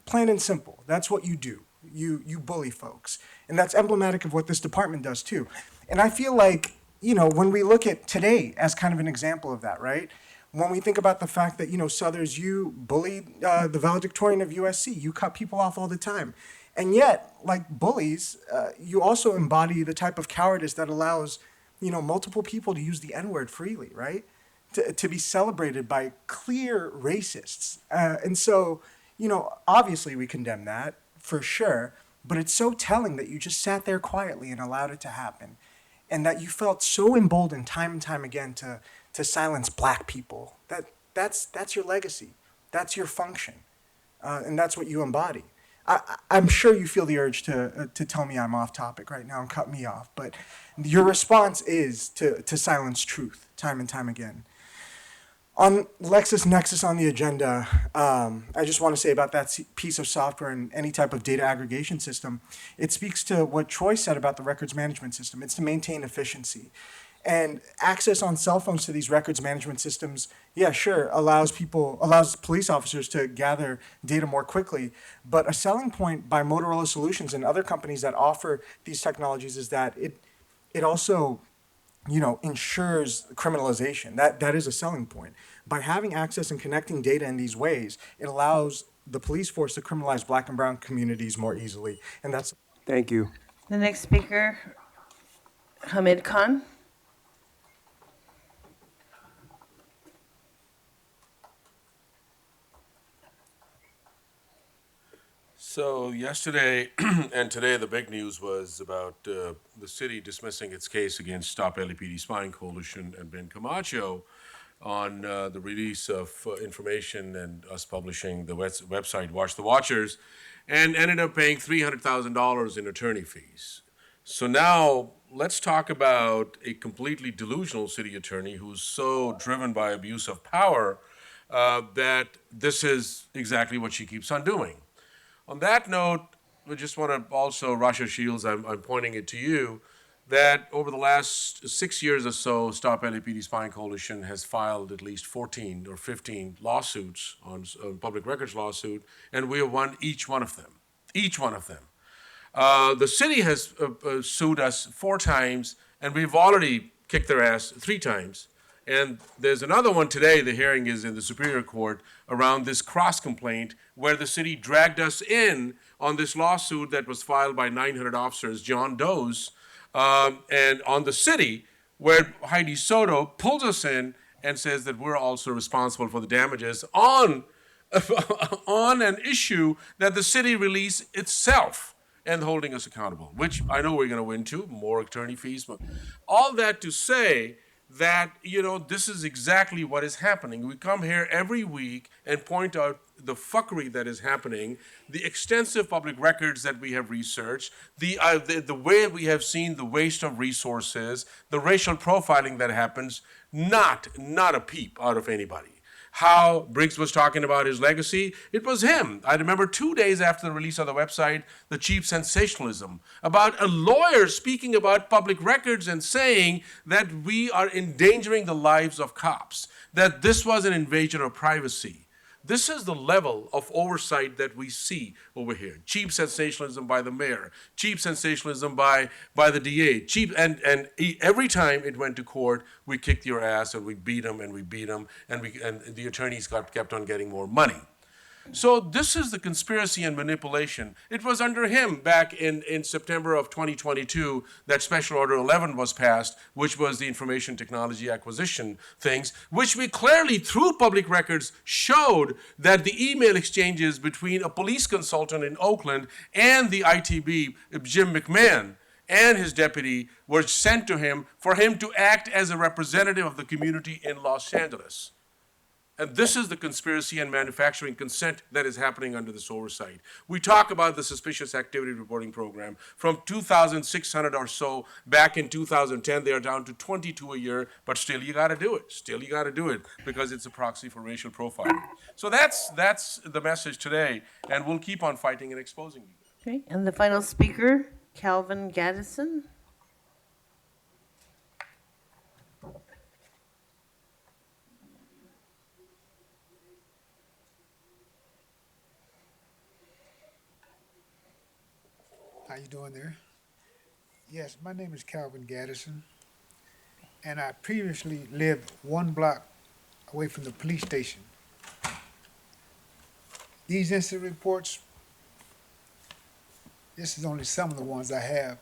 [SPEAKER 22] plain and simple. That's what you do. You bully folks, and that's emblematic of what this department does too. And I feel like, when we look at today as kind of an example of that, right? When we think about the fact that, Southers, you bullied the valedictorian of USC, you cut people off all the time. And yet, like bullies, you also embody the type of cowardice that allows, multiple people to use the N-word freely, right? To be celebrated by clear racists. And so, obviously we condemn that, for sure. But it's so telling that you just sat there quietly and allowed it to happen. And that you felt so emboldened time and time again to silence black people. That's your legacy. That's your function. And that's what you embody. I'm sure you feel the urge to tell me I'm off topic right now and cut me off, but your response is to silence truth time and time again. On LexisNexis on the agenda, I just want to say about that piece of software and any type of data aggregation system, it speaks to what Troy said about the records management system. It's to maintain efficiency. And access on cell phones to these records management systems, yeah, sure, allows police officers to gather data more quickly. But a selling point by Motorola Solutions and other companies that offer these technologies is that it also, ensures criminalization. That is a selling point. By having access and connecting data in these ways, it allows the police force to criminalize black and brown communities more easily. And that's.
[SPEAKER 1] Thank you.
[SPEAKER 2] The next speaker, Hamid Khan.
[SPEAKER 3] So yesterday and today, the big news was about the city dismissing its case against Stop LAPD Spying Coalition and Ben Camacho on the release of information and us publishing the website Watch the Watchers, and ended up paying $300,000 in attorney fees. So now let's talk about a completely delusional city attorney who's so driven by abuse of power that this is exactly what she keeps on doing. On that note, we just want to also, Rasha Shields, I'm pointing it to you, that over the last 6 years or so, Stop LAPD Spying Coalition has filed at least 14 or 15 lawsuits on public records lawsuit, and we have won each one of them. Each one of them. The city has sued us 4 times, and we've already kicked their ass 3 times. And there's another one today, the hearing is in the Superior Court, around this cross complaint where the city dragged us in on this lawsuit that was filed by 900 officers, John Doe's, and on the city, where Heidi Soto pulls us in and says that we're also responsible for the damages on an issue that the city released itself and holding us accountable, which I know we're going to win too, more attorney fees. But all that to say that, this is exactly what is happening. We come here every week and point out the fuckery that is happening, the extensive public records that we have researched, the way we have seen the waste of resources, the racial profiling that happens, not a peep out of anybody. How Briggs was talking about his legacy, it was him. I remember 2 days after the release of the website, the cheap sensationalism about a lawyer speaking about public records and saying that we are endangering the lives of cops, that this was an invasion of privacy. This is the level of oversight that we see over here. Cheap sensationalism by the mayor, cheap sensationalism by the DA, and every time it went to court, we kicked your ass and we beat them and we beat them, and the attorneys kept on getting more money. So this is the conspiracy and manipulation. It was under him back in September of 2022 that Special Order 11 was passed, which was the information technology acquisition things, which we clearly, through public records, showed that the email exchanges between a police consultant in Oakland and the ITB, Jim McMahon, and his deputy were sent to him for him to act as a representative of the community in Los Angeles. And this is the conspiracy and manufacturing consent that is happening under this oversight. We talk about the suspicious activity reporting program. From 2,600 or so back in 2010, they are down to 22 a year, but still you gotta do it. Still you gotta do it because it's a proxy for racial profiling. So that's the message today, and we'll keep on fighting and exposing you.
[SPEAKER 2] Okay, and the final speaker, Calvin Gaddison.
[SPEAKER 5] How you doing there? Yes, my name is Calvin Gaddison, and I previously lived 1 block away from the police station. These incident reports, this is only some of the ones I have.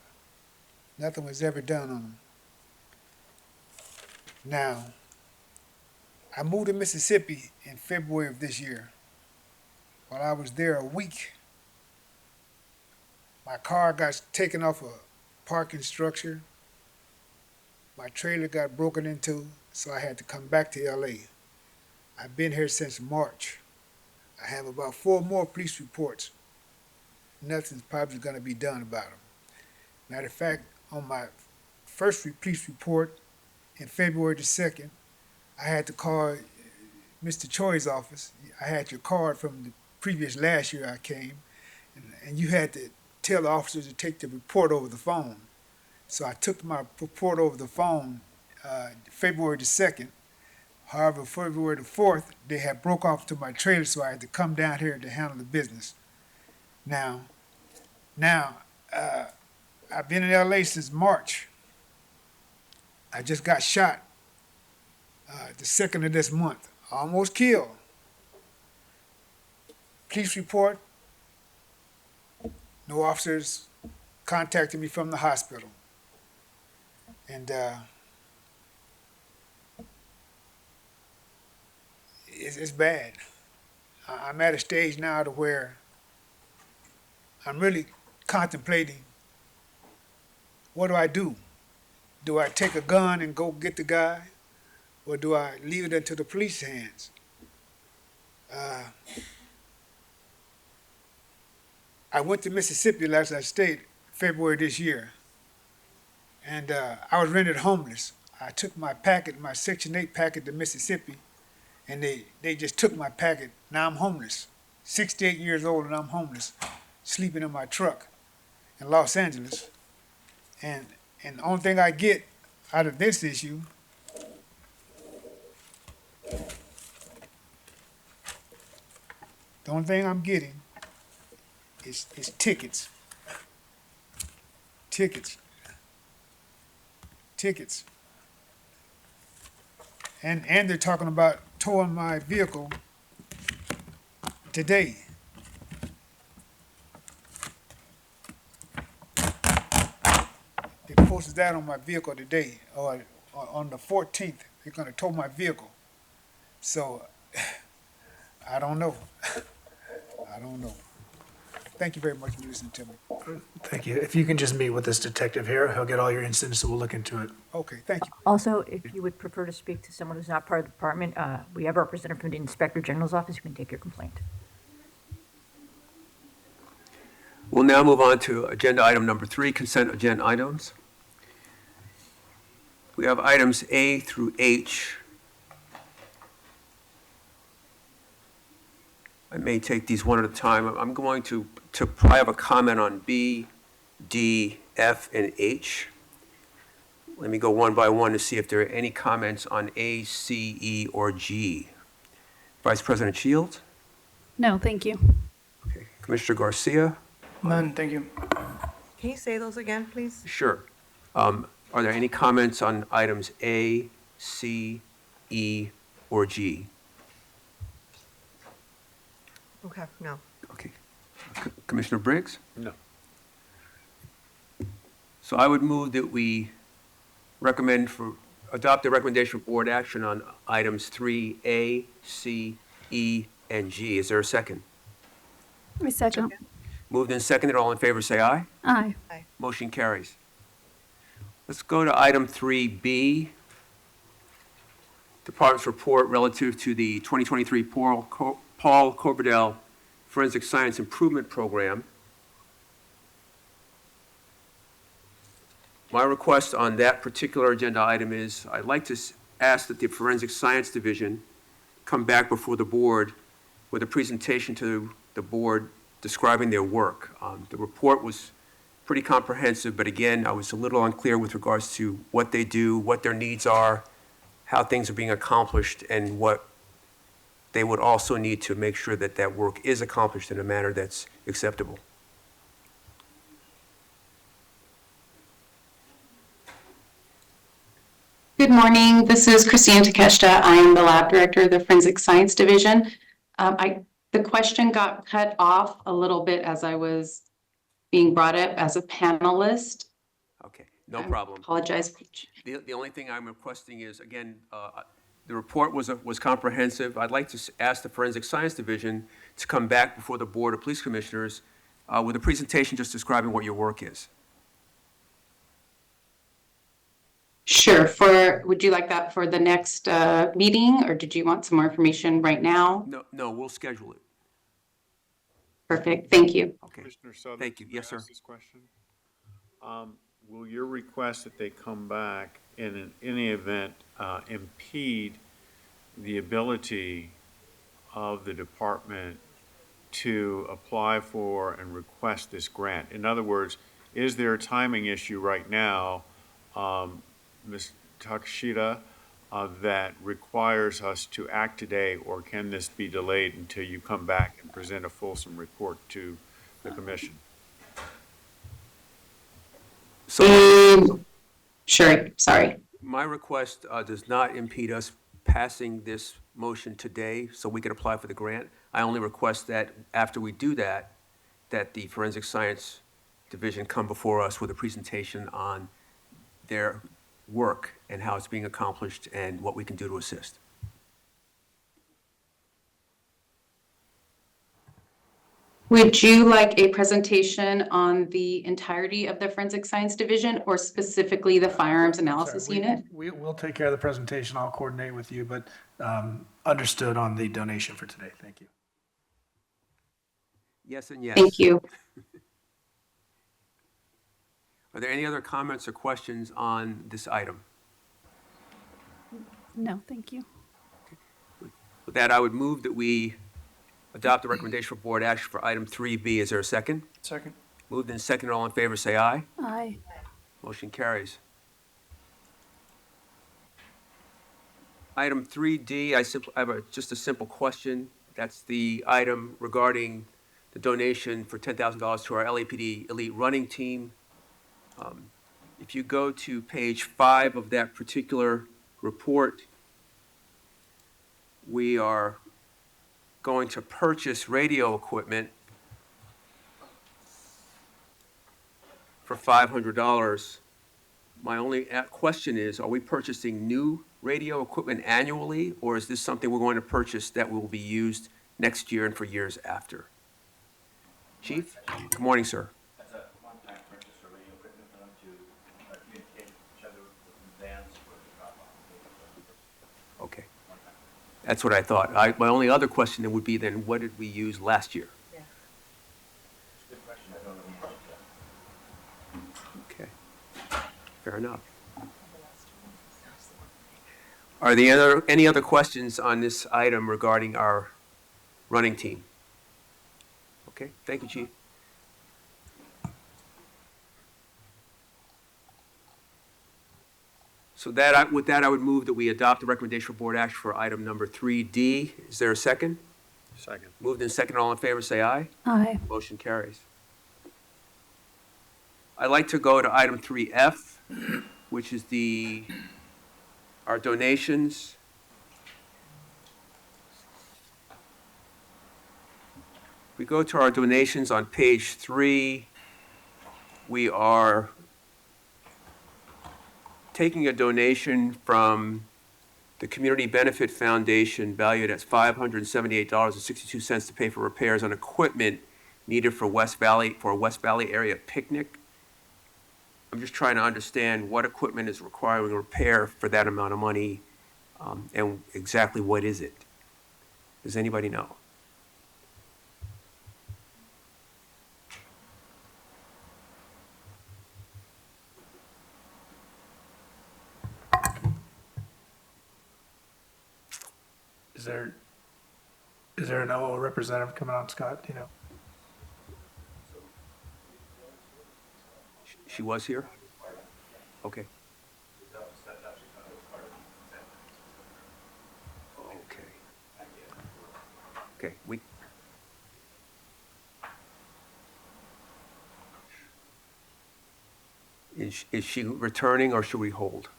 [SPEAKER 5] Nothing was ever done on them. Now, I moved to Mississippi in February of this year. While I was there a week, my car got taken off a parking structure. My trailer got broken into, so I had to come back to LA. I've been here since March. I have about 4 more police reports. Nothing's probably going to be done about them. Matter of fact, on my first police report in February the 2nd, I had to call Mr. Choi's office. I had your card from the previous last year I came, and you had to tell the officers to take the report over the phone. So I took my report over the phone February the 2nd. However, February the 4th, they had broke off to my trailer, so I had to come down here to handle the business. Now, I've been in LA since March. I just got shot the 2nd of this month. Almost killed. Police report, no officers contacted me from the hospital. And it's bad. I'm at a stage now to where I'm really contemplating, what do I do? Do I take a gun and go get the guy? Or do I leave it into the police hands? I went to Mississippi last I stayed February this year, and I was rendered homeless. I took my packet, my Section 8 packet to Mississippi, and they just took my packet. Now I'm homeless, 68 years old, and I'm homeless, sleeping in my truck in Los Angeles. And the only thing I get out of this issue the only thing I'm getting is tickets. Tickets. And they're talking about towing my vehicle today. They posted that on my vehicle today, or on the 14th. They're gonna tow my vehicle. So, I don't know. I don't know. Thank you very much for listening to me.
[SPEAKER 6] Thank you. If you can just meet with this detective here, he'll get all your incidents, so we'll look into it.
[SPEAKER 5] Okay, thank you.
[SPEAKER 7] Also, if you would prefer to speak to someone who's not part of the department, we have a representative from the Inspector General's office who can take your complaint.
[SPEAKER 1] We'll now move on to agenda item number 3, consent agenda items. We have items A through H. I may take these one at a time. I'm going to I have a comment on B, D, F, and H. Let me go one by one to see if there are any comments on A, C, E, or G. Vice President Shields?
[SPEAKER 23] No, thank you.
[SPEAKER 1] Okay. Commissioner Garcia?
[SPEAKER 6] None, thank you.
[SPEAKER 4] Can you say those again, please?
[SPEAKER 1] Sure. Are there any comments on items A, C, E, or G?
[SPEAKER 4] Okay, no.
[SPEAKER 1] Okay. Commissioner Briggs?
[SPEAKER 3] No.
[SPEAKER 1] So I would move that we adopt the recommendation for board action on items 3A, C, E, and G. Is there a second?
[SPEAKER 23] A second.
[SPEAKER 1] Moved and seconded. All in favor, say aye.
[SPEAKER 23] Aye.
[SPEAKER 1] Motion carries. Let's go to item 3B. department's report relative to the 2023 Paul Corberdell Forensic Science Improvement Program. My request on that particular agenda item is I'd like to ask that the Forensic Science Division come back before the board with a presentation to the board describing their work. The report was pretty comprehensive, but again, I was a little unclear with regards to what they do, what their needs are, how things are being accomplished, and what they would also need to make sure that that work is accomplished in a manner that's acceptable.
[SPEAKER 8] Good morning. This is Christine Takeshita. I am the lab director of the Forensic Science Division. The question got cut off a little bit as I was being brought up as a panelist.
[SPEAKER 1] Okay, no problem.
[SPEAKER 8] Apologize.
[SPEAKER 1] The only thing I'm requesting is, again, the report was comprehensive. I'd like to ask the Forensic Science Division to come back before the Board of Police Commissioners with a presentation just describing what your work is.
[SPEAKER 8] Sure. Would you like that for the next meeting, or did you want some more information right now?
[SPEAKER 1] No, we'll schedule it.
[SPEAKER 8] Perfect. Thank you.
[SPEAKER 1] Okay.
[SPEAKER 10] Commissioner Southern,
[SPEAKER 1] Thank you.
[SPEAKER 10] can I
[SPEAKER 1] Yes, sir.
[SPEAKER 10] ask this question? Will your request that they come back in any event impede the ability of the department to apply for and request this grant? In other words, is there a timing issue right now, Ms. Takeshita, that requires us to act today, or can this be delayed until you come back and present a fulsome report to the commission?
[SPEAKER 1] So,
[SPEAKER 8] sure. Sorry.
[SPEAKER 1] my request does not impede us passing this motion today so we can apply for the grant. I only request that after we do that, that the Forensic Science Division come before us with a presentation on their work and how it's being accomplished and what we can do to assist.
[SPEAKER 8] Would you like a presentation on the entirety of the Forensic Science Division, or specifically the Firearms Analysis Unit?
[SPEAKER 6] We'll take care of the presentation. I'll coordinate with you, but understood on the donation for today. Thank you.
[SPEAKER 1] Yes and yes.
[SPEAKER 8] Thank you.
[SPEAKER 1] Are there any other comments or questions on this item?
[SPEAKER 23] No, thank you.
[SPEAKER 1] With that, I would move that we adopt the recommendation for board action for item 3B. Is there a second?
[SPEAKER 6] Second.
[SPEAKER 1] Moved and seconded. All in favor, say aye.
[SPEAKER 23] Aye.
[SPEAKER 1] Motion carries. Item 3D, I have just a simple question. That's the item regarding the donation for $10,000 to our LAPD elite running team. If you go to page 5 of that particular report, we are going to purchase radio equipment for $500. My only question is, are we purchasing new radio equipment annually, or is this something we're going to purchase that will be used next year and for years after? Chief? Good morning, sir.
[SPEAKER 11] That's a one-time purchase for radio equipment for them to communicate with each other with vans for the drop-off.
[SPEAKER 1] Okay. That's what I thought. My only other question then would be then, what did we use last year?
[SPEAKER 11] It's a good question. I don't know the answer to that.
[SPEAKER 1] Okay. Fair enough. Are there any other questions on this item regarding our running team? Okay, thank you, Chief. So with that, I would move that we adopt the recommendation for board action for item number 3D. Is there a second?
[SPEAKER 10] Second.
[SPEAKER 1] Moved and second. All in favor, say aye.
[SPEAKER 23] Aye.
[SPEAKER 1] Motion carries. I'd like to go to item 3F, which is our donations. We go to our donations on page 3. We are taking a donation from the Community Benefit Foundation valued at $578.62 to pay for repairs on equipment needed for a West Valley area picnic. I'm just trying to understand what equipment is requiring repair for that amount of money. And exactly what is it? Does anybody know?
[SPEAKER 6] Is there an OO representative coming on, Scott? Do you know?
[SPEAKER 1] She was here? Okay. Okay. Okay, is she returning or should we hold?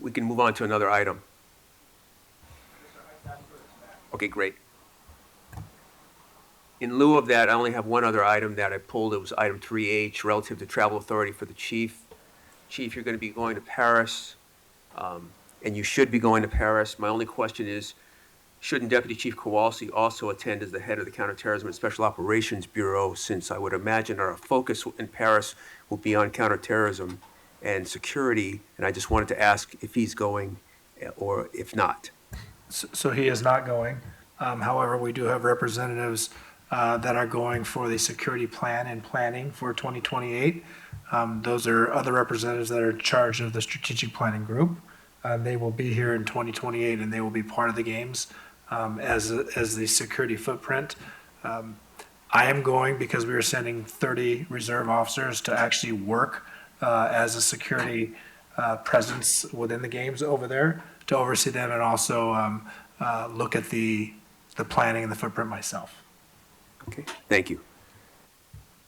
[SPEAKER 1] We can move on to another item. Okay, great. In lieu of that, I only have one other item that I pulled. It was item 3H, relative to travel authority for the chief. Chief, you're going to be going to Paris, and you should be going to Paris. My only question is, shouldn't Deputy Chief Kowalski also attend as the head of the Counterterrorism and Special Operations Bureau, since I would imagine our focus in Paris will be on counterterrorism and security, and I just wanted to ask if he's going or if not.
[SPEAKER 6] So he is not going. However, we do have representatives that are going for the security plan and planning for 2028. Those are other representatives that are in charge of the strategic planning group. They will be here in 2028 and they will be part of the games as the security footprint. I am going because we are sending 30 reserve officers to actually work as a security presence within the games over there to oversee them and also look at the planning and the footprint myself.
[SPEAKER 1] Okay, thank you.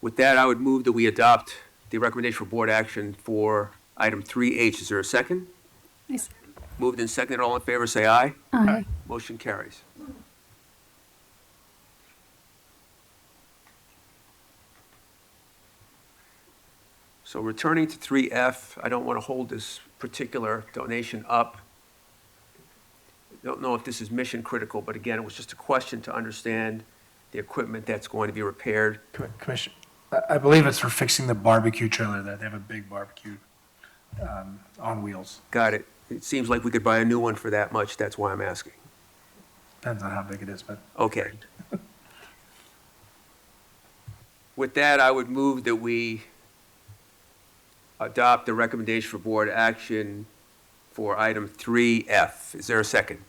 [SPEAKER 1] With that, I would move that we adopt the recommendation for board action for item 3H. Is there a second?
[SPEAKER 23] Yes.
[SPEAKER 1] Moved and seconded. All in favor, say aye.
[SPEAKER 23] Aye.
[SPEAKER 1] Motion carries. So returning to 3F, I don't want to hold this particular donation up. Don't know if this is mission critical, but again, it was just a question to understand the equipment that's going to be repaired.
[SPEAKER 6] Commissioner, I believe it's for fixing the barbecue trailer there. They have a big barbecue on wheels.
[SPEAKER 1] Got it. It seems like we could buy a new one for that much. That's why I'm asking.
[SPEAKER 6] Depends on how big it is, but.
[SPEAKER 1] Okay. With that, I would move that we adopt the recommendation for board action for item 3F. Is there a second?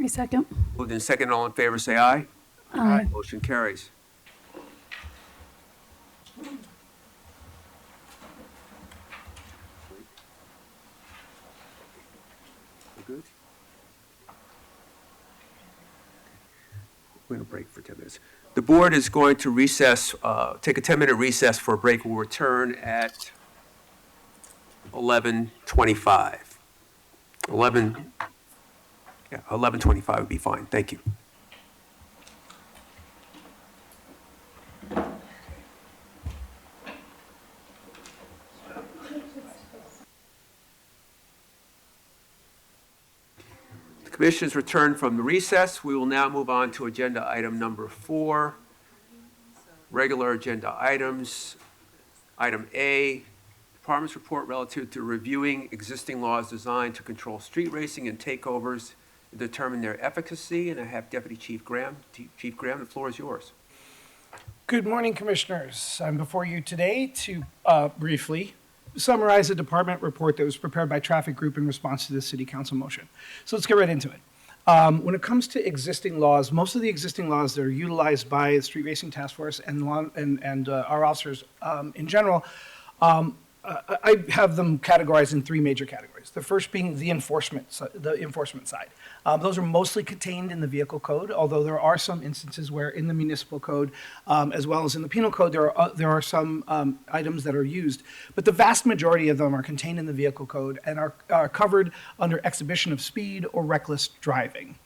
[SPEAKER 23] A second.
[SPEAKER 1] Moved and second. All in favor, say aye.
[SPEAKER 23] Aye.
[SPEAKER 1] Motion carries. We're good? We're going to break for 10 minutes. The board is going to recess, take a 10-minute recess for a break. We'll return at 11:25. 11:25 would be fine. Thank you. The commission has returned from the recess. We will now move on to agenda item number 4, regular agenda items. Item A, Department's report relative to reviewing existing laws designed to control street racing and takeovers and determine their efficacy. And I have Deputy Chief Graham. Chief Graham, the floor is yours.
[SPEAKER 12] Good morning, Commissioners. I'm before you today to briefly summarize a department report that was prepared by Traffic Group in response to the City Council motion. So let's get right into it. When it comes to existing laws, most of the existing laws that are utilized by the Street Racing Task Force and our officers in general, I have them categorized in 3 major categories. The first being the enforcement side. Those are mostly contained in the vehicle code, although there are some instances where in the municipal code, as well as in the penal code, there are some items that are used. But the vast majority of them are contained in the vehicle code and are covered under exhibition of speed or reckless driving.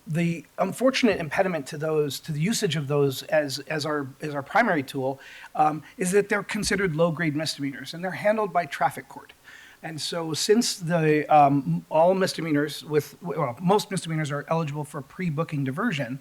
[SPEAKER 12] The unfortunate impediment to the usage of those as our primary tool is that they're considered low-grade misdemeanors and they're handled by traffic court. And so since all misdemeanors most misdemeanors are eligible for pre-booking diversion,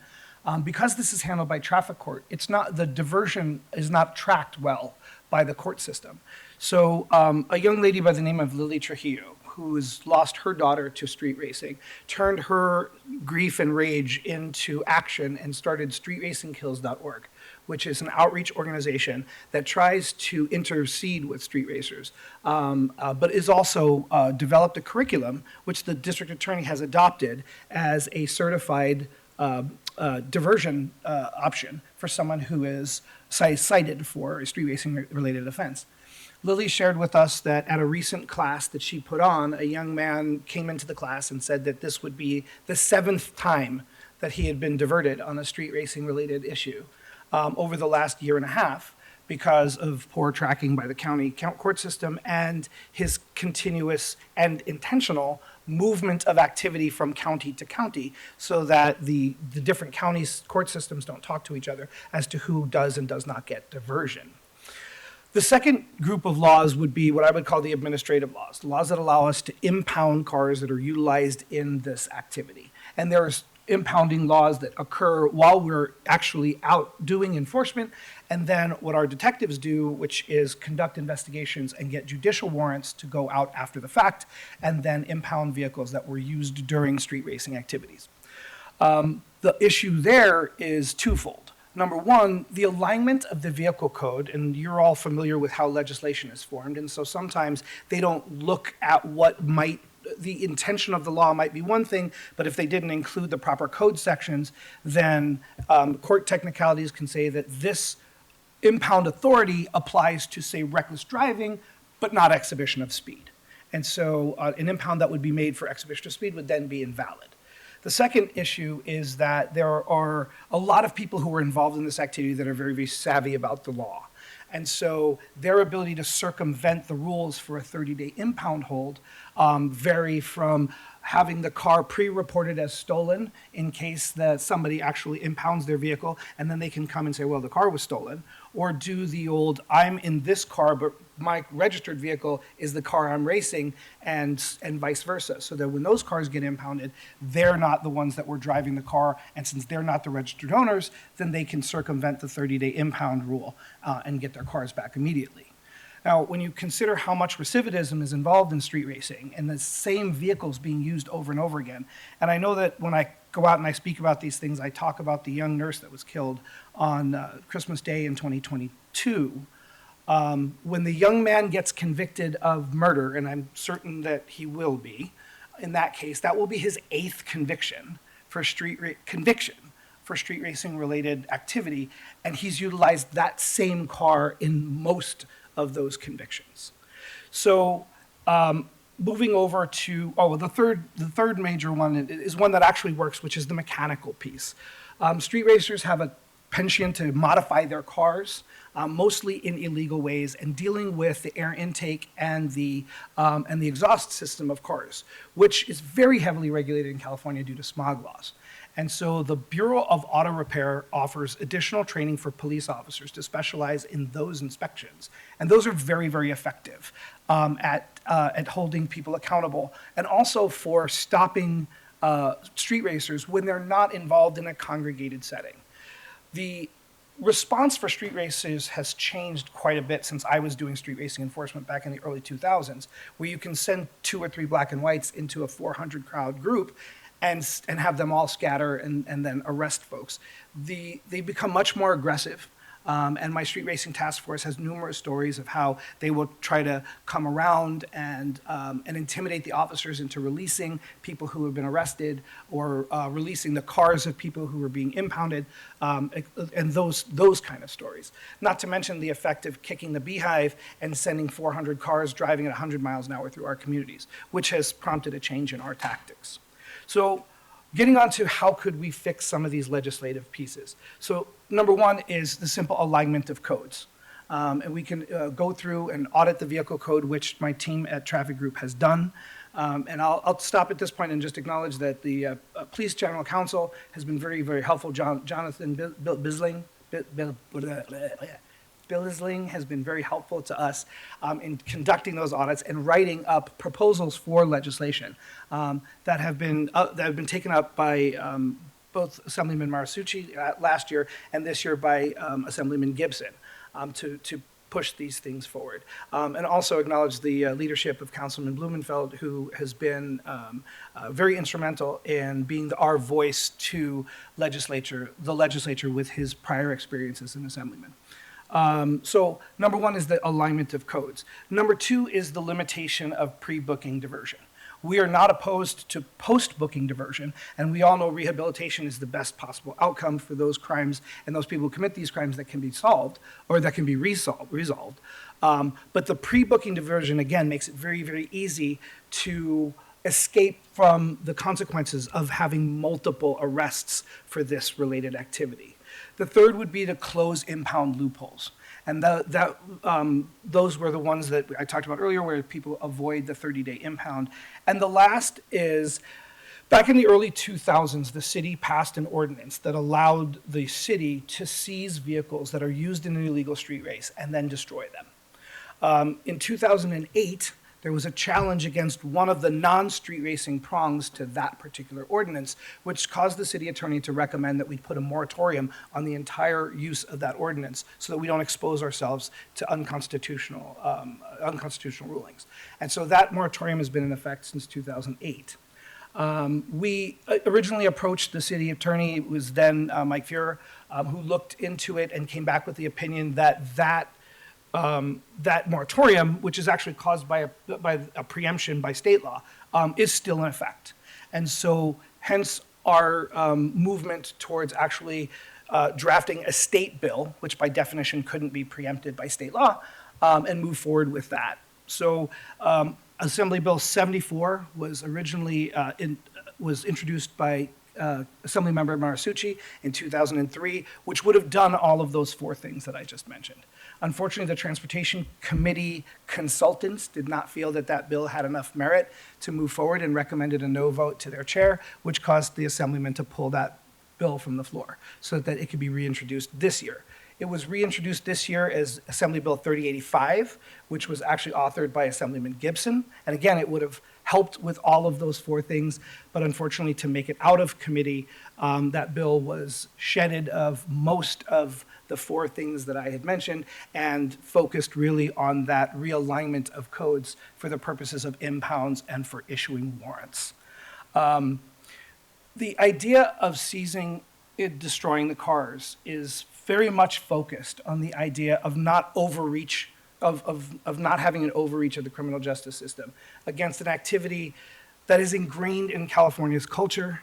[SPEAKER 12] because this is handled by traffic court, the diversion is not tracked well by the court system. So a young lady by the name of Lily Trujillo, who's lost her daughter to street racing, turned her grief and rage into action and started streetracingkills.org, which is an outreach organization that tries to intercede with street racers, but is also developed a curriculum which the district attorney has adopted as a certified diversion option for someone who is cited for a street racing related offense. Lily shared with us that at a recent class that she put on, a young man came into the class and said that this would be the 7th time that he had been diverted on a street racing related issue over the last year and a half because of poor tracking by the county court system and his continuous and intentional movement of activity from county to county so that the different counties' court systems don't talk to each other as to who does and does not get diversion. The second group of laws would be what I would call the administrative laws, the laws that allow us to impound cars that are utilized in this activity. And there's impounding laws that occur while we're actually out doing enforcement, and then what our detectives do, which is conduct investigations and get judicial warrants to go out after the fact, and then impound vehicles that were used during street racing activities. The issue there is twofold. Number one, the alignment of the vehicle code, and you're all familiar with how legislation is formed, and so sometimes they don't look at what might, the intention of the law might be one thing, but if they didn't include the proper code sections, then court technicalities can say that this impound authority applies to, say, reckless driving, but not exhibition of speed. And so an impound that would be made for exhibition of speed would then be invalid. The second issue is that there are a lot of people who are involved in this activity that are very, very savvy about the law. And so their ability to circumvent the rules for a 30-day impound hold vary from having the car pre-reported as stolen in case that somebody actually impounds their vehicle and then they can come and say, well, the car was stolen, or do the old, I'm in this car, but my registered vehicle is the car I'm racing, and vice versa. So that when those cars get impounded, they're not the ones that were driving the car, and since they're not the registered owners, then they can circumvent the 30-day impound rule and get their cars back immediately. Now, when you consider how much recidivism is involved in street racing and the same vehicles being used over and over again, and I know that when I go out and I speak about these things, I talk about the young nurse that was killed on Christmas Day in 2022. When the young man gets convicted of murder, and I'm certain that he will be, in that case, that will be his 8th conviction for street racing related activity, and he's utilized that same car in most of those convictions. So moving over to, the third major one is one that actually works, which is the mechanical piece. Street racers have a penchant to modify their cars, mostly in illegal ways, and dealing with the air intake and the exhaust system of cars, which is very heavily regulated in California due to smog laws. And so the Bureau of Auto Repair offers additional training for police officers to specialize in those inspections. And those are very, very effective at holding people accountable, and also for stopping street racers when they're not involved in a congregated setting. The response for street racers has changed quite a bit since I was doing street racing enforcement back in the early 2000s, where you can send 2 or 3 black and whites into a 400 crowd group and have them all scatter and then arrest folks. They become much more aggressive. And my street racing task force has numerous stories of how they will try to come around and intimidate the officers into releasing people who have been arrested, or releasing the cars of people who are being impounded, and those kind of stories. Not to mention the effect of kicking the beehive and sending 400 cars driving at 100 miles an hour through our communities, which has prompted a change in our tactics. So getting on to how could we fix some of these legislative pieces. So number one is the simple alignment of codes. And we can go through and audit the vehicle code, which my team at Traffic Group has done. And I'll stop at this point and just acknowledge that the Police General Counsel has been very, very helpful. Jonathan Bisling has been very helpful to us in conducting those audits and writing up proposals for legislation that have been taken up by both Assemblyman Marasucci last year and this year by Assemblyman Gibson to push these things forward. And also acknowledge the leadership of Councilman Blumenfeld, who has been very instrumental in being our voice to the legislature with his prior experience as an assemblyman. So number one is the alignment of codes. Number two is the limitation of pre-booking diversion. We are not opposed to post-booking diversion, and we all know rehabilitation is the best possible outcome for those crimes and those people who commit these crimes that can be solved or that can be resolved. But the pre-booking diversion, again, makes it very, very easy to escape from the consequences of having multiple arrests for this related activity. The third would be to close impound loopholes. And those were the ones that I talked about earlier, where people avoid the 30-day impound. And the last is, back in the early 2000s, the city passed an ordinance that allowed the city to seize vehicles that are used in an illegal street race and then destroy them. In 2008, there was a challenge against one of the non-street racing prongs to that particular ordinance, which caused the city attorney to recommend that we put a moratorium on the entire use of that ordinance so that we don't expose ourselves to unconstitutional rulings. And so that moratorium has been in effect since 2008. We originally approached the city attorney, it was then Mike Fuhrer, who looked into it and came back with the opinion that moratorium, which is actually caused by a preemption by state law, is still in effect. And so hence our movement towards actually drafting a state bill, which by definition couldn't be preempted by state law, and move forward with that. So Assembly Bill 74 was originally was introduced by Assemblymember Marasucci in 2003, which would have done all of those four things that I just mentioned. Unfortunately, the Transportation Committee consultants did not feel that that bill had enough merit to move forward and recommended a no vote to their chair, which caused the Assemblyman to pull that bill from the floor so that it could be reintroduced this year. It was reintroduced this year as Assembly Bill 3085, which was actually authored by Assemblyman Gibson. And again, it would have helped with all of those four things, but unfortunately to make it out of committee, that bill was shedded of most of the four things that I had mentioned and focused really on that realignment of codes for the purposes of impounds and for issuing warrants. The idea of seizing and destroying the cars is very much focused on the idea of not overreach, of not having an overreach of the criminal justice system against an activity that is ingrained in California's culture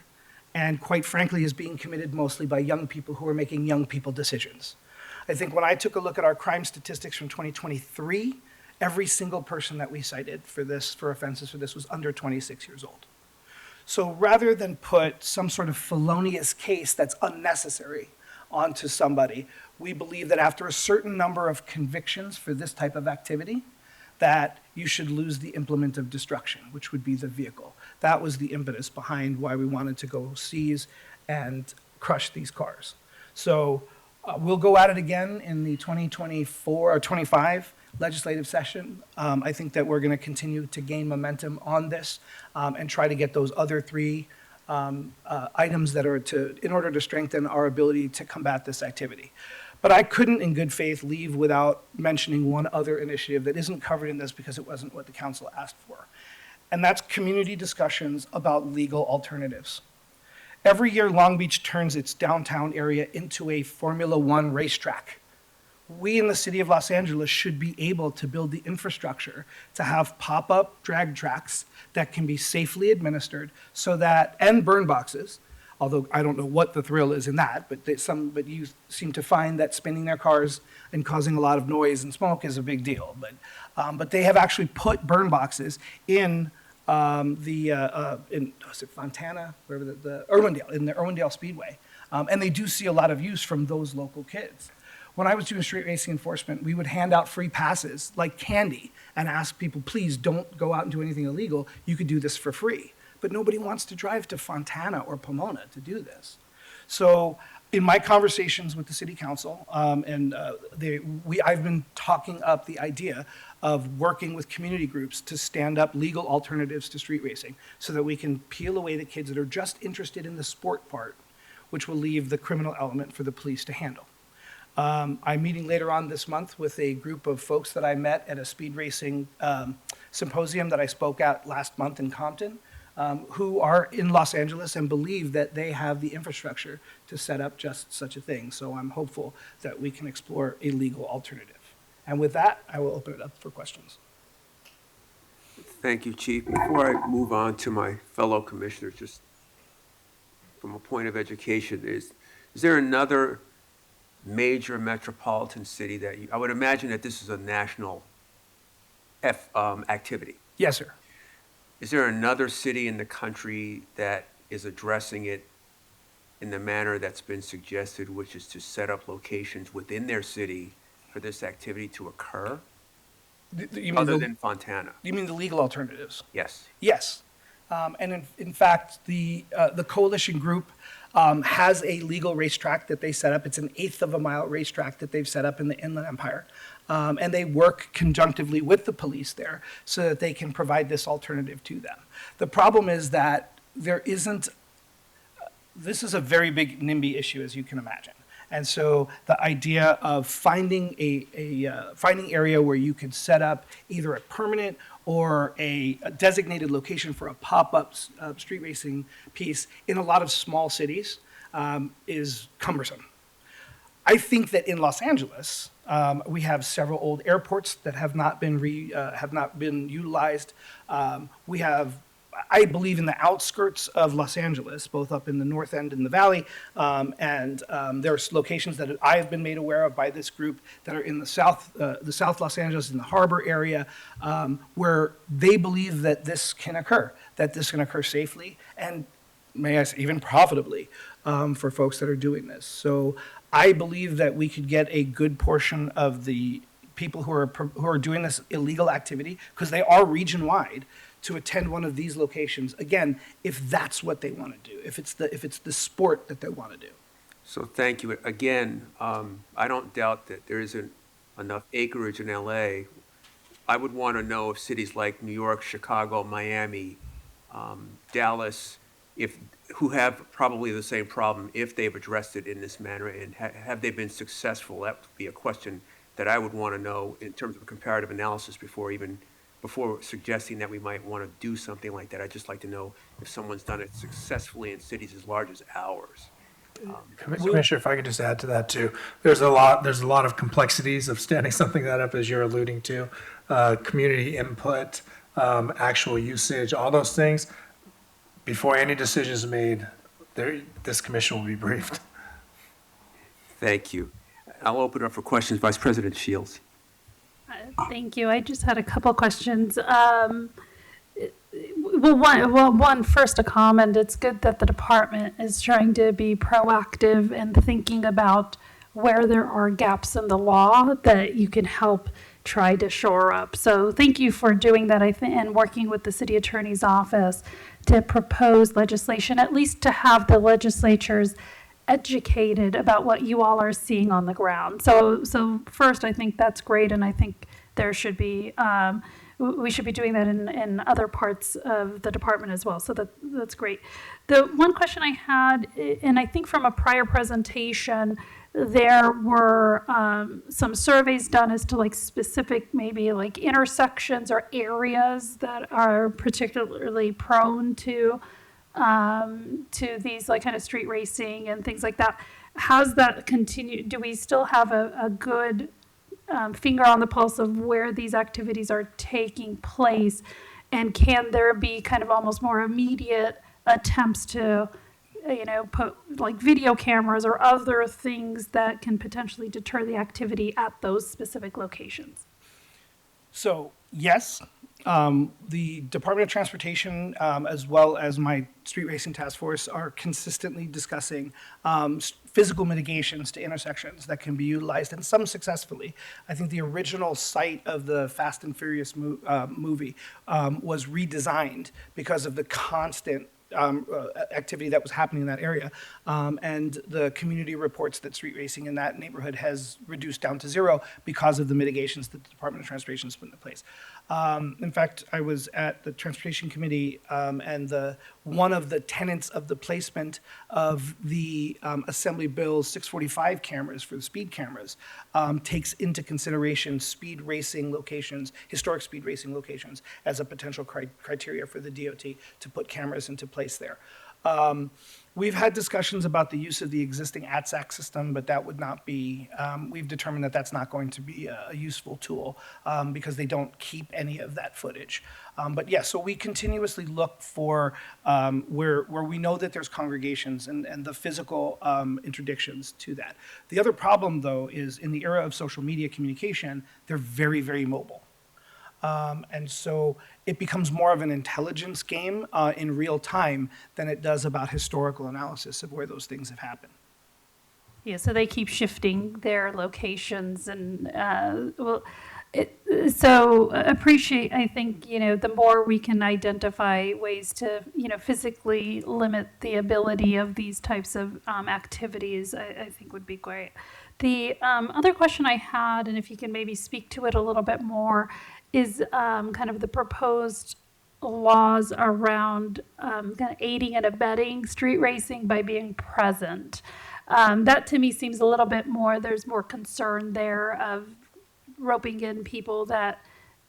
[SPEAKER 12] and quite frankly is being committed mostly by young people who are making young people decisions. I think when I took a look at our crime statistics from 2023, every single person that we cited for offenses for this was under 26 years old. So rather than put some sort of felonious case that's unnecessary onto somebody, we believe that after a certain number of convictions for this type of activity, that you should lose the implement of destruction, which would be the vehicle. That was the impetus behind why we wanted to go seize and crush these cars. So we'll go at it again in the 2024 or 25 legislative session. I think that we're going to continue to gain momentum on this and try to get those other three items that are in order to strengthen our ability to combat this activity. But I couldn't in good faith leave without mentioning one other initiative that isn't covered in this because it wasn't what the council asked for. And that's community discussions about legal alternatives. Every year, Long Beach turns its downtown area into a Formula One racetrack. We in the city of Los Angeles should be able to build the infrastructure to have pop-up drag tracks that can be safely administered so that, and burn boxes, although I don't know what the thrill is in that, but you seem to find that spinning their cars and causing a lot of noise and smoke is a big deal. But they have actually put burn boxes in was it Fontana, wherever the Irwindale, in the Irwindale Speedway, and they do see a lot of use from those local kids. When I was doing street racing enforcement, we would hand out free passes like candy and ask people, please don't go out and do anything illegal. You could do this for free. But nobody wants to drive to Fontana or Pomona to do this. So in my conversations with the city council, I've been talking up the idea of working with community groups to stand up legal alternatives to street racing so that we can peel away the kids that are just interested in the sport part, which will leave the criminal element for the police to handle. I'm meeting later on this month with a group of folks that I met at a speed racing symposium that I spoke at last month in Compton, who are in Los Angeles and believe that they have the infrastructure to set up just such a thing. So I'm hopeful that we can explore a legal alternative. And with that, I will open it up for questions.
[SPEAKER 1] Thank you, Chief. Before I move on to my fellow commissioners, just from a point of education, is there another major metropolitan city that I would imagine that this is a national activity?
[SPEAKER 12] Yes, sir.
[SPEAKER 1] Is there another city in the country that is addressing it in the manner that's been suggested, which is to set up locations within their city for this activity to occur?
[SPEAKER 12] You mean
[SPEAKER 1] Other than Fontana?
[SPEAKER 12] You mean the legal alternatives?
[SPEAKER 1] Yes.
[SPEAKER 12] Yes. And in fact, the coalition group has a legal racetrack that they set up. It's an 1/8 of a mile racetrack that they've set up in the Inland Empire. And they work conjunctively with the police there so that they can provide this alternative to them. The problem is that there isn't, this is a very big NIMBY issue, as you can imagine. And so the idea of finding finding area where you could set up either a permanent or a designated location for a pop-up street racing piece in a lot of small cities is cumbersome. I think that in Los Angeles, we have several old airports that have not been utilized. We have, I believe, in the outskirts of Los Angeles, both up in the north end and the valley, and there's locations that I have been made aware of by this group that are in the South Los Angeles, in the harbor area, where they believe that this can occur safely, and may I say, even profitably for folks that are doing this. So I believe that we could get a good portion of the people who are doing this illegal activity, because they are region-wide, to attend one of these locations, again, if that's what they want to do, if it's the sport that they want to do.
[SPEAKER 1] So thank you. Again, I don't doubt that there isn't enough acreage in LA. I would want to know if cities like New York, Chicago, Miami, Dallas, who have probably the same problem, if they've addressed it in this manner, and have they been successful? That would be a question that I would want to know in terms of a comparative analysis before suggesting that we might want to do something like that. I'd just like to know if someone's done it successfully in cities as large as ours.
[SPEAKER 6] Commissioner, if I could just add to that too, there's a lot of complexities of standing something that up, as you're alluding to, community input, actual usage, all those things. Before any decision is made, this commission will be briefed.
[SPEAKER 1] Thank you. I'll open it up for questions. Vice President Shields.
[SPEAKER 23] Thank you. I just had a couple questions. One, first a comment. It's good that the department is trying to be proactive and thinking about where there are gaps in the law that you can help try to shore up. So thank you for doing that, and working with the city attorney's office to propose legislation, at least to have the legislatures educated about what you all are seeing on the ground. So first, I think that's great, and I think there should be, we should be doing that in other parts of the department as well. So that's great. The one question I had, and I think from a prior presentation, there were some surveys done as to like specific, maybe like intersections or areas that are particularly prone to these like kind of street racing and things like that. How's that continue? Do we still have a good finger on the pulse of where these activities are taking place? And can there be kind of almost more immediate attempts to, put like video cameras or other things that can potentially deter the activity at those specific locations?
[SPEAKER 12] So, yes, the Department of Transportation, as well as my street racing task force, are consistently discussing physical mitigations to intersections that can be utilized, and some successfully. I think the original site of the Fast and Furious movie was redesigned because of the constant activity that was happening in that area. And the community reports that street racing in that neighborhood has reduced down to zero because of the mitigations that the Department of Transportation has put into place. In fact, I was at the Transportation Committee, and one of the tenets of the placement of the Assembly Bill's 645 cameras for the speed cameras takes into consideration speed racing locations, historic speed racing locations, as a potential criteria for the DOT to put cameras into place there. We've had discussions about the use of the existing ATSAC system, but that would not be, we've determined that that's not going to be a useful tool because they don't keep any of that footage. But yeah, so we continuously look for where we know that there's congregations and the physical interdictions to that. The other problem, though, is in the era of social media communication, they're very, very mobile. And so it becomes more of an intelligence game in real time than it does about historical analysis of where those things have happened.
[SPEAKER 23] Yeah, so they keep shifting their locations and, appreciate, I think, the more we can identify ways to, physically limit the ability of these types of activities, I think would be great. The other question I had, and if you can maybe speak to it a little bit more, is kind of the proposed laws around kind of aiding and abetting street racing by being present. That to me seems a little bit more, there's more concern there of roping in people that,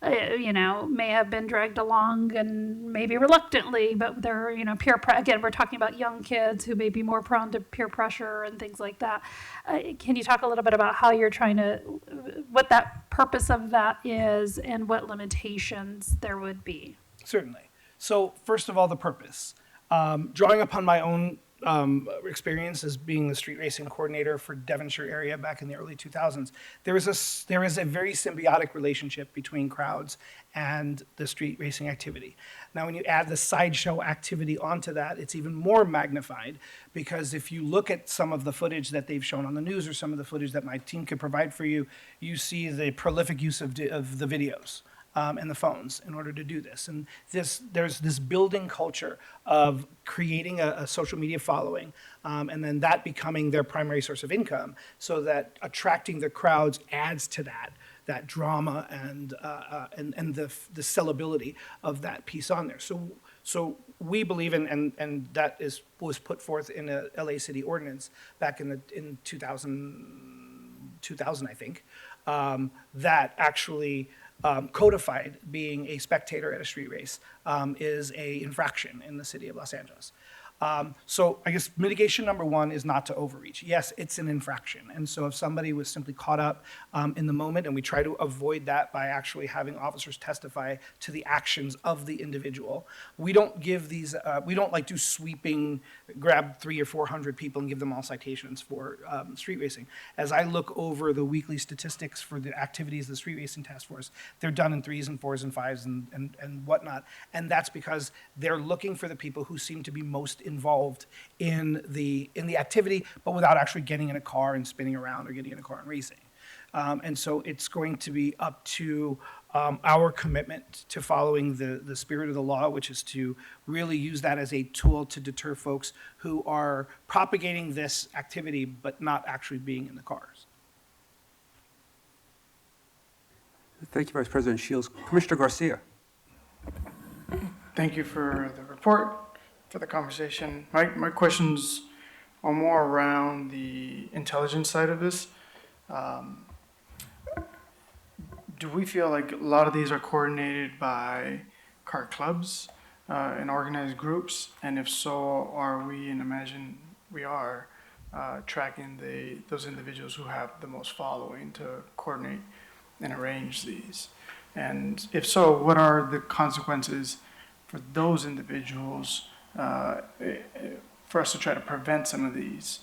[SPEAKER 23] may have been dragged along and maybe reluctantly, but they're, again, we're talking about young kids who may be more prone to peer pressure and things like that. Can you talk a little bit about how you're trying to, what that purpose of that is and what limitations there would be?
[SPEAKER 12] Certainly. So first of all, the purpose. Drawing upon my own experience as being the street racing coordinator for Devonshire area back in the early 2000s, there is a very symbiotic relationship between crowds and the street racing activity. Now, when you add the sideshow activity onto that, it's even more magnified, because if you look at some of the footage that they've shown on the news or some of the footage that my team could provide for you, you see the prolific use of the videos. And the phones in order to do this. And there's this building culture of creating a social media following, and then that becoming their primary source of income, so that attracting the crowds adds to that drama and the sellability of that piece on there. So we believe, and that was put forth in a LA City ordinance back in 2000, I think, that actually codified being a spectator at a street race is a infraction in the city of Los Angeles. So I guess mitigation number one is not to overreach. Yes, it's an infraction. And so if somebody was simply caught up in the moment, and we try to avoid that by actually having officers testify to the actions of the individual, we don't give these, we don't like do sweeping, grab 300 or 400 people and give them all citations for street racing. As I look over the weekly statistics for the activities of the Street Racing Task Force, they're done in 3s and 4s and 5s and whatnot. And that's because they're looking for the people who seem to be most involved in the activity, but without actually getting in a car and spinning around or getting in a car and racing. And so it's going to be up to our commitment to following the spirit of the law, which is to really use that as a tool to deter folks who are propagating this activity but not actually being in the cars.
[SPEAKER 1] Thank you, Vice President Shields. Commissioner Garcia.
[SPEAKER 13] Thank you for the report, for the conversation. My questions are more around the intelligence side of this. Do we feel like a lot of these are coordinated by car clubs and organized groups? And if so, are we, and imagine we are, tracking those individuals who have the most following to coordinate and arrange these? And if so, what are the consequences for those individuals for us to try to prevent some of these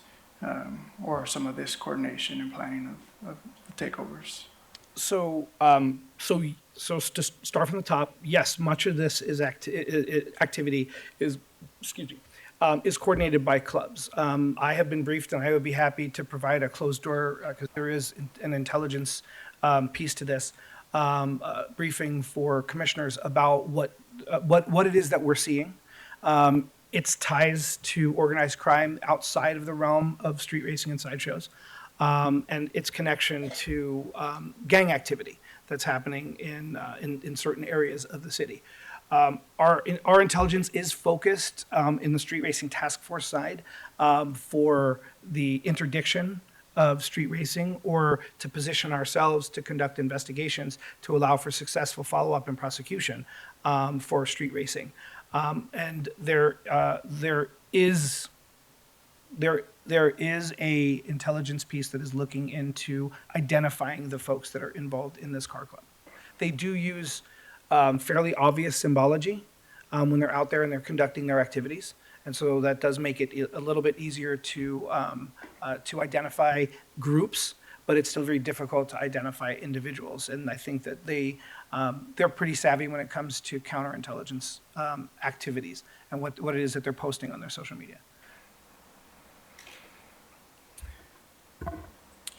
[SPEAKER 13] or some of this coordination and planning of takeovers?
[SPEAKER 12] So to start from the top, yes, much of this is activity is coordinated by clubs. I have been briefed, and I would be happy to provide a closed door, because there is an intelligence piece to this, briefing for commissioners about what it is that we're seeing. Its ties to organized crime outside of the realm of street racing and sideshows, and its connection to gang activity that's happening in certain areas of the city. Our intelligence is focused in the street racing task force side for the interdiction of street racing, or to position ourselves to conduct investigations to allow for successful follow-up and prosecution for street racing. And there is a intelligence piece that is looking into identifying the folks that are involved in this car club. They do use fairly obvious symbology when they're out there and they're conducting their activities. And so that does make it a little bit easier to identify groups, but it's still very difficult to identify individuals. And I think that they're pretty savvy when it comes to counterintelligence activities and what it is that they're posting on their social media.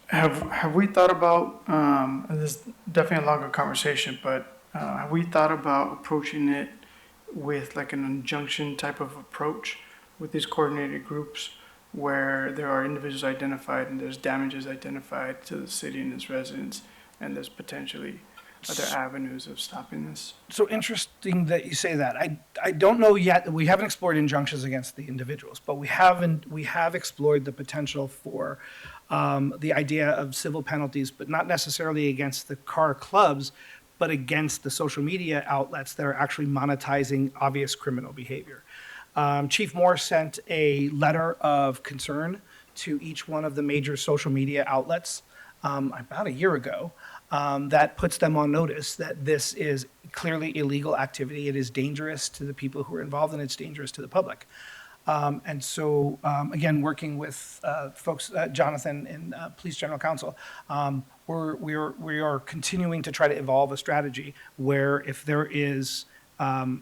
[SPEAKER 13] Have we thought about, and this is definitely a longer conversation, but have we thought about approaching it with like an injunction type of approach with these coordinated groups where there are individuals identified and there's damages identified to the city and its residents, and there's potentially other avenues of stopping this?
[SPEAKER 12] So interesting that you say that. I don't know yet. We haven't explored injunctions against the individuals, but we have explored the potential for the idea of civil penalties, but not necessarily against the car clubs, but against the social media outlets that are actually monetizing obvious criminal behavior. Chief Moore sent a letter of concern to each one of the major social media outlets about a year ago that puts them on notice that this is clearly illegal activity. It is dangerous to the people who are involved, and it's dangerous to the public. And so, again, working with folks, Jonathan and Police General Counsel, we are continuing to try to evolve a strategy where if there is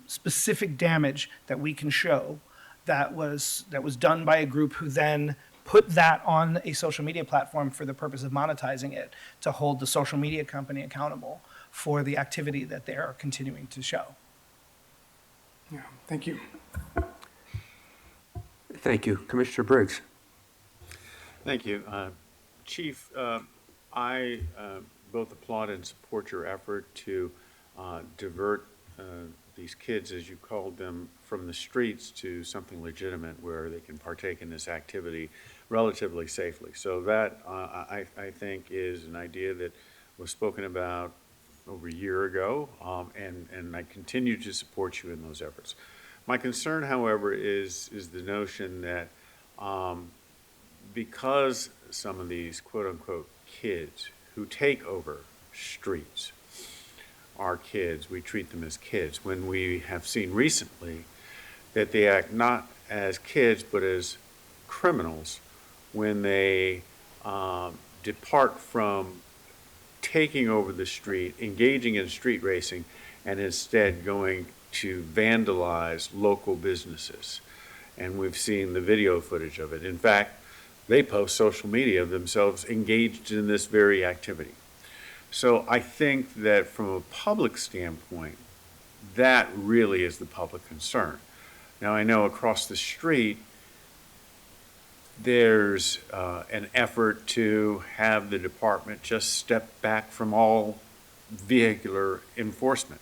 [SPEAKER 12] specific damage that we can show that was done by a group who then put that on a social media platform for the purpose of monetizing it, to hold the social media company accountable for the activity that they are continuing to show.
[SPEAKER 13] Yeah, thank you.
[SPEAKER 1] Thank you. Commissioner Briggs.
[SPEAKER 10] Thank you. Chief, I both applaud and support your effort to divert these kids, as you called them, from the streets to something legitimate where they can partake in this activity relatively safely. So that, I think, is an idea that was spoken about over a year ago, and I continue to support you in those efforts. My concern, however, is the notion that because some of these quote-unquote kids who take over streets are kids, we treat them as kids, when we have seen recently that they act not as kids but as criminals when they depart from taking over the street, engaging in street racing, and instead going to vandalize local businesses. And we've seen the video footage of it. In fact, they post social media of themselves engaged in this very activity. So I think that from a public standpoint, that really is the public concern. Now, I know across the street, there's an effort to have the department just step back from all vehicular enforcement.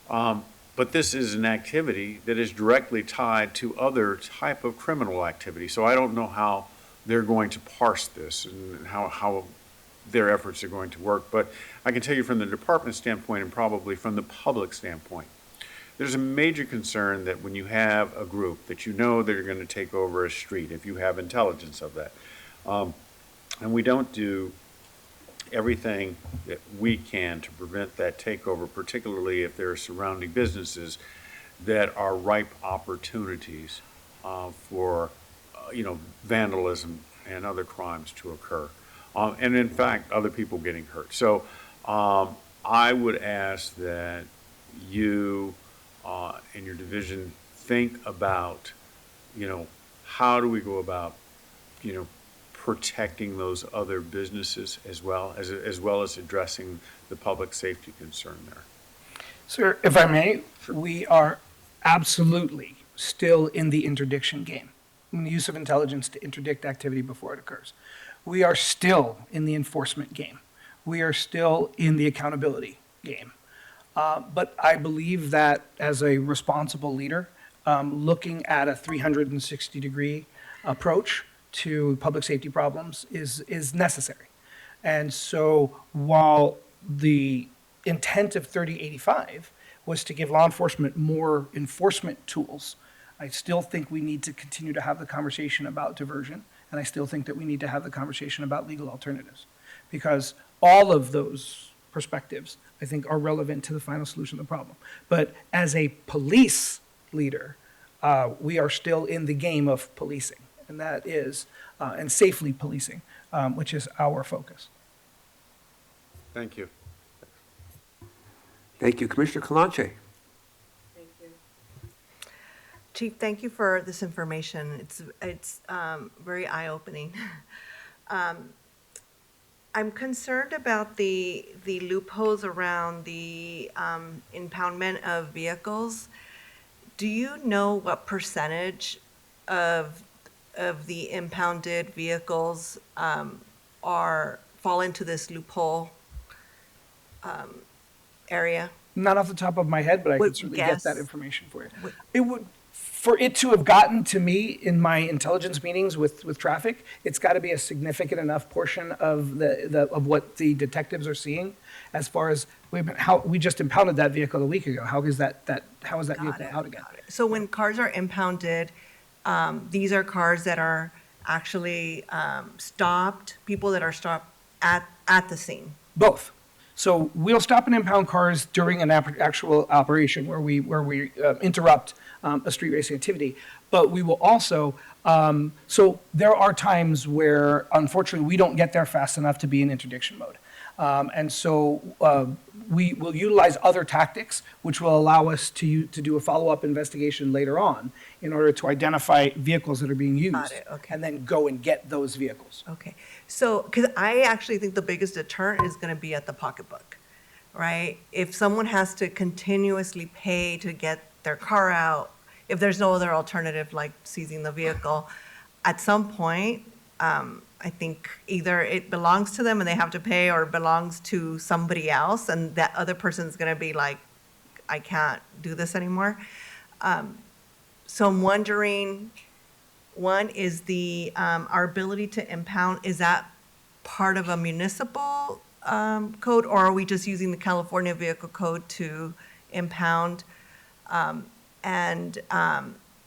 [SPEAKER 10] But this is an activity that is directly tied to other type of criminal activity. So I don't know how they're going to parse this and how their efforts are going to work. But I can tell you from the department standpoint and probably from the public standpoint, there's a major concern that when you have a group that you know that are going to take over a street, if you have intelligence of that, and we don't do everything that we can to prevent that takeover, particularly if there are surrounding businesses that are ripe opportunities for vandalism and other crimes to occur. And in fact, other people getting hurt. So I would ask that you and your division think about, how do we go about, protecting those other businesses as well as addressing the public safety concern there.
[SPEAKER 12] Sir, if I may, we are absolutely still in the interdiction game, in the use of intelligence to interdict activity before it occurs. We are still in the enforcement game. We are still in the accountability game. But I believe that as a responsible leader, looking at a 360-degree approach to public safety problems is necessary. And so while the intent of 3085 was to give law enforcement more enforcement tools, I still think we need to continue to have the conversation about diversion, and I still think that we need to have the conversation about legal alternatives. Because all of those perspectives, I think, are relevant to the final solution of the problem. But as a police leader, we are still in the game of policing, and that is, and safely policing, which is our focus.
[SPEAKER 10] Thank you.
[SPEAKER 1] Thank you. Commissioner Kalanche.
[SPEAKER 4] Chief, thank you for this information. It's very eye-opening. I'm concerned about the loopholes around the impoundment of vehicles. Do you know what percentage of the impounded vehicles fall into this loophole area?
[SPEAKER 12] Not off the top of my head, but I
[SPEAKER 4] Would
[SPEAKER 12] could certainly
[SPEAKER 4] guess.
[SPEAKER 12] get that information for you. For it to have gotten to me in my intelligence meetings with traffic, it's got to be a significant enough portion of of what the detectives are seeing, as far as we just impounded that vehicle a week ago. How is that vehicle out again?
[SPEAKER 4] So when cars are impounded, these are cars that are actually stopped, people that are stopped at the scene.
[SPEAKER 12] Both. So we'll stop and impound cars during an actual operation where we interrupt a street racing activity. But we will also, so there are times where, unfortunately, we don't get there fast enough to be in interdiction mode. And so we will utilize other tactics, which will allow us to do a follow-up investigation later on in order to identify vehicles that are being used.
[SPEAKER 4] Got it, okay.
[SPEAKER 12] And then go and get those vehicles.
[SPEAKER 4] Okay, so, because I actually think the biggest deterrent is going to be at the pocketbook, right? If someone has to continuously pay to get their car out, if there's no other alternative like seizing the vehicle, at some point, I think either it belongs to them and they have to pay, or it belongs to somebody else, and that other person's going to be like, I can't do this anymore. So I'm wondering, one is our ability to impound, is that part of a municipal code, or are we just using the California Vehicle Code to impound? And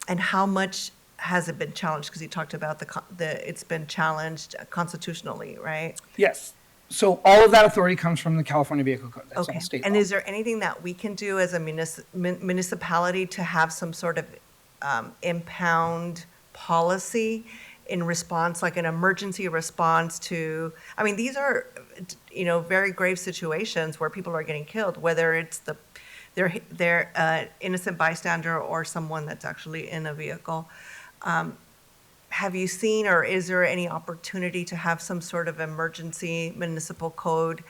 [SPEAKER 4] how much has it been challenged? Because you talked about it's been challenged constitutionally, right?
[SPEAKER 12] Yes. So all of that authority comes from the California Vehicle Code. That's
[SPEAKER 4] Okay.
[SPEAKER 12] all state
[SPEAKER 4] And
[SPEAKER 12] law.
[SPEAKER 4] is there anything that we can do as a municipality to have some sort of impound policy in response, like an emergency response to, I mean, these are, very grave situations where people are getting killed, whether it's their innocent bystander or someone that's actually in a vehicle. Have you seen, or is there any opportunity to have some sort of emergency municipal code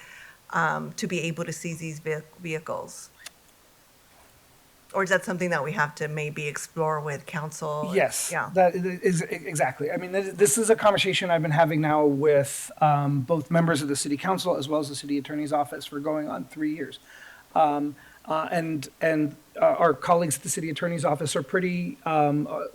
[SPEAKER 4] to be able to seize these vehicles? Or is that something that we have to maybe explore with council?
[SPEAKER 12] Yes,
[SPEAKER 4] Yeah.
[SPEAKER 12] that is exactly. I mean, this is a conversation I've been having now with both members of the city council as well as the city attorney's office for going on 3 years. And our colleagues at the city attorney's office are pretty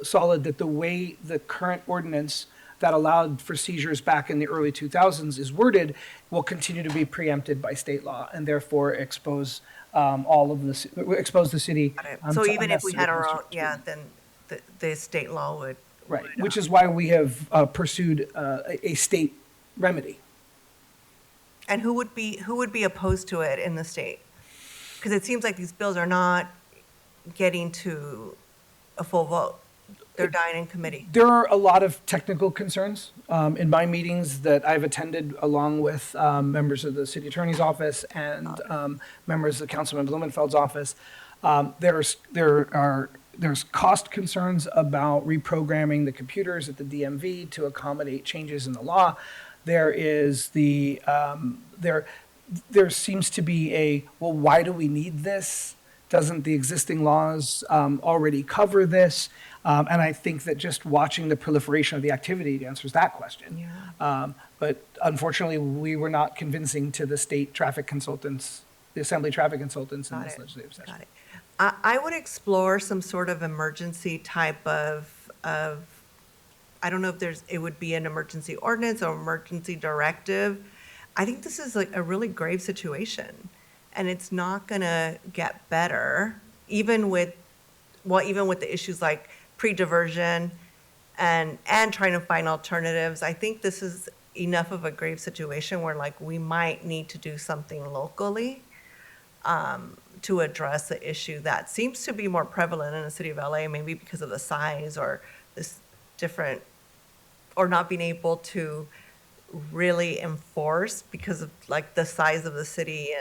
[SPEAKER 12] solid that the way the current ordinance that allowed for seizures back in the early 2000s is worded will continue to be preempted by state law and therefore expose expose the city.
[SPEAKER 4] So
[SPEAKER 12] to
[SPEAKER 4] even if we
[SPEAKER 12] unnecessary
[SPEAKER 4] had our own,
[SPEAKER 12] constraints.
[SPEAKER 4] then the state law would.
[SPEAKER 12] Right, which is why we have pursued a state remedy.
[SPEAKER 4] And who would be opposed to it in the state? Because it seems like these bills are not getting to a full vote. They're dying in committee.
[SPEAKER 12] There are a lot of technical concerns in my meetings that I've attended along with members of the city attorney's office and members of Councilman Blumenfeld's office. There's cost concerns about reprogramming the computers at the DMV to accommodate changes in the law. There is there seems to be well, why do we need this? Doesn't the existing laws already cover this? And I think that just watching the proliferation of the activity answers that question. But unfortunately, we were not convincing to the state traffic consultants the Assembly Traffic Consultants in
[SPEAKER 4] Got
[SPEAKER 12] this
[SPEAKER 4] it.
[SPEAKER 12] legislative session.
[SPEAKER 4] Got it. I would explore some sort of emergency type of, I don't know if it would be an emergency ordinance or emergency directive. I think this is like a really grave situation, and it's not gonna get better, even with the issues like pre-diversion and trying to find alternatives. I think this is enough of a grave situation where like we might need to do something locally to address the issue that seems to be more prevalent in the city of LA, maybe because of the size or this different, or not being able to really enforce because of like the size of the city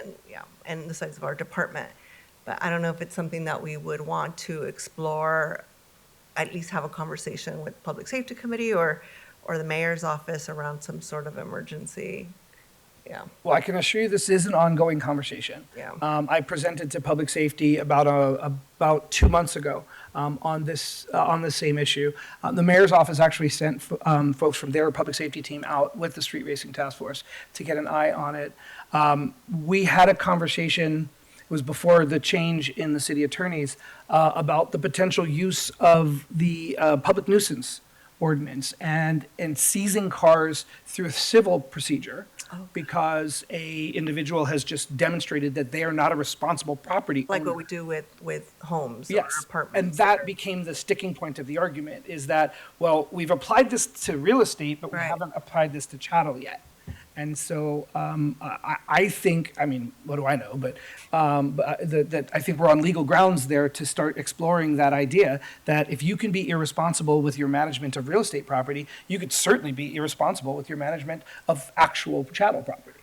[SPEAKER 4] and the size of our department. But I don't know if it's something that we would want to explore, at least have a conversation with Public Safety Committee or the mayor's office around some sort of emergency. Yeah.
[SPEAKER 12] Well, I can assure you this is an ongoing conversation.
[SPEAKER 4] Yeah.
[SPEAKER 12] I presented to Public Safety about 2 months ago on this same issue. The mayor's office actually sent folks from their public safety team out with the Street Racing Task Force to get an eye on it. We had a conversation, it was before the change in the city attorneys, about the potential use of the public nuisance ordinance and seizing cars through a civil procedure because a individual has just demonstrated that they are not a responsible property
[SPEAKER 4] Like
[SPEAKER 12] owner.
[SPEAKER 4] what we do with homes or
[SPEAKER 12] Yes,
[SPEAKER 4] apartments.
[SPEAKER 12] and that became the sticking point of the argument, is that, well, we've applied this to real estate, but we haven't applied this to chattel yet. And so I think, I mean, what do I know? But that I think we're on legal grounds there to start exploring that idea that if you can be irresponsible with your management of real estate property, you could certainly be irresponsible with your management of actual chattel property.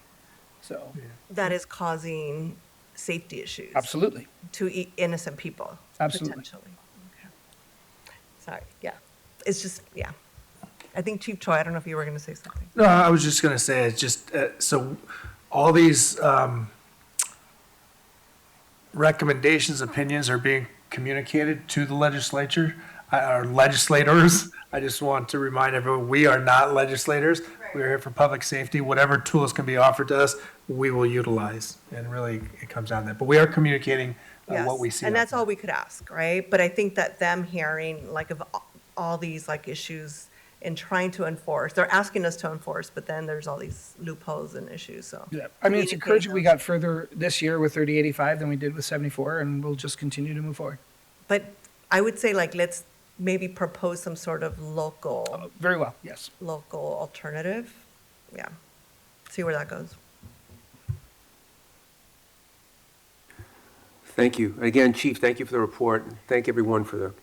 [SPEAKER 12] So,
[SPEAKER 4] That is causing safety issues.
[SPEAKER 12] absolutely.
[SPEAKER 4] To innocent people.
[SPEAKER 12] Absolutely.
[SPEAKER 4] Potentially. Okay. Sorry, yeah. It's just, yeah. I think Chief Choi, I don't know if you were going to say something.
[SPEAKER 6] No, I was just gonna say, it's just, so all these recommendations, opinions are being communicated to the legislature, our legislators. I just want to remind everyone, we are not legislators. We're here for public safety. Whatever tools can be offered to us, we will utilize. And really, it comes down to that. But we are communicating what we
[SPEAKER 4] Yes,
[SPEAKER 6] see.
[SPEAKER 4] and
[SPEAKER 6] out
[SPEAKER 4] that's all we could ask, right? But I think that them hearing like of all these like issues and trying to enforce, they're asking us to enforce, but then there's all these loopholes and issues, so.
[SPEAKER 12] Yeah, I mean, it's encouraging we got further this year with 3085 than we did with 74, and we'll just continue to move forward.
[SPEAKER 4] But I would say like, let's maybe propose some sort of local.
[SPEAKER 12] Very well, yes.
[SPEAKER 4] Local alternative, yeah. See where that goes.
[SPEAKER 1] Thank you. Again, Chief, thank you for the report. Thank everyone for the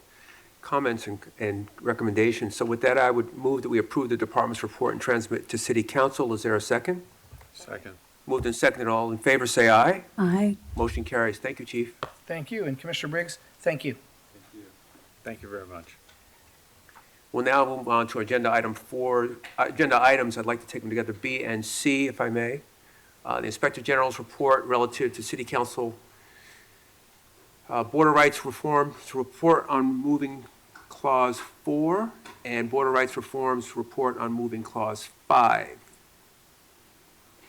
[SPEAKER 1] comments and recommendations. So with that, I would move that we approve the department's report and transmit to City Council. Is there a second?
[SPEAKER 10] Second.
[SPEAKER 1] Moved and seconded. All in favor, say aye.
[SPEAKER 23] Aye.
[SPEAKER 1] Motion carries. Thank you, Chief.
[SPEAKER 12] Thank you, and Commissioner Briggs, thank you.
[SPEAKER 10] Thank you very much.
[SPEAKER 1] We'll now move on to agenda item 4. Agenda items, I'd like to take them together, B and C, if I may. The Inspector General's report relative to City Council border rights reform, to report on moving clause 4, and border rights reforms report on moving clause 5.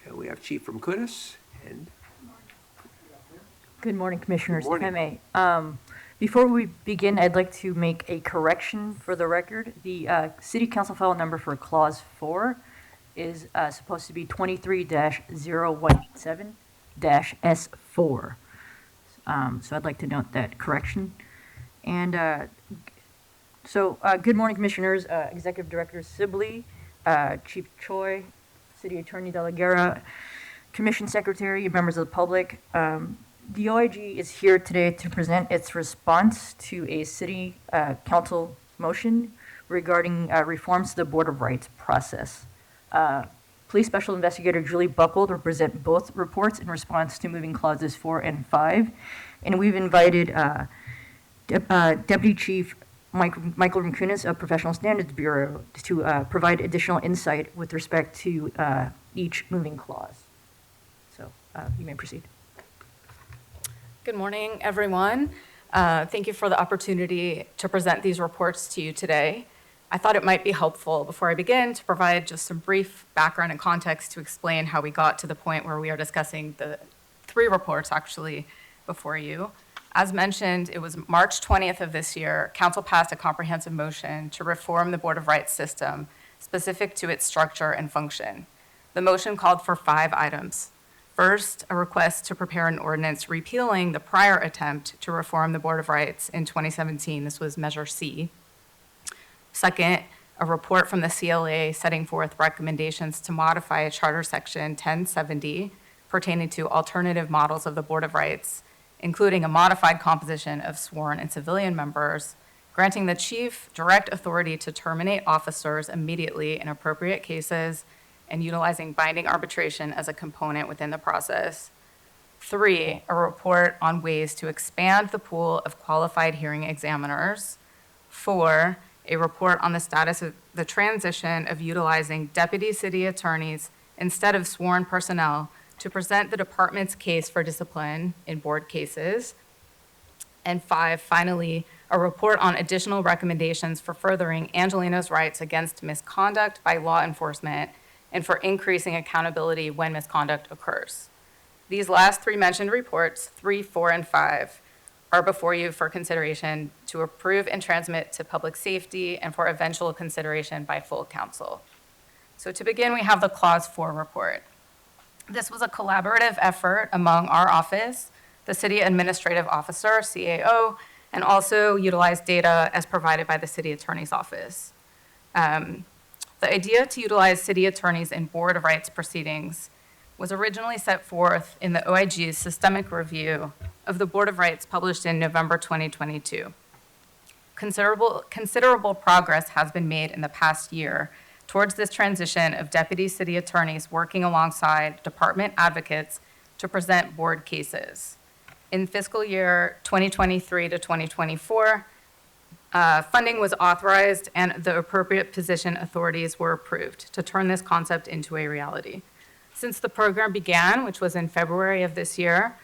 [SPEAKER 1] Okay, we have Chief from Kunis and
[SPEAKER 7] Good morning, Commissioners.
[SPEAKER 1] Good
[SPEAKER 7] If I may. Before we begin, I'd like to make a correction for the record. The City Council file number for Clause 4 is supposed to be 23-0187-S4. So I'd like to note that correction. And good morning, Commissioners, Executive Director Sibley, Chief Choi, City Attorney De La Guerra, Commission Secretary, members of the public. The OIG is here today to present its response to a City Council motion regarding reforms to the Board of Rights process. Police Special Investigator Julie Buckold will present both reports in response to moving clauses 4 and 5. And we've invited Deputy Chief Michael Rinkunas of Professional Standards Bureau to provide additional insight with respect to each moving clause. So you may proceed.
[SPEAKER 14] Good morning, everyone. Thank you for the opportunity to present these reports to you today. I thought it might be helpful before I begin to provide just some brief background and context to explain how we got to the point where we are discussing the 3 reports actually before you. As mentioned, it was March 20th of this year, council passed a comprehensive motion to reform the Board of Rights system specific to its structure and function. The motion called for 5 items. First, a request to prepare an ordinance repealing the prior attempt to reform the Board of Rights in 2017. This was Measure C. Second, a report from the CLA setting forth recommendations to modify Charter Section 1070 pertaining to alternative models of the Board of Rights, including a modified composition of sworn and civilian members, granting the chief direct authority to terminate officers immediately in appropriate cases, and utilizing binding arbitration as a component within the process. 3, a report on ways to expand the pool of qualified hearing examiners. 4, a report on the status of the transition of utilizing deputy city attorneys instead of sworn personnel to present the department's case for discipline in board cases. And 5, finally, a report on additional recommendations for furthering Angelino's rights against misconduct by law enforcement and for increasing accountability when misconduct occurs. These last 3 mentioned reports, 3, 4, and 5, are before you for consideration to approve and transmit to public safety and for eventual consideration by full council. So to begin, we have the Clause 4 report. This was a collaborative effort among our office, the City Administrative Officer, CAO, and also utilized data as provided by the City Attorney's Office. The idea to utilize city attorneys in Board of Rights proceedings was originally set forth in the OIG's systemic review of the Board of Rights published in November 2022. Considerable progress has been made in the past year towards this transition of deputy city attorneys working alongside department advocates to present board cases. In fiscal year 2023 to 2024, funding was authorized and the appropriate position authorities were approved to turn this concept into a reality. Since the program began, which was in February of this year,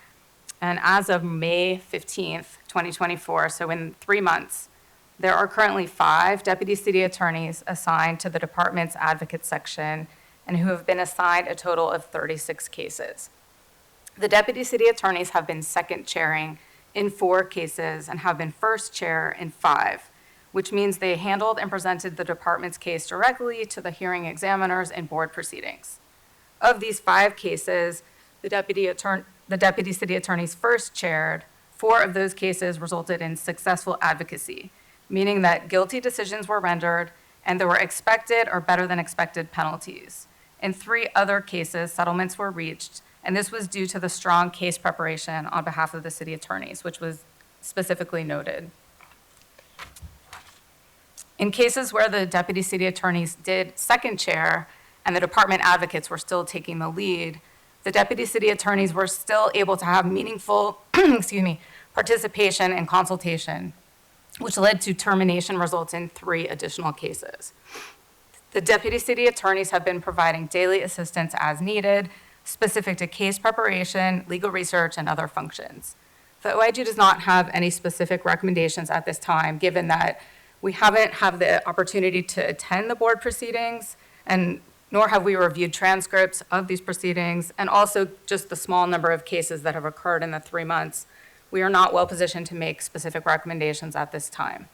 [SPEAKER 14] and as of May 15th, 2024, so in 3 months, there are currently 5 deputy city attorneys assigned to the department's advocate section and who have been assigned a total of 36 cases. The deputy city attorneys have been second chairing in 4 cases and have been first chair in 5, which means they handled and presented the department's case directly to the hearing examiners in board proceedings. Of these 5 cases, the deputy city attorneys first chaired. 4 of those cases resulted in successful advocacy, meaning that guilty decisions were rendered and there were expected or better than expected penalties. In 3 other cases, settlements were reached, and this was due to the strong case preparation on behalf of the city attorneys, which was specifically noted. In cases where the deputy city attorneys did second chair and the department advocates were still taking the lead, the deputy city attorneys were still able to have meaningful participation and consultation, which led to termination results in 3 additional cases. The deputy city attorneys have been providing daily assistance as needed, specific to case preparation, legal research, and other functions. The OIG does not have any specific recommendations at this time, given that we haven't had the opportunity to attend the board proceedings, and nor have we reviewed transcripts of these proceedings, and also just the small number of cases that have occurred in the 3 months. We are not well positioned to make specific recommendations at this time.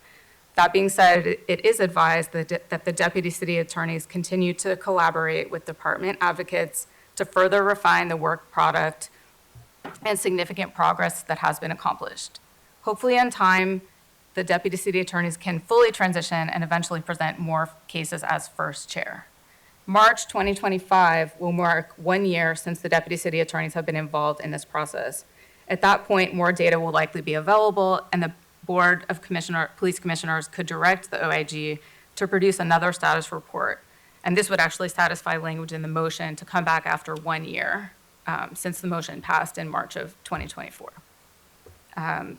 [SPEAKER 14] That being said, it is advised that the deputy city attorneys continue to collaborate with department advocates to further refine the work product and significant progress that has been accomplished. Hopefully in time, the deputy city attorneys can fully transition and eventually present more cases as first chair. March 2025 will mark 1 year since the deputy city attorneys have been involved in this process. At that point, more data will likely be available, and the Board of Police Commissioners could direct the OIG to produce another status report. And this would actually satisfy language in the motion to come back after 1 year, since the motion passed in March of 2024.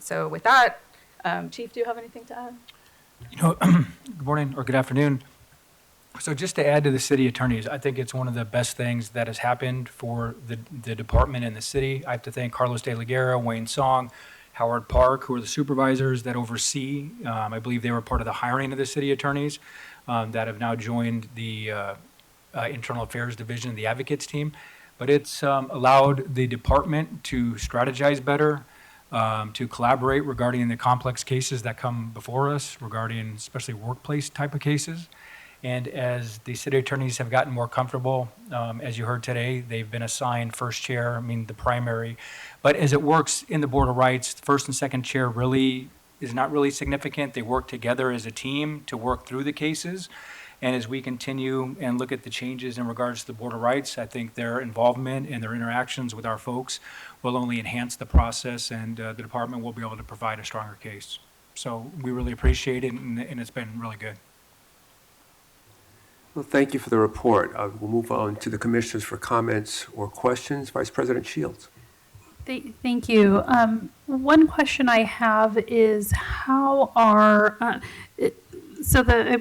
[SPEAKER 14] So with that, Chief, do you have anything to add?
[SPEAKER 15] Good morning or good afternoon. So just to add to the city attorneys, I think it's one of the best things that has happened for the department and the city. I have to thank Carlos De La Guerra, Wayne Song, Howard Park, who are the supervisors that oversee. I believe they were part of the hiring of the city attorneys that have now joined the Internal Affairs Division, the advocates team. but it's allowed the department to strategize better, to collaborate regarding the complex cases that come before us, regarding especially workplace type of cases. And as the city attorneys have gotten more comfortable, as you heard today, they've been assigned first chair, I mean, the primary. But as it works in the Board of Rights, the first and second chair really is not really significant. They work together as a team to work through the cases. And as we continue and look at the changes in regards to the Board of Rights, I think their involvement and their interactions with our folks will only enhance the process, and the department will be able to provide a stronger case. So we really appreciate it, and it's been really good.
[SPEAKER 1] Well, thank you for the report. We'll move on to the commissioners for comments or questions. Vice President Shields.
[SPEAKER 23] Thank you. One question I have is how are,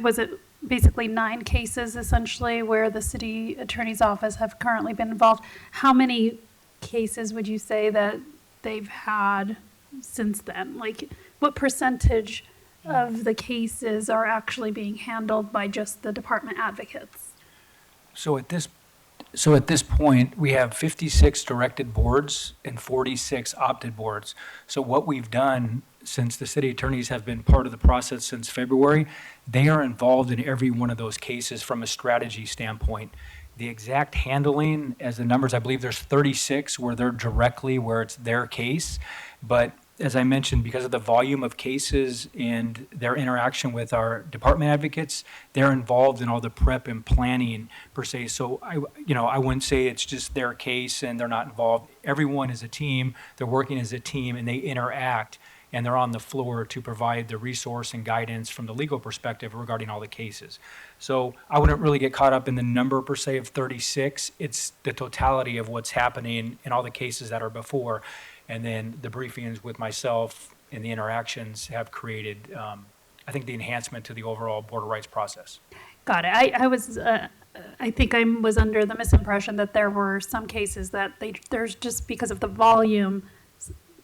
[SPEAKER 23] was it basically 9 cases essentially where the city attorney's office have currently been involved? How many cases would you say that they've had since then? Like, what percentage of the cases are actually being handled by just the department advocates?
[SPEAKER 15] So at this point, we have 56 directed boards and 46 opted boards. So what we've done, since the city attorneys have been part of the process since February, they are involved in every one of those cases from a strategy standpoint. The exact handling, as the numbers, I believe there's 36 where they're directly where it's their case. But as I mentioned, because of the volume of cases and their interaction with our department advocates, they're involved in all the prep and planning per se. So I wouldn't say it's just their case and they're not involved. Everyone is a team, they're working as a team, and they interact, and they're on the floor to provide the resource and guidance from the legal perspective regarding all the cases. So I wouldn't really get caught up in the number per se of 36. It's the totality of what's happening in all the cases that are before. And then the briefings with myself and the interactions have created, I think, the enhancement to the overall Board of Rights process.
[SPEAKER 23] Got it. I think I was under the misimpression that there were some cases that there's just because of the volume,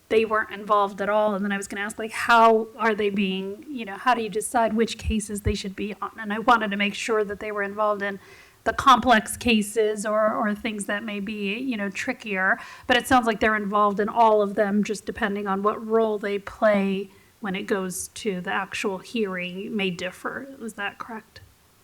[SPEAKER 23] they weren't involved at all. And then I was going to ask, like, how are they being, how do you decide which cases they should be on? And I wanted to make sure that they were involved in the complex cases or things that may be, trickier. But it sounds like they're involved in all of them, just depending on what role they play when it goes to the actual hearing may differ. Is that correct?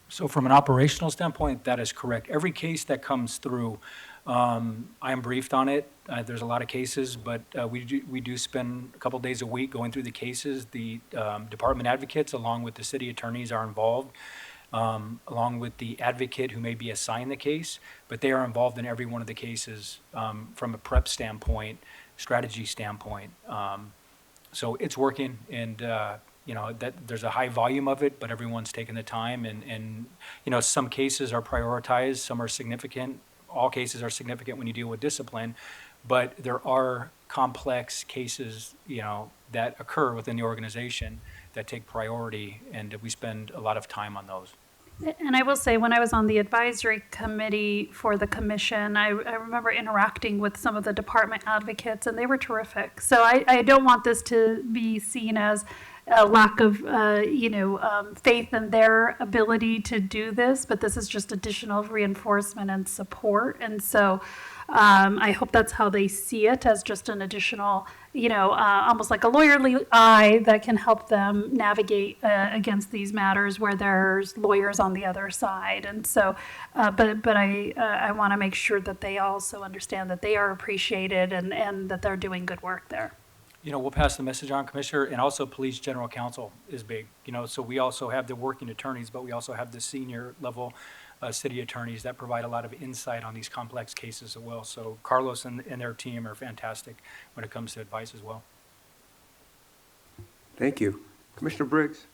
[SPEAKER 15] So from an operational standpoint, that is correct. Every case that comes through, I am briefed on it. There's a lot of cases, but we do spend a couple days a week going through the cases. The department advocates, along with the city attorneys, are involved. Along with the advocate who may be assigned the case, but they are involved in every one of the cases from a prep standpoint, strategy standpoint. So it's working, and that there's a high volume of it, but everyone's taking the time, and some cases are prioritized, some are significant. All cases are significant when you deal with discipline, but there are complex cases, that occur within the organization that take priority, and we spend a lot of time on those.
[SPEAKER 23] And I will say, when I was on the advisory committee for the commission, I remember interacting with some of the department advocates, and they were terrific. So I don't want this to be seen as a lack of, faith in their ability to do this, but this is just additional reinforcement and support. And so I hope that's how they see it, as just an additional, almost like a lawyerly eye that can help them navigate against these matters where there's lawyers on the other side. And so, but I want to make sure that they also understand that they are appreciated and that they're doing good work there.
[SPEAKER 15] We'll pass the message on, Commissioner, and also Police General Counsel is big. So we also have the working attorneys, but we also have the senior level city attorneys that provide a lot of insight on these complex cases as well. So Carlos and their team are fantastic when it comes to advice as well.
[SPEAKER 1] Thank you. Commissioner Briggs?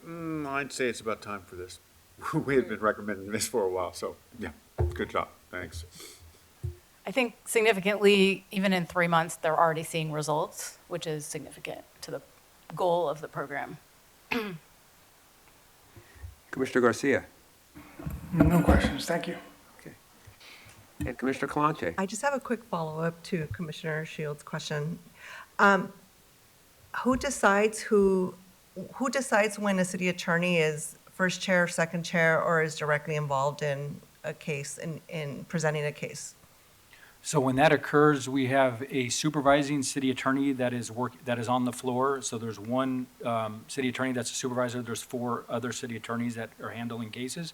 [SPEAKER 10] I'd say it's about time for this. We had been recommending this for a while, so yeah, good job. Thanks.
[SPEAKER 14] I think significantly, even in 3 months, they're already seeing results, which is significant to the goal of the program.
[SPEAKER 1] Commissioner Garcia?
[SPEAKER 13] No questions, thank you.
[SPEAKER 1] Okay. And Commissioner Kalanche?
[SPEAKER 4] I just have a quick follow-up to Commissioner Shields' question. Who decides when a city attorney is first chair, second chair, or is directly involved in a case, in presenting a case?
[SPEAKER 15] So when that occurs, we have a supervising city attorney that is on the floor. So there's one city attorney that's a supervisor. There's 4 other city attorneys that are handling cases.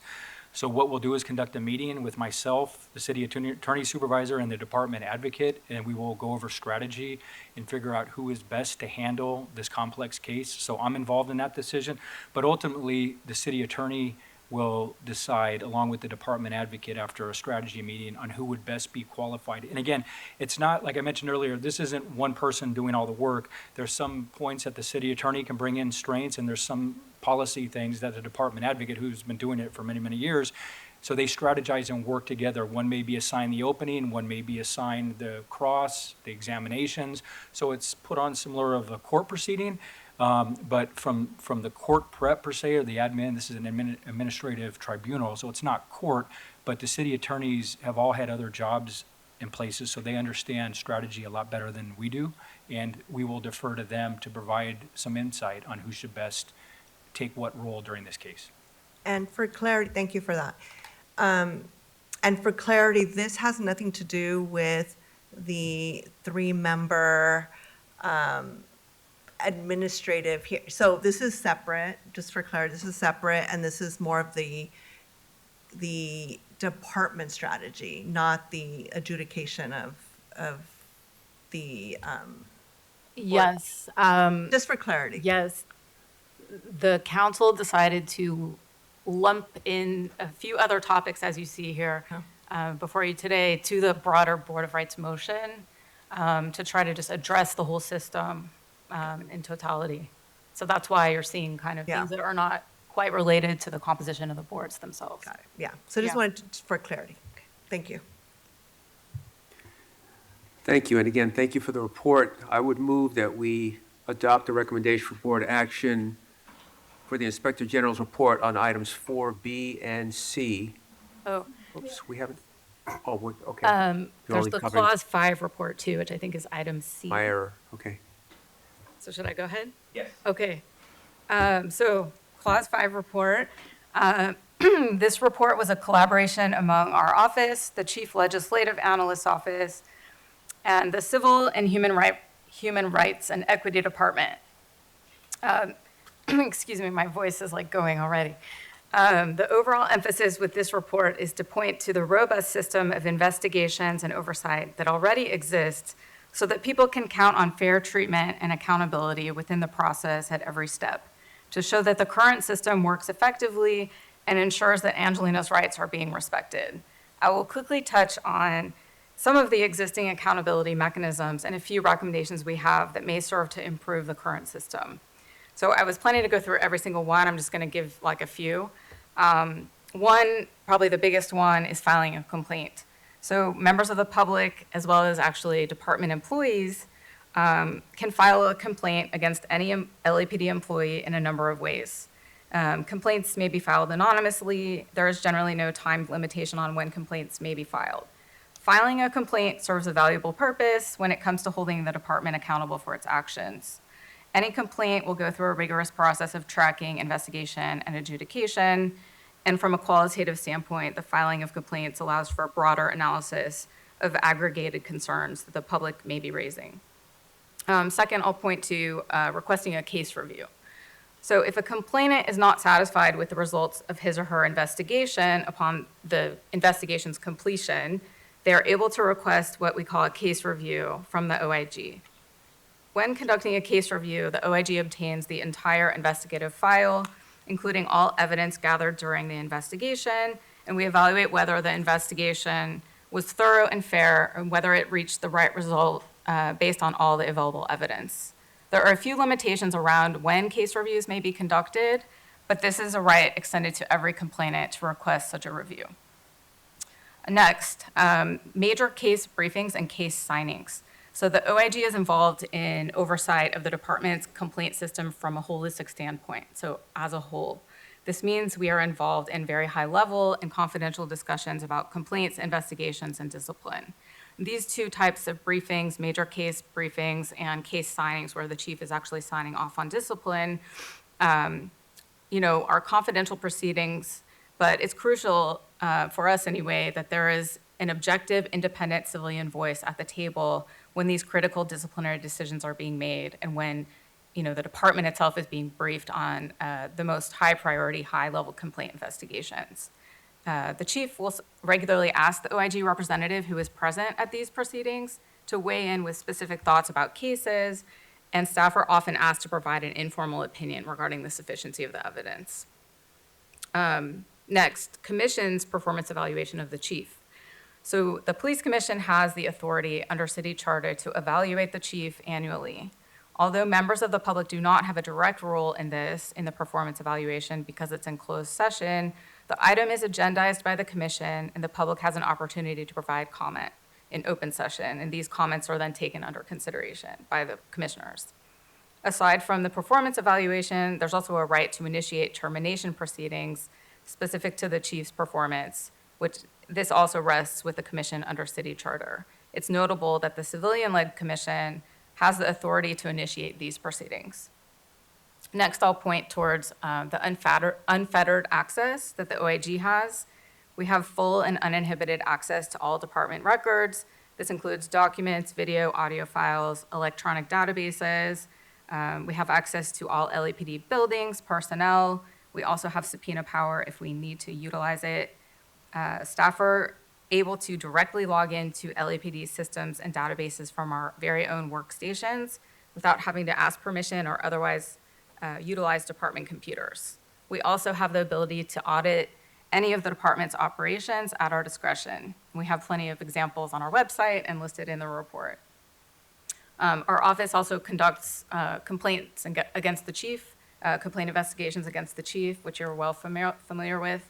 [SPEAKER 15] So what we'll do is conduct a meeting with myself, the city attorney supervisor, and the department advocate, and we will go over strategy and figure out who is best to handle this complex case. So I'm involved in that decision, but ultimately, the city attorney will decide, along with the department advocate, after a strategy meeting, on who would best be qualified. And again, it's not, like I mentioned earlier, this isn't one person doing all the work. There's some points that the city attorney can bring in strengths, and there's some policy things that the department advocate, who's been doing it for many, many years, so they strategize and work together. One may be assigned the opening, one may be assigned the cross, the examinations. So it's put on similar of a court proceeding. But from the court prep per se, or the admin, this is an administrative tribunal, so it's not court, but the city attorneys have all had other jobs in places, so they understand strategy a lot better than we do, and we will defer to them to provide some insight on who should best take what role during this case.
[SPEAKER 4] And for clarity, thank you for that. And for clarity, this has nothing to do with the 3-member administrative here. So this is separate, just for clarity, this is separate, and this is more of the department strategy, not the adjudication of the,
[SPEAKER 14] Yes.
[SPEAKER 4] just for clarity.
[SPEAKER 14] Yes. The council decided to lump in a few other topics, as you see here, before you today, to the broader Board of Rights motion, to try to just address the whole system in totality. So that's why you're seeing kind of things that are not quite related to the composition of the boards themselves.
[SPEAKER 4] Got it, yeah. So just wanted for clarity. Okay. Thank you.
[SPEAKER 1] Thank you, and again, thank you for the report. I would move that we adopt the recommendation for board action for the Inspector General's report on items 4B and C.
[SPEAKER 14] Oh.
[SPEAKER 1] Oops, we haven't, okay. You
[SPEAKER 14] There's
[SPEAKER 1] only
[SPEAKER 14] the
[SPEAKER 1] covered
[SPEAKER 14] clause 5 report too, which I think is item C.
[SPEAKER 1] My error, okay.
[SPEAKER 14] So should I go ahead?
[SPEAKER 11] Yes.
[SPEAKER 14] Okay. So clause 5 report. This report was a collaboration among our office, the Chief Legislative Analyst's office, and the Civil and Human Rights and Equity Department. Excuse me, my voice is like going already. The overall emphasis with this report is to point to the robust system of investigations and oversight that already exists so that people can count on fair treatment and accountability within the process at every step, to show that the current system works effectively and ensures that Angelina's rights are being respected. I will quickly touch on some of the existing accountability mechanisms and a few recommendations we have that may serve to improve the current system. So I was planning to go through every single one. I'm just going to give like a few. One, probably the biggest one, is filing a complaint. So members of the public, as well as actually department employees, can file a complaint against any LAPD employee in a number of ways. Complaints may be filed anonymously. There is generally no time limitation on when complaints may be filed. Filing a complaint serves a valuable purpose when it comes to holding the department accountable for its actions. Any complaint will go through a rigorous process of tracking, investigation, and adjudication. And from a qualitative standpoint, the filing of complaints allows for a broader analysis of aggregated concerns that the public may be raising. Second, I'll point to requesting a case review. So if a complainant is not satisfied with the results of his or her investigation upon the investigation's completion, they are able to request what we call a case review from the OIG. When conducting a case review, the OIG obtains the entire investigative file, including all evidence gathered during the investigation, and we evaluate whether the investigation was thorough and fair, and whether it reached the right result based on all the available evidence. There are a few limitations around when case reviews may be conducted, but this is a right extended to every complainant to request such a review. Next, major case briefings and case signings. So the OIG is involved in oversight of the department's complaint system from a holistic standpoint, so as a whole. This means we are involved in very high level and confidential discussions about complaints, investigations, and discipline. These two types of briefings, major case briefings and case signings where the chief is actually signing off on discipline, are confidential proceedings, but it's crucial for us anyway that there is an objective, independent civilian voice at the table when these critical disciplinary decisions are being made and when the department itself is being briefed on the most high priority, high level complaint investigations. The chief will regularly ask the OIG representative who is present at these proceedings to weigh in with specific thoughts about cases, and staff are often asked to provide an informal opinion regarding the sufficiency of the evidence. Next, commission's performance evaluation of the chief. So the police commission has the authority under city charter to evaluate the chief annually. Although members of the public do not have a direct role in the performance evaluation because it's in closed session, the item is agendized by the commission and the public has an opportunity to provide comment in open session, and these comments are then taken under consideration by the commissioners. Aside from the performance evaluation, there's also a right to initiate termination proceedings specific to the chief's performance, which this also rests with the commission under city charter. It's notable that the civilian-led commission has the authority to initiate these proceedings. Next, I'll point towards the unfettered access that the OIG has. We have full and uninhibited access to all department records. This includes documents, video, audio files, electronic databases. We have access to all LAPD buildings, personnel. We also have subpoena power if we need to utilize it. Staff are able to directly log into LAPD systems and databases from our very own workstations without having to ask permission or otherwise utilize department computers. We also have the ability to audit any of the department's operations at our discretion. We have plenty of examples on our website and listed in the report. Our office also conducts complaints against the chief, complaint investigations against the chief, which you're well familiar with.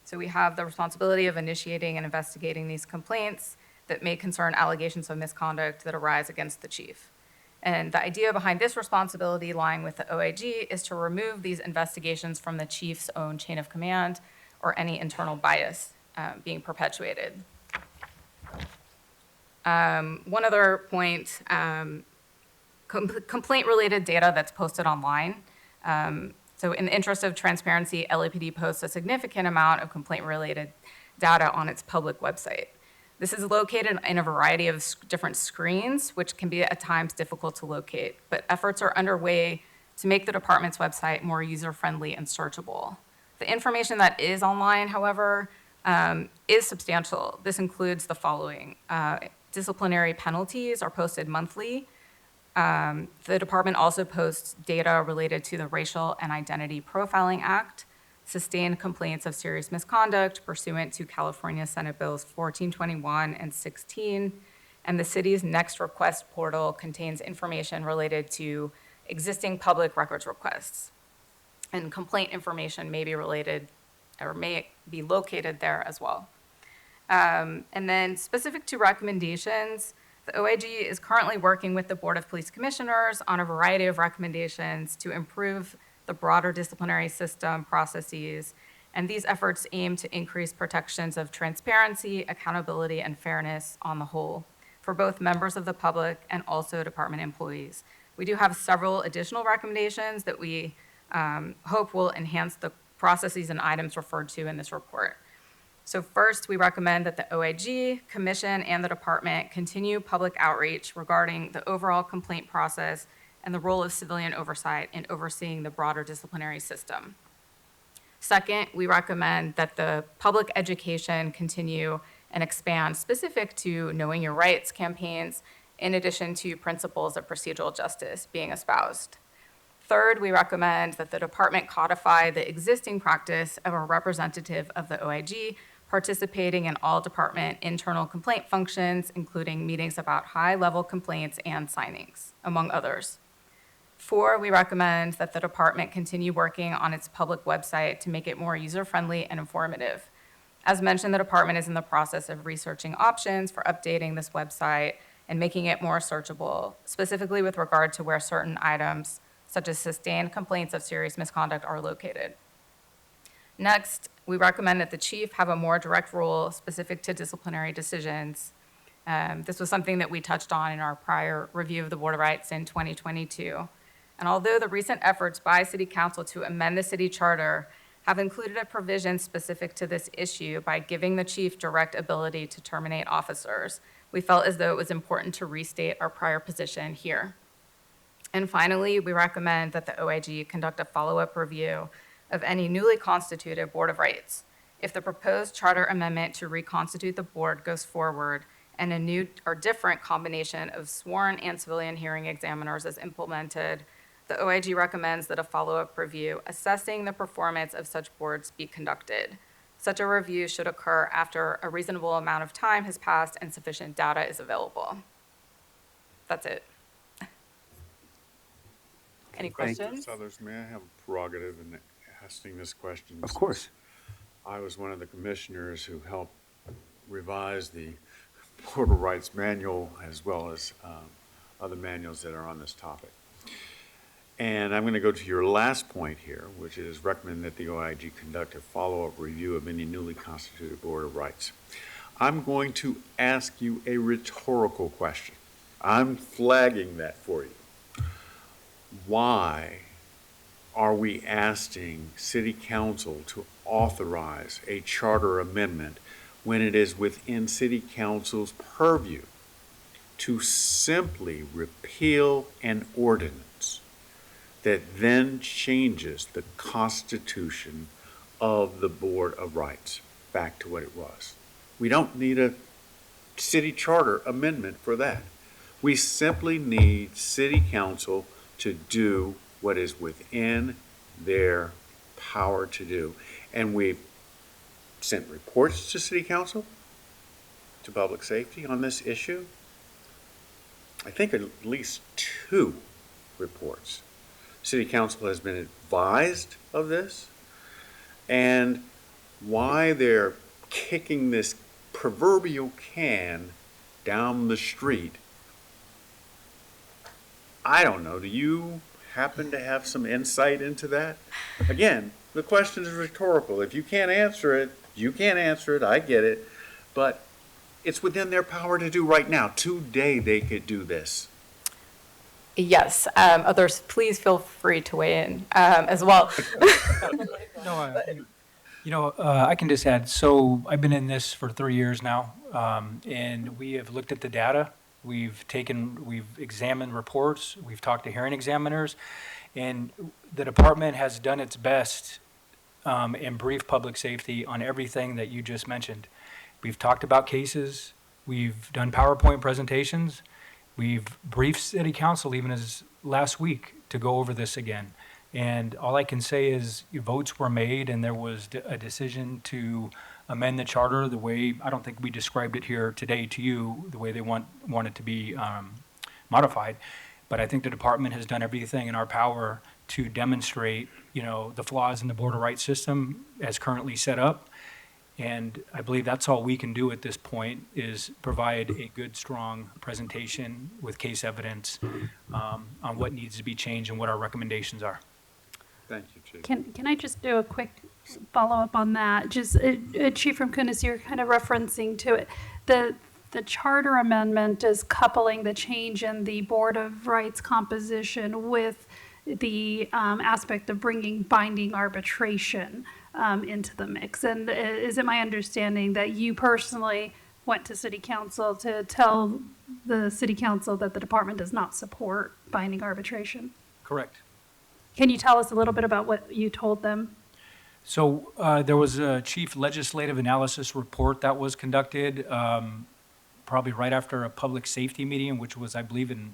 [SPEAKER 14] So we have the responsibility of initiating and investigating these complaints that may concern allegations of misconduct that arise against the chief. And the idea behind this responsibility lying with the OIG is to remove these investigations from the chief's own chain of command or any internal bias being perpetuated. One other point, complaint-related data that's posted online. So in the interest of transparency, LAPD posts a significant amount of complaint-related data on its public website. This is located in a variety of different screens, which can be at times difficult to locate, but efforts are underway to make the department's website more user-friendly and searchable. The information that is online, however, is substantial. This includes the following. Disciplinary penalties are posted monthly. The department also posts data related to the Racial and Identity Profiling Act, sustained complaints of serious misconduct pursuant to California Senate Bills 1421 and 16, and the city's Next Request portal contains information related to existing public records requests. And complaint information may be related or may be located there as well. And then specific to recommendations, the OIG is currently working with the Board of Police Commissioners on a variety of recommendations to improve the broader disciplinary system processes, and these efforts aim to increase protections of transparency, accountability, and fairness on the whole for both members of the public and also department employees. We do have several additional recommendations that we hope will enhance the processes and items referred to in this report. So first, we recommend that the OIG, Commission, and the department continue public outreach regarding the overall complaint process and the role of civilian oversight in overseeing the broader disciplinary system. Second, we recommend that the public education continue and expand specific to knowing your rights campaigns, in addition to principles of procedural justice being espoused. Third, we recommend that the department codify the existing practice of a representative of the OIG participating in all department internal complaint functions, including meetings about high-level complaints and signings, among others. 4, we recommend that the department continue working on its public website to make it more user-friendly and informative. As mentioned, the department is in the process of researching options for updating this website and making it more searchable, specifically with regard to where certain items, such as sustained complaints of serious misconduct, are located. Next, we recommend that the chief have a more direct role specific to disciplinary decisions. This was something that we touched on in our prior review of the Board of Rights in 2022. And although the recent efforts by City Council to amend the city charter have included a provision specific to this issue by giving the chief direct ability to terminate officers, we felt as though it was important to restate our prior position here. And finally, we recommend that the OIG conduct a follow-up review of any newly constituted Board of Rights. If the proposed charter amendment to reconstitute the board goes forward and a new or different combination of sworn and civilian hearing examiners is implemented, the OIG recommends that a follow-up review assessing the performance of such boards be conducted. Such a review should occur after a reasonable amount of time has passed and sufficient data is available. That's it. Any questions?
[SPEAKER 10] Others, may I have a prerogative in asking this question?
[SPEAKER 1] Of course.
[SPEAKER 10] I was one of the commissioners who helped revise the Board of Rights manual as well as other manuals that are on this topic. And I'm going to go to your last point here, which is recommend that the OIG conduct a follow-up review of any newly constituted Board of Rights. I'm going to ask you a rhetorical question. I'm flagging that for you. Why are we asking City Council to authorize a charter amendment when it is within City Council's purview to simply repeal an ordinance that then changes the constitution of the Board of Rights back to what it was? We don't need a city charter amendment for that. We simply need City Council to do what is within their power to do. And we've sent reports to City Council, to Public Safety on this issue. I think at least 2 reports. City Council has been advised of this, and why they're kicking this proverbial can down the street, I don't know. Do you happen to have some insight into that? Again, the question is rhetorical. If you can't answer it, you can't answer it. I get it. But it's within their power to do right now. Today, they could do this.
[SPEAKER 14] Yes, others, please feel free to weigh in as well.
[SPEAKER 15] No, I can just add, so I've been in this for 3 years now, and we have looked at the data. We've examined reports, we've talked to hearing examiners, and the department has done its best and briefed public safety on everything that you just mentioned. We've talked about cases, we've done PowerPoint presentations, we've briefed City Council even as last week to go over this again. And all I can say is votes were made and there was a decision to amend the charter the way, I don't think we described it here today to you, the way they want it to be modified. But I think the department has done everything in our power to demonstrate, the flaws in the Board of Rights system as currently set up. And I believe that's all we can do at this point is provide a good, strong presentation with case evidence on what needs to be changed and what our recommendations are.
[SPEAKER 10] Thank you, Chief.
[SPEAKER 23] Can I just do a quick follow-up on that? Just, Chief Rimkunis, you're kind of referencing to it. The charter amendment is coupling the change in the Board of Rights composition with the aspect of bringing binding arbitration into the mix. And is it my understanding that you personally went to City Council to tell the City Council that the department does not support binding arbitration?
[SPEAKER 15] Correct.
[SPEAKER 23] Can you tell us a little bit about what you told them?
[SPEAKER 15] So there was a chief legislative analysis report that was conducted probably right after a public safety meeting, which was, I believe, in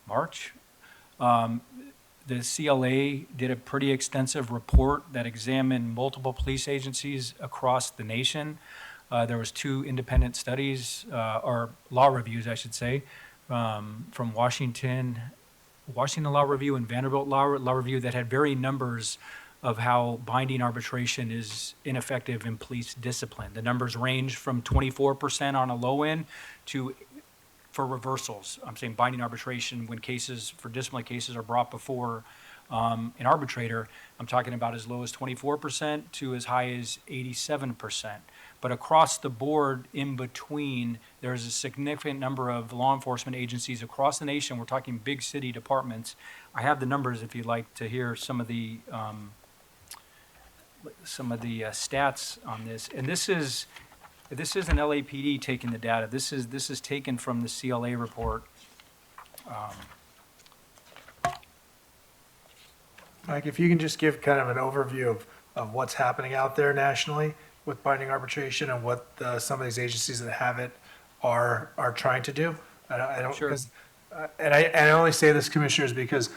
[SPEAKER 15] March. The CLA did a pretty extensive report that examined multiple police agencies across the nation. There was 2 independent studies, or law reviews, I should say, from Washington Law Review and Vanderbilt Law Review that had varying numbers of how binding arbitration is ineffective in police discipline. The numbers range from 24% on a low end to, for reversals, I'm saying binding arbitration when cases, for disciplinary cases are brought before an arbitrator, I'm talking about as low as 24% to as high as 87%. But across the board, in between, there's a significant number of law enforcement agencies across the nation. We're talking big city departments. I have the numbers if you'd like to hear some of the stats on this. And this is an LAPD taking the data. This is taken from the CLA report.
[SPEAKER 6] Mike, if you can just give kind of an overview of what's happening out there nationally with binding arbitration and what some of these agencies that have it are trying to do. I don't,
[SPEAKER 15] Sure.
[SPEAKER 6] And I only say this, commissioners, because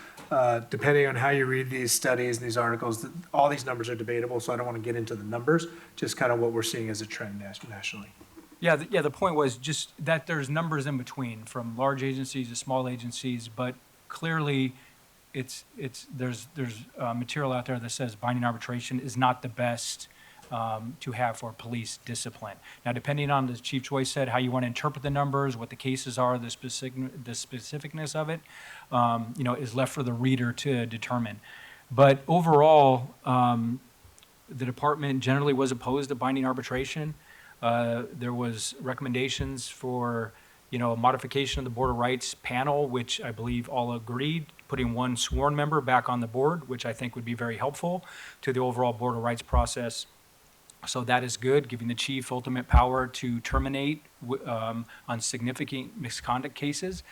[SPEAKER 6] depending on how you read these studies and these articles, all these numbers are debatable, so I don't want to get into the numbers, just kind of what we're seeing as a trend nationally.
[SPEAKER 15] Yeah, the point was just that there's numbers in between, from large agencies to small agencies, but clearly there's material out there that says binding arbitration is not the best to have for police discipline. Now, depending on, as Chief Choi said, how you want to interpret the numbers, what the cases are, the specificness of it, is left for the reader to determine. But overall, the department generally was opposed to binding arbitration. There was recommendations for, a modification of the Board of Rights panel, which I believe all agreed, putting one sworn member back on the board, which I think would be very helpful to the overall Board of Rights process. So that is good, giving the chief ultimate power to terminate on significant misconduct cases.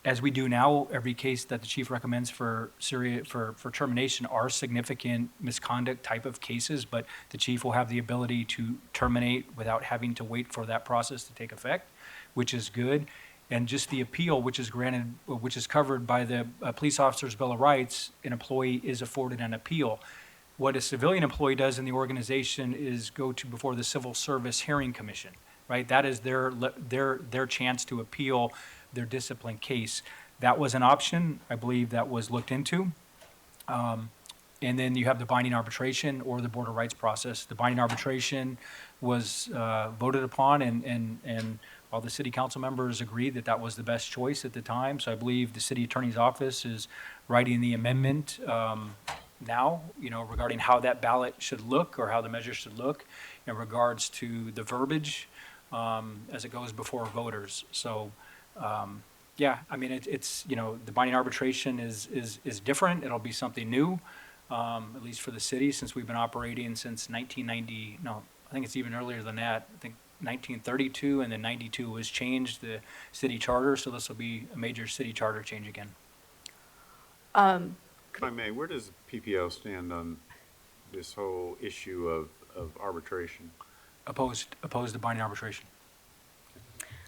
[SPEAKER 15] As we do now, every case that the chief recommends for termination are significant misconduct type of cases, but the chief will have the ability to terminate without having to wait for that process to take effect, which is good. And just the appeal, which is covered by the Police Officers' Bill of Rights, an employee is afforded an appeal. What a civilian employee does in the organization is go to before the Civil Service Hearing Commission, right? That is their chance to appeal their discipline case. That was an option, I believe, that was looked into. And then you have the binding arbitration or the Board of Rights process. The binding arbitration was voted upon, and all the city council members agreed that that was the best choice at the time. So I believe the city attorney's office is writing the amendment now, regarding how that ballot should look or how the measure should look in regards to the verbiage as it goes before voters. So, it's the binding arbitration is different. It'll be something new, at least for the city, since we've been operating since 1990. No, I think it's even earlier than that. I think 1932, and then 92 was changed, the city charter. So this will be a major city charter change again.
[SPEAKER 10] If I may, where does PPO stand on this whole issue of arbitration?
[SPEAKER 15] Opposed to binding arbitration.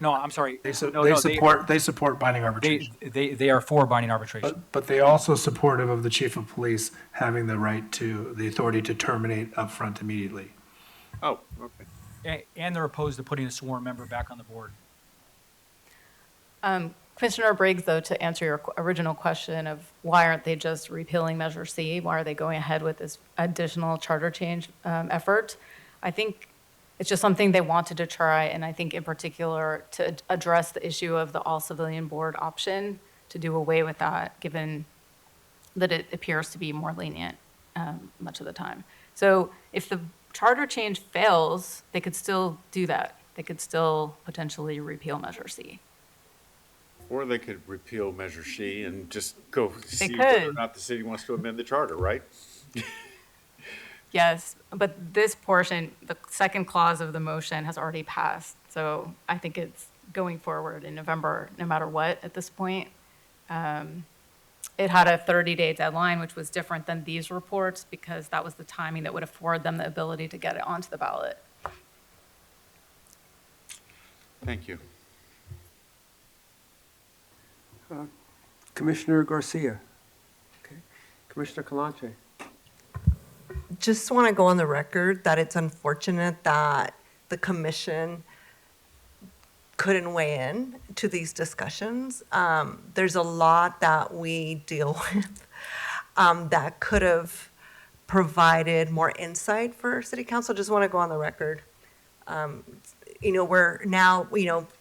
[SPEAKER 15] No, I'm sorry.
[SPEAKER 6] They
[SPEAKER 15] No,
[SPEAKER 6] support binding arbitration.
[SPEAKER 15] They are for binding arbitration.
[SPEAKER 6] But they also supportive of the chief of police having the authority to terminate upfront immediately.
[SPEAKER 10] Oh, okay.
[SPEAKER 15] And they're opposed to putting a sworn member back on the board.
[SPEAKER 14] Commissioner Briggs, though, to answer your original question of why aren't they just repealing Measure C? Why are they going ahead with this additional charter change effort? I think it's just something they wanted to try, and I think in particular to address the issue of the all-civilian board option, to do away with that, given that it appears to be more lenient much of the time. So if the charter change fails, they could still do that. They could still potentially repeal Measure C.
[SPEAKER 10] Or they could repeal Measure C and just go see
[SPEAKER 14] could.
[SPEAKER 10] whether or not the city wants to amend the charter, right?
[SPEAKER 14] Yes, but this portion, the second clause of the motion has already passed. So I think it's going forward in November, no matter what, at this point. It had a 30-day deadline, which was different than these reports because that was the timing that would afford them the ability to get it onto the ballot.
[SPEAKER 10] Thank you.
[SPEAKER 1] Commissioner Garcia. Okay. Commissioner Calanche.
[SPEAKER 4] Just want to go on the record that it's unfortunate that the commission couldn't weigh in to these discussions. There's a lot that we deal with that could have provided more insight for city council. Just want to go on the record. We're now,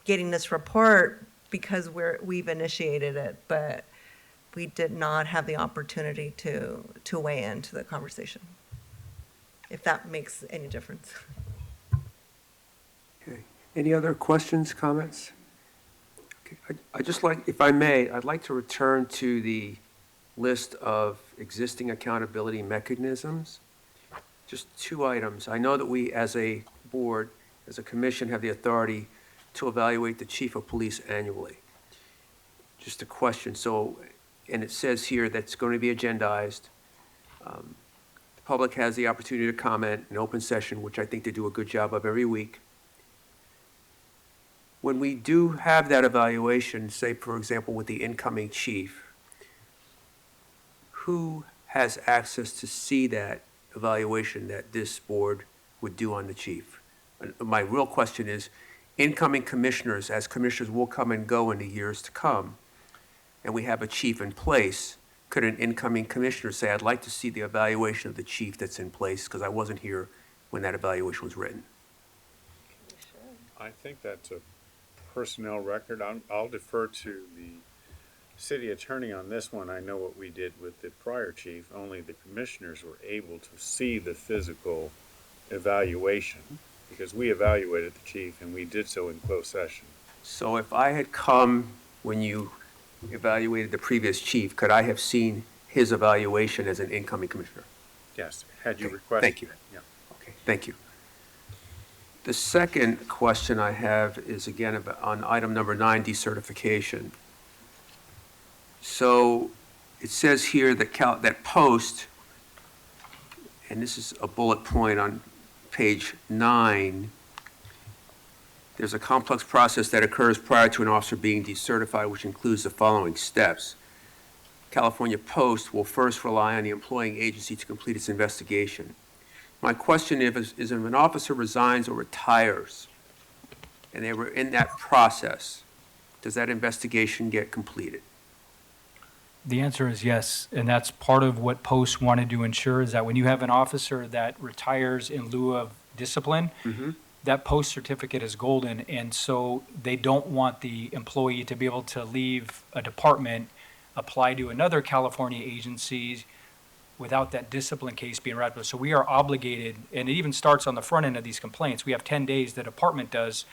[SPEAKER 4] getting this report because we've initiated it, but we did not have the opportunity to weigh into the conversation, if that makes any difference.
[SPEAKER 1] Any other questions, comments? Okay, I just like, if I may, I'd like to return to the list of existing accountability mechanisms. Just two items. I know that we, as a board, as a commission, have the authority to evaluate the chief of police annually. Just a question. So, and it says here that's going to be agendized. The public has the opportunity to comment in open session, which I think they do a good job of every week. When we do have that evaluation, say, for example, with the incoming chief, who has access to see that evaluation that this board would do on the chief? And my real question is, incoming commissioners, as commissioners will come and go in the years to come, and we have a chief in place, could an incoming commissioner say, I'd like to see the evaluation of the chief that's in place, because I wasn't here when that evaluation was written?
[SPEAKER 10] I think that's a personnel record. I'll defer to the city attorney on this one. I know what we did with the prior chief. Only the commissioners were able to see the physical evaluation because we evaluated the chief and we did so in closed session.
[SPEAKER 1] So if I had come when you evaluated the previous chief, could I have seen his evaluation as an incoming commissioner?
[SPEAKER 10] Yes, had you
[SPEAKER 1] Okay,
[SPEAKER 10] requested.
[SPEAKER 1] thank you.
[SPEAKER 10] it, Yeah.
[SPEAKER 1] Okay, thank you. The second question I have is again on item number 9, decertification. So it says here that that post, and this is a bullet point on page 9, there's a complex process that occurs prior to an officer being decertified, which includes the following steps. California Post will first rely on the employing agency to complete its investigation. My question is if an officer resigns or retires, and they were in that process, does that investigation get completed?
[SPEAKER 15] The answer is yes, and that's part of what Post wanted to ensure is that when you have an officer that retires in lieu of discipline, that Post certificate is golden, and so they don't want the employee to be able to leave a department, apply to another California agency without that discipline case being wrapped up. So we are obligated, and it even starts on the front end of these complaints. We have 10 days the department does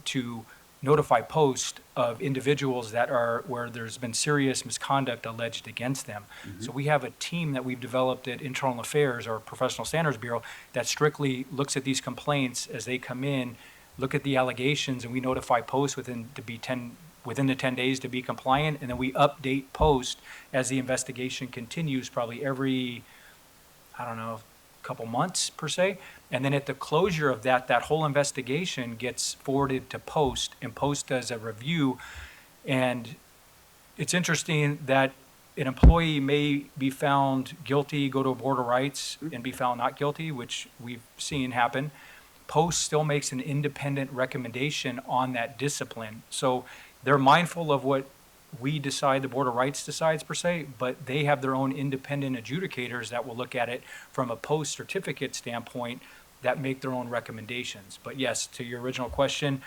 [SPEAKER 15] to notify Post of individuals that are, where there's been serious misconduct alleged against them. So we have a team that we've developed at Internal Affairs, or Professional Standards Bureau, that strictly looks at these complaints as they come in, look at the allegations, and we notify Post within the 10 days to be compliant, and then we update Post as the investigation continues, probably every, I don't know, couple months per se. And then at the closure of that whole investigation gets forwarded to Post, and Post does a review. And it's interesting that an employee may be found guilty, go to a Board of Rights, and be found not guilty, which we've seen happen. Post still makes an independent recommendation on that discipline. So they're mindful of what we decide, the Board of Rights decides per se, but they have their own independent adjudicators that will look at it from a Post certificate standpoint that make their own recommendations. But yes, to your original question,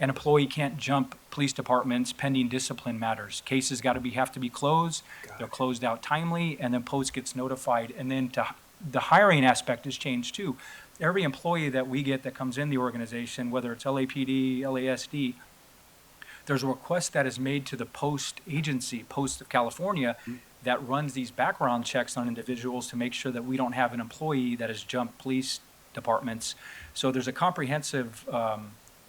[SPEAKER 15] an employee can't jump police departments pending discipline matters. Cases have to be closed, they're closed out timely, and then Post gets notified. And then the hiring aspect has changed too. Every employee that we get that comes in the organization, whether it's LAPD, LASD, there's a request that is made to the Post agency, Post of California, that runs these background checks on individuals to make sure that we don't have an employee that has jumped police departments. So there's a comprehensive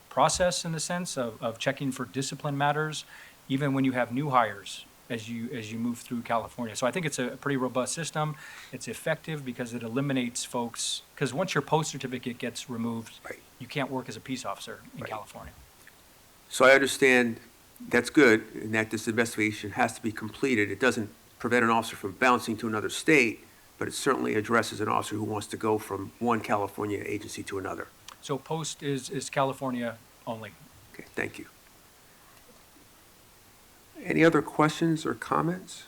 [SPEAKER 15] process in the sense of checking for discipline matters, even when you have new hires as you move through California. So I think it's a pretty robust system. It's effective because it eliminates folks, because once your Post certificate gets removed, you can't work as a peace officer in California.
[SPEAKER 1] So I understand that's good, and that this investigation has to be completed. It doesn't prevent an officer from bouncing to another state, but it certainly addresses an officer who wants to go from one California agency to another.
[SPEAKER 15] So Post is California only.
[SPEAKER 1] Okay, thank you. Any other questions or comments?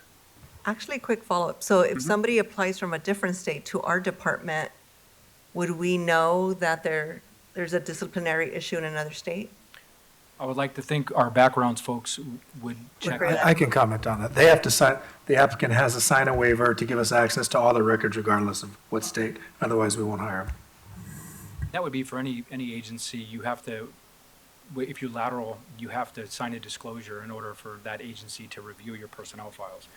[SPEAKER 4] Actually, a quick follow-up. So if somebody applies from a different state to our department, would we know that there's a disciplinary issue in another state?
[SPEAKER 15] I would like to think our backgrounds folks would check.
[SPEAKER 6] I can comment on that. They have to sign, the applicant has to sign a waiver to give us access to all their records regardless of what state. Otherwise, we won't hire them.
[SPEAKER 15] That would be for any agency. You have to if you lateral, you have to sign a disclosure in order for that agency to review your personnel files.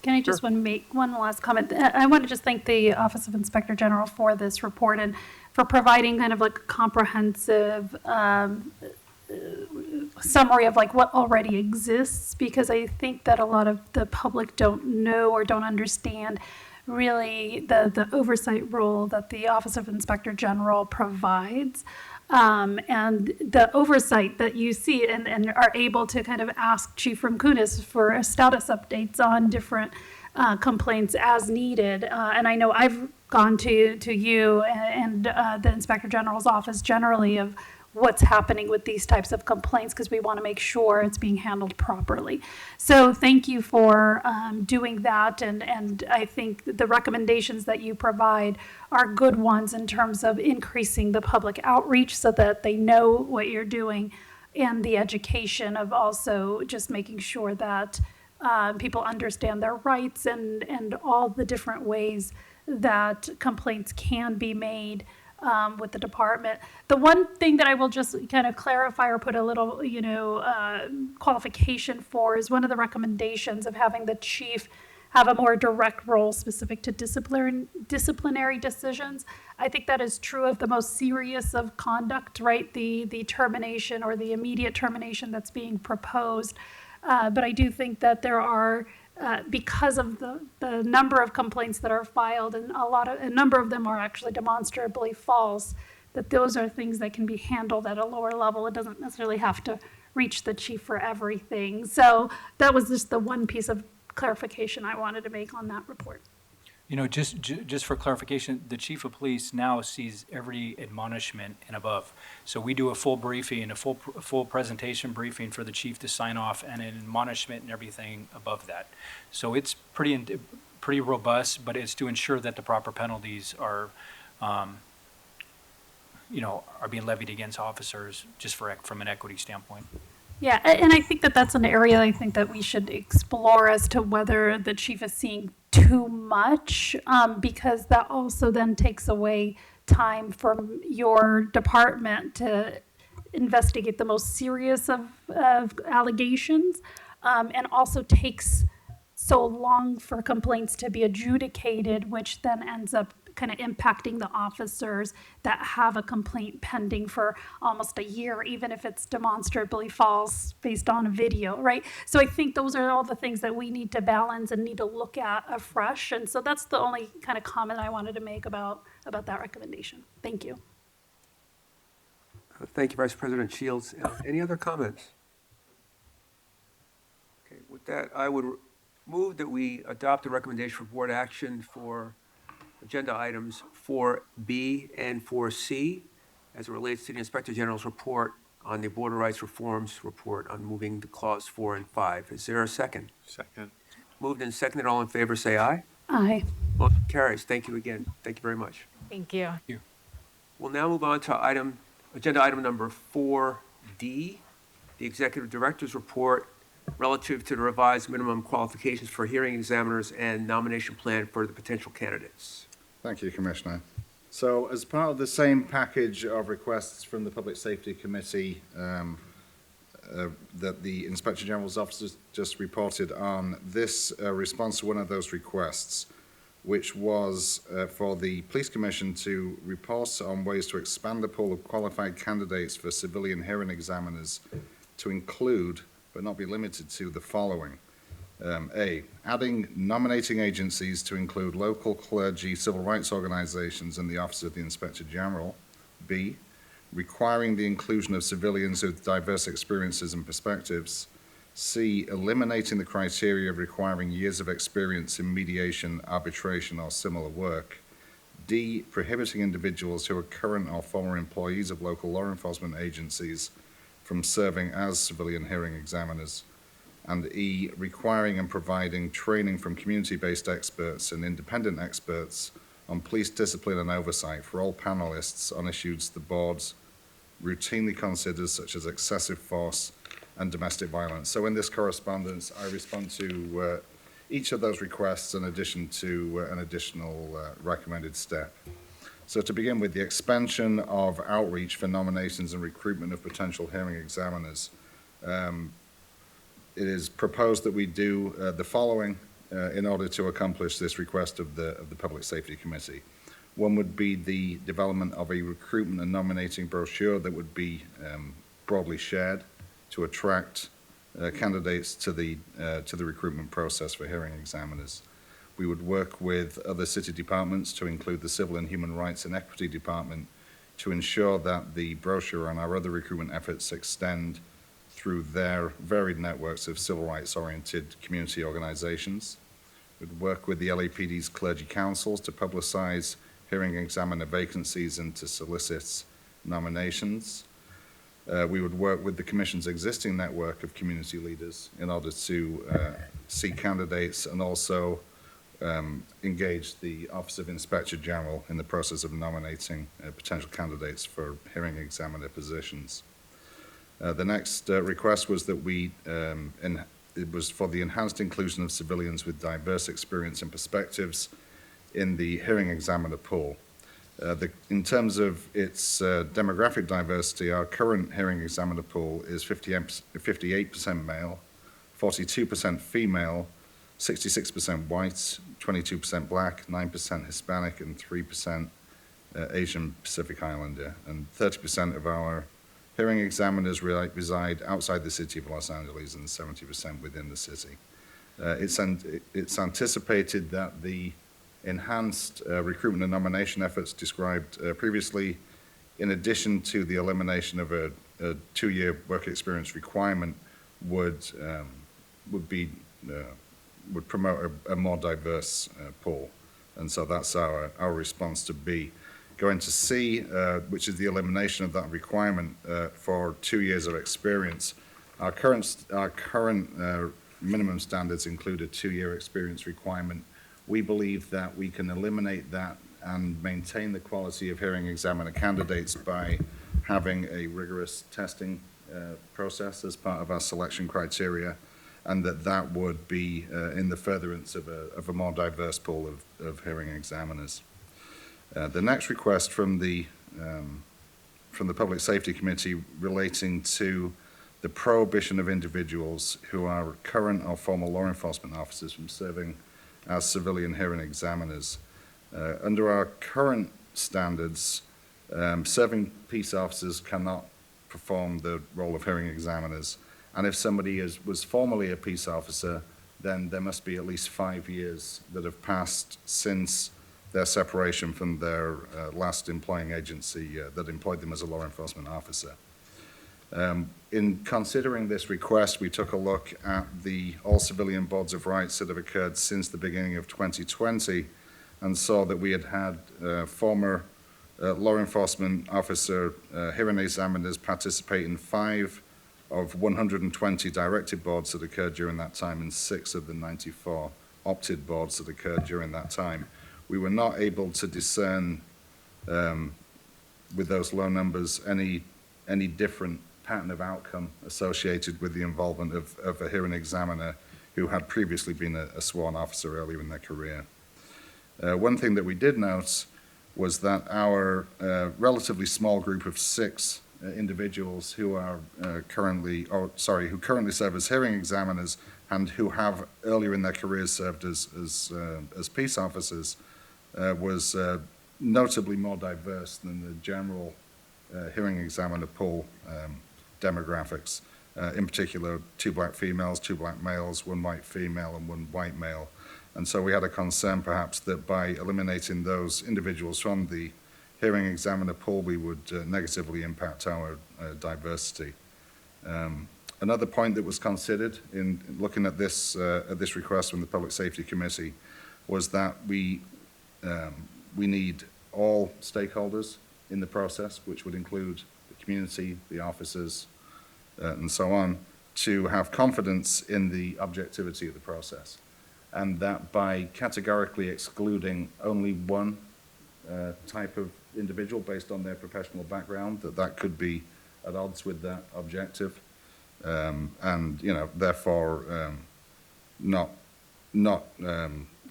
[SPEAKER 23] Can I just make one last comment? I want to just thank the Office of Inspector General for this report and for providing kind of like a comprehensive summary of like what already exists, because I think that a lot of the public don't know or don't understand really the oversight role that the Office of Inspector General provides. And the oversight that you see and are able to kind of ask Chief Rimkunis for status updates on different complaints as needed. And I know I've gone to you and the Inspector General's office generally of what's happening with these types of complaints, because we want to make sure it's being handled properly. So thank you for doing that, and I think the recommendations that you provide are good ones in terms of increasing the public outreach so that they know what you're doing, and the education of also just making sure that people understand their rights and all the different ways that complaints can be made with the department. The one thing that I will just kind of clarify or put a little, qualification for is one of the recommendations of having the chief have a more direct role specific to disciplinary decisions. I think that is true of the most serious of conduct, right? The termination or the immediate termination that's being proposed. But I do think that there are, because of the number of complaints that are filed, and a number of them are actually demonstrably false, that those are things that can be handled at a lower level. It doesn't necessarily have to reach the chief for everything. So that was just the one piece of clarification I wanted to make on that report.
[SPEAKER 15] Just for clarification, the chief of police now sees every admonishment and above. So we do a full briefing, a full presentation briefing for the chief to sign off, and an admonishment and everything above that. So it's pretty robust, but it's to ensure that the proper penalties are, are being levied against officers just from an equity standpoint.
[SPEAKER 23] Yeah, and I think that that's an area I think that we should explore as to whether the chief is seeing too much, because that also then takes away time from your department to investigate the most serious of allegations, and also takes so long for complaints to be adjudicated, which then ends up kind of impacting the officers that have a complaint pending for almost a year, even if it's demonstrably false based on a video, right? So I think those are all the things that we need to balance and need to look at afresh. And so that's the only kind of comment I wanted to make about that recommendation. Thank you.
[SPEAKER 1] Thank you, Vice President Shields. Any other comments? Okay, with that, I would move that we adopt the recommendation for board action for agenda items 4B and 4C as it relates to the Inspector General's report on the Border Rights Reforms report on moving the clause 4 and 5. Is there a second?
[SPEAKER 10] Second.
[SPEAKER 1] Moved and seconded. All in favor, say aye.
[SPEAKER 23] Aye.
[SPEAKER 1] Motion carries. Thank you again. Thank you very much.
[SPEAKER 14] Thank you.
[SPEAKER 1] We'll now move on to agenda item number 4D, the Executive Director's report relative to the revised minimum qualifications for hearing examiners and nomination plan for the potential candidates.
[SPEAKER 16] Thank you, Commissioner. So as part of the same package of requests from the Public Safety Committee that the Inspector General's office just reported on, this response to one of those requests, which was for the Police Commission to report on ways to expand the pool of qualified candidates for civilian hearing examiners to include, but not be limited to, the following. A, adding nominating agencies to include local clergy, civil rights organizations, and the Office of the Inspector General. B, requiring the inclusion of civilians with diverse experiences and perspectives. C, eliminating the criteria of requiring years of experience in mediation, arbitration, or similar work. D, prohibiting individuals who are current or former employees of local law enforcement agencies from serving as civilian hearing examiners. And E, requiring and providing training from community-based experts and independent experts on police discipline and oversight for all panelists on issues the board routinely considers, such as excessive force and domestic violence. So in this correspondence, I respond to each of those requests in addition to an additional recommended step. So to begin with, the expansion of outreach for nominations and recruitment of potential hearing examiners. It is proposed that we do the following in order to accomplish this request of the Public Safety Committee. One would be the development of a recruitment and nominating brochure that would be broadly shared to attract candidates to the recruitment process for hearing examiners. We would work with other city departments to include the Civil and Human Rights and Equity Department to ensure that the brochure and our other recruitment efforts extend through their varied networks of civil rights-oriented community organizations. We'd work with the LAPD's clergy councils to publicize hearing examiner vacancies and to solicit nominations. We would work with the Commission's existing network of community leaders in order to seek candidates and also engage the Office of Inspector General in the process of nominating potential candidates for hearing examiner positions. The next request was that it was for the enhanced inclusion of civilians with diverse experience and perspectives in the hearing examiner pool. In terms of its demographic diversity, our current hearing examiner pool is 58% male, 42% female, 66% white, 22% black, 9% Hispanic, and 3% Asian Pacific Islander. And 30% of our hearing examiners reside outside the city of Los Angeles and 70% within the city. It's anticipated that the enhanced recruitment and nomination efforts described previously, in addition to the elimination of a 2-year work experience requirement, would promote a more diverse pool. And so that's our response to B. Going to C, which is the elimination of that requirement for 2 years of experience. Our current minimum standards include a 2-year experience requirement. We believe that we can eliminate that and maintain the quality of hearing examiner candidates by having a rigorous testing process as part of our selection criteria, and that would be in the furtherance of a more diverse pool of hearing examiners. The next request from the Public Safety Committee relating to the prohibition of individuals who are current or former law enforcement officers from serving as civilian hearing examiners. Under our current standards, serving peace officers cannot perform the role of hearing examiners. And if somebody was formerly a peace officer, then there must be at least 5 years that have passed since their separation from their last employing agency that employed them as a law enforcement officer. In considering this request, we took a look at the all civilian boards of rights that have occurred since the beginning of 2020 and saw that we had former law enforcement officer hearing examiners participate in 5 of 120 directed boards that occurred during that time and 6 of the 94 opted boards that occurred during that time. We were not able to discern with those low numbers any different pattern of outcome associated with the involvement of a hearing examiner who had previously been a sworn officer earlier in their career. One thing that we did note was that our relatively small group of 6 individuals who currently serve as hearing examiners and who have earlier in their careers served as peace officers was notably more diverse than the general hearing examiner pool demographics. In particular, 2 black females, 2 black males, 1 white female, and 1 white male. And so we had a concern perhaps that by eliminating those individuals from the hearing examiner pool, we would negatively impact our diversity. Another point that was considered in looking at this request from the Public Safety Committee was that we need all stakeholders in the process, which would include the community, the officers, and so on, to have confidence in the objectivity of the process. And that by categorically excluding only one type of individual based on their professional background, that could be at odds with that objective, and therefore not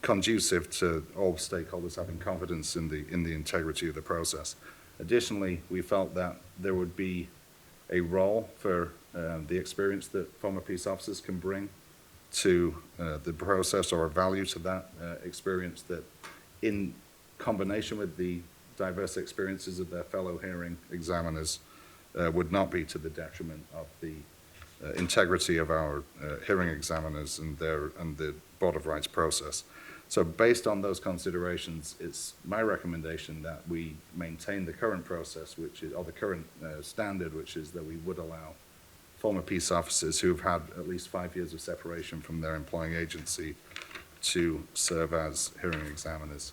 [SPEAKER 16] conducive to all stakeholders having confidence in the integrity of the process. Additionally, we felt that there would be a role for the experience that former peace officers can bring to the process, or a value to that experience that, in combination with the diverse experiences of their fellow hearing examiners, would not be to the detriment of the integrity of our hearing examiners and the Board of Rights process. So based on those considerations, it's my recommendation that we maintain the current process, or the current standard, which is that we would allow former peace officers who've had at least 5 years of separation from their employing agency to serve as hearing examiners.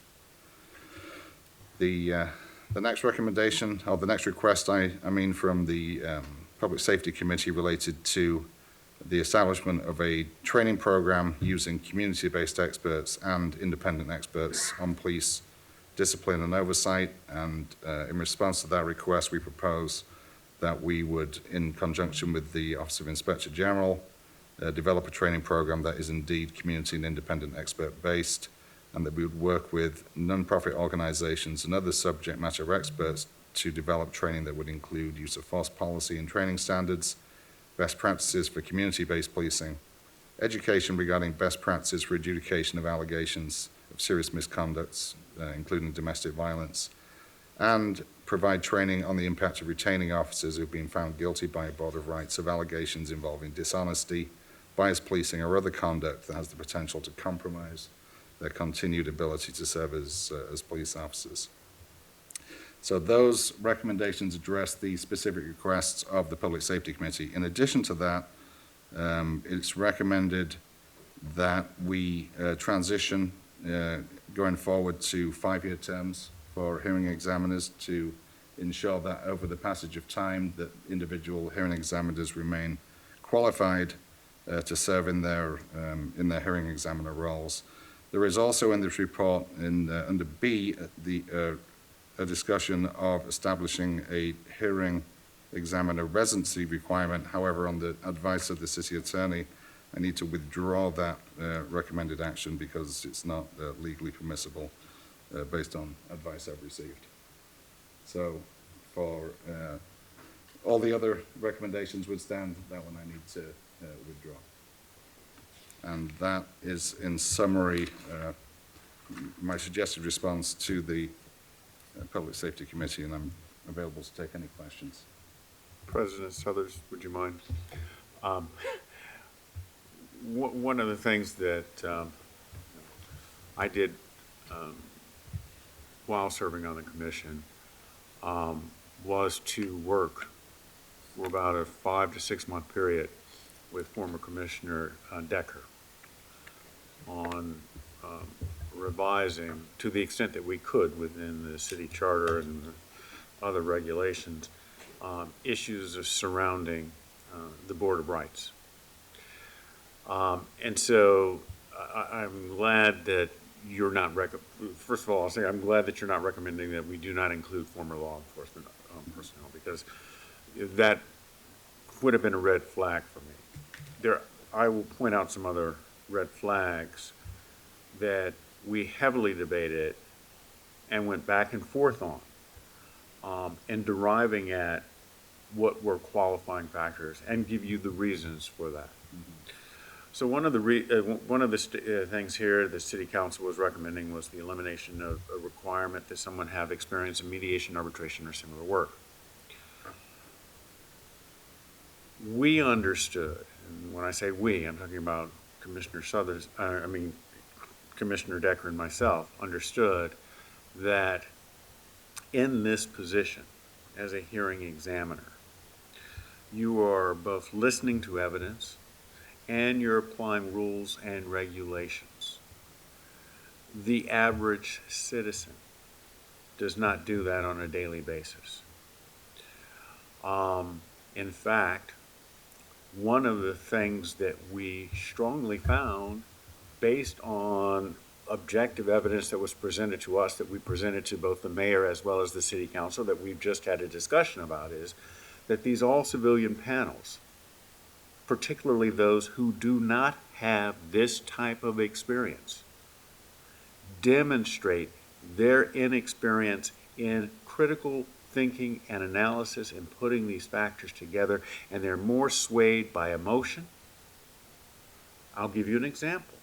[SPEAKER 16] The next recommendation, or the next request, from the Public Safety Committee, related to the establishment of a training program using community-based experts and independent experts on police discipline and oversight. And in response to that request, we propose that we would, in conjunction with the Office of Inspector General, develop a training program that is indeed community and independent expert based, and that we would work with non-profit organizations and other subject matter experts to develop training that would include use of force policy and training standards, best practices for community-based policing, education regarding best practices for adjudication of allegations of serious misconducts, including domestic violence, and provide training on the impact of retaining officers who've been found guilty by a Board of Rights of allegations involving dishonesty, biased policing, or other conduct that has the potential to compromise their continued ability to serve as police officers. So those recommendations address the specific requests of the Public Safety Committee. In addition to that, it's recommended that we transition going forward to 5-year terms for hearing examiners, to ensure that over the passage of time that individual hearing examiners remain qualified to serve in their hearing examiner roles. There is also in this report, under B, a discussion of establishing a hearing examiner residency requirement. However, on the advice of the city attorney, I need to withdraw that recommended action because it's not legally permissible based on advice I've received. So for all the other recommendations would stand, that one I need to withdraw. And that is, in summary, my suggested response to the Public Safety Committee, and I'm available to take any questions.
[SPEAKER 10] President Suthers, would you mind? One of the things that I did while serving on the commission was to work for about a 5 to 6 month period with former Commissioner Decker on revising, to the extent that we could within the city charter and other regulations, issues surrounding the Board of Rights. And so I'm glad that you're not, first of all, I'll say I'm glad that you're not recommending that we do not include former law enforcement personnel, because that would have been a red flag for me. I will point out some other red flags that we heavily debated and went back and forth on, and deriving at what were qualifying factors and give you the reasons for that. So one of the things here the City Council was recommending was the elimination of a requirement that someone have experience in mediation, arbitration, or similar work. We understood, and when I say we, I'm talking about Commissioner Suthers, Commissioner Decker and myself, understood that in this position as a hearing examiner, you are both listening to evidence and you're applying rules and regulations. The average citizen does not do that on a daily basis. In fact, one of the things that we strongly found, based on objective evidence that was presented to us, that we presented to both the mayor as well as the city council, that we've just had a discussion about, is that these all-civilian panels, particularly those who do not have this type of experience, demonstrate their inexperience in critical thinking and analysis and putting these factors together, and they're more swayed by emotion. I'll give you an example.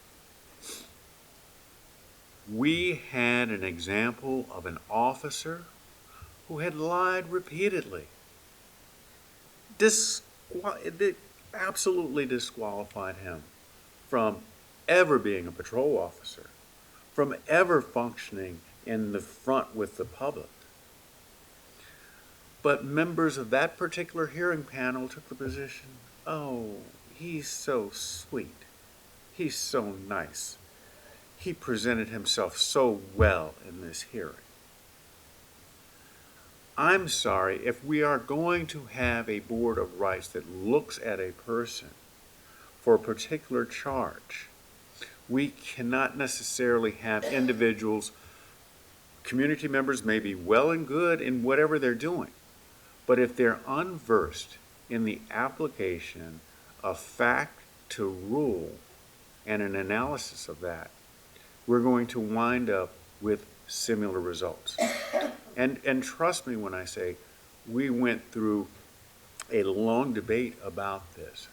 [SPEAKER 10] We had an example of an officer who had lied repeatedly. It absolutely disqualified him from ever being a patrol officer, from ever functioning in the front with the public. But members of that particular hearing panel took the position, oh, he's so sweet. He's so nice. He presented himself so well in this hearing. I'm sorry, if we are going to have a Board of Rights that looks at a person for a particular charge, we cannot necessarily have individuals, community members may be well and good in whatever they're doing, but if they're unversed in the application of fact to rule and an analysis of that, we're going to wind up with similar results. And trust me when I say we went through a long debate about this,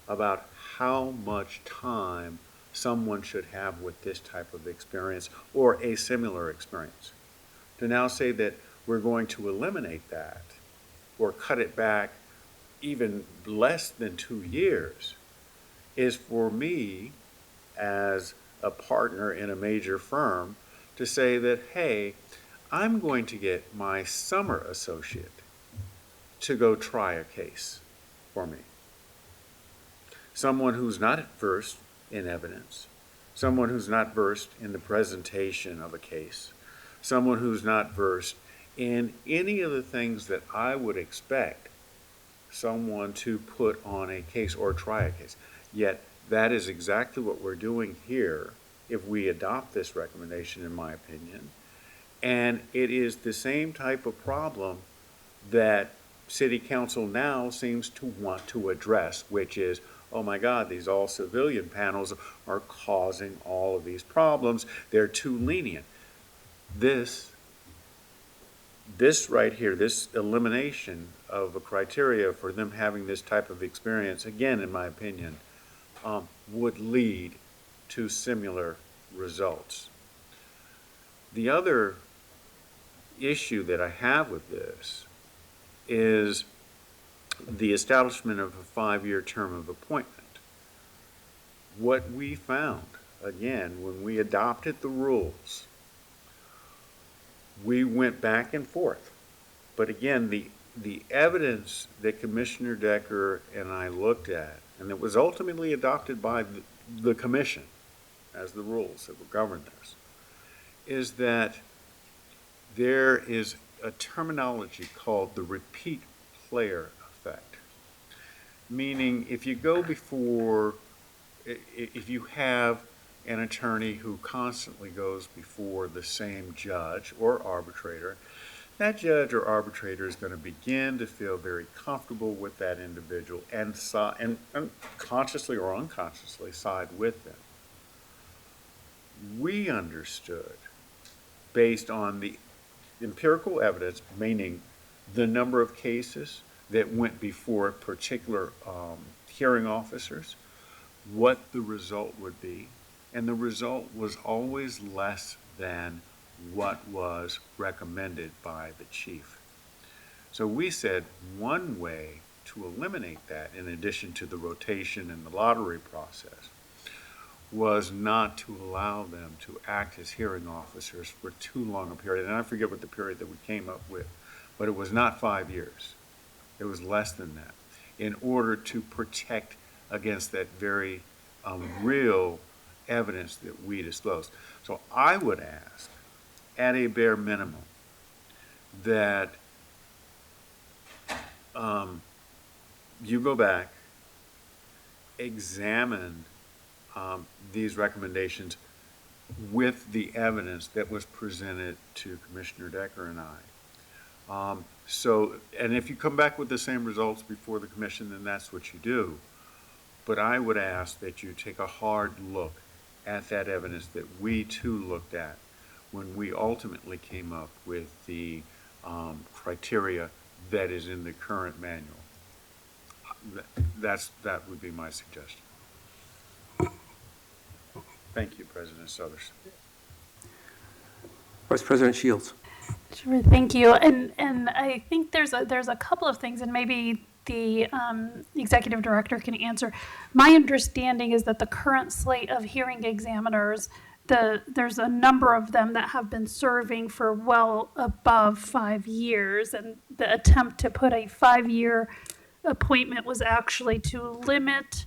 [SPEAKER 10] about how much time someone should have with this type of experience or a similar experience. To now say that we're going to eliminate that or cut it back even less than 2 years is for me as a partner in a major firm to say that, hey, I'm going to get my summer associate to go try a case for me. Someone who's not versed in evidence, someone who's not versed in the presentation of a case, someone who's not versed in any of the things that I would expect someone to put on a case or try a case. Yet that is exactly what we're doing here if we adopt this recommendation, in my opinion. And it is the same type of problem that City Council now seems to want to address, which is, oh my God, these all-civilian panels are causing all of these problems. They're too lenient. This right here, this elimination of a criteria for them having this type of experience, again, in my opinion, would lead to similar results. The other issue that I have with this is the establishment of a 5-year term of appointment. What we found, again, when we adopted the rules, we went back and forth. But again, the evidence that Commissioner Decker and I looked at, and that was ultimately adopted by the commission as the rules that will govern this, is that there is a terminology called the repeat player effect. Meaning, if you go before, if you have an attorney who constantly goes before the same judge or arbitrator, that judge or arbitrator is going to begin to feel very comfortable with that individual and consciously or unconsciously side with them. We understood, based on the empirical evidence, meaning the number of cases that went before particular hearing officers, what the result would be, and the result was always less than what was recommended by the chief. So we said one way to eliminate that, in addition to the rotation and the lottery process, was not to allow them to act as hearing officers for too long a period. And I forget what the period that we came up with, but it was not 5 years. It was less than that, in order to protect against that very real evidence that we disclosed. So I would ask, at a bare minimum, that you go back, examine these recommendations with the evidence that was presented to Commissioner Decker and I. And if you come back with the same results before the commission, then that's what you do. But I would ask that you take a hard look at that evidence that we too looked at when we ultimately came up with the criteria that is in the current manual. That would be my suggestion. Thank you, President Suthers.
[SPEAKER 1] Vice President Shields.
[SPEAKER 23] Sure, thank you. And I think there's a couple of things, and maybe the executive director can answer. My understanding is that the current slate of hearing examiners, there's a number of them that have been serving for well above 5 years, and the attempt to put a 5-year appointment was actually to limit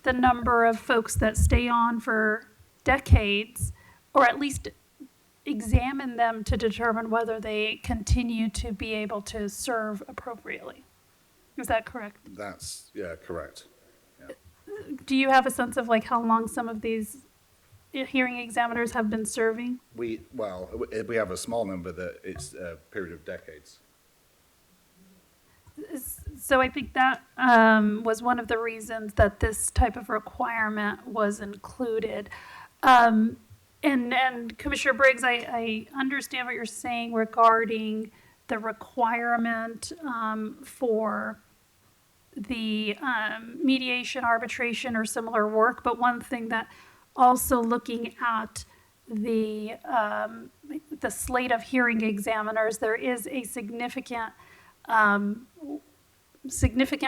[SPEAKER 23] the number of folks that stay on for decades, or at least examine them to determine whether they continue to be able to serve appropriately. Is that correct?
[SPEAKER 16] That's, yeah, correct.
[SPEAKER 23] Do you have a sense of like how long some of these hearing examiners have been serving?
[SPEAKER 16] We have a small number that it's a period of decades.
[SPEAKER 23] So I think that was one of the reasons that this type of requirement was included. And Commissioner Briggs, I understand what you're saying regarding the requirement for the mediation, arbitration, or similar work. But one thing that also looking at the slate of hearing examiners, there is a significant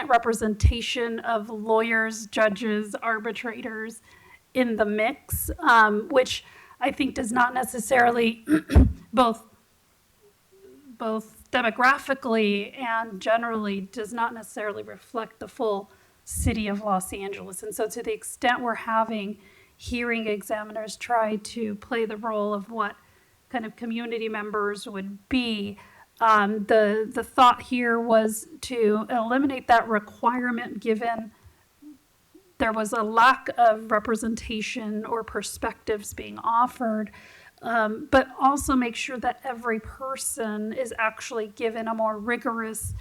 [SPEAKER 23] representation of lawyers, judges, arbitrators in the mix, which I think does not necessarily both demographically and generally does not necessarily reflect the full city of Los Angeles. And so to the extent we're having hearing examiners try to play the role of what kind of community members would be, the thought here was to eliminate that requirement given there was a lack of representation or perspectives being offered, but also make sure that every person is actually given a more rigorous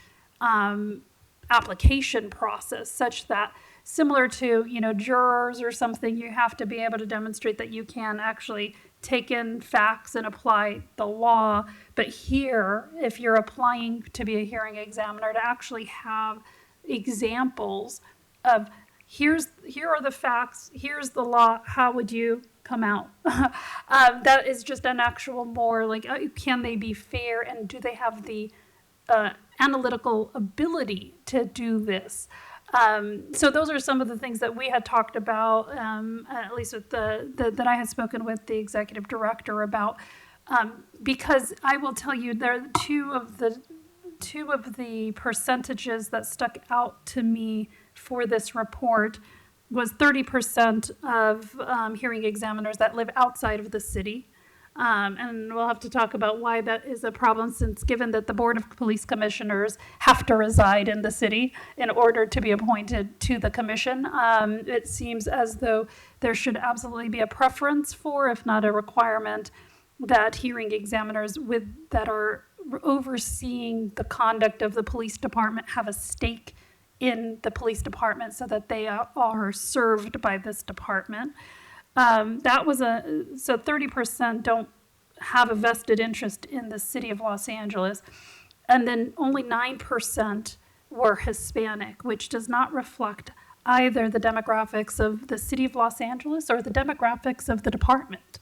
[SPEAKER 23] application process, such that similar to, jurors or something, you have to be able to demonstrate that you can actually take in facts and apply the law. But here, if you're applying to be a hearing examiner, to actually have examples of here are the facts, here's the law, how would you come out? That is just an actual more like, can they be fair, and do they have the analytical ability to do this? So those are some of the things that we had talked about, at least with that I had spoken with the executive director about, because I will tell you there are two of the percentages that stuck out to me for this report was 30% of hearing examiners that live outside of the city. And we'll have to talk about why that is a problem, since given that the Board of Police Commissioners have to reside in the city in order to be appointed to the commission, it seems as though there should absolutely be a preference for, if not a requirement, that hearing examiners that are overseeing the conduct of the police department have a stake in the police department so that they are served by this department. So 30% don't have a vested interest in the city of Los Angeles. And then only 9% were Hispanic, which does not reflect either the demographics of the city of Los Angeles or the demographics of the department.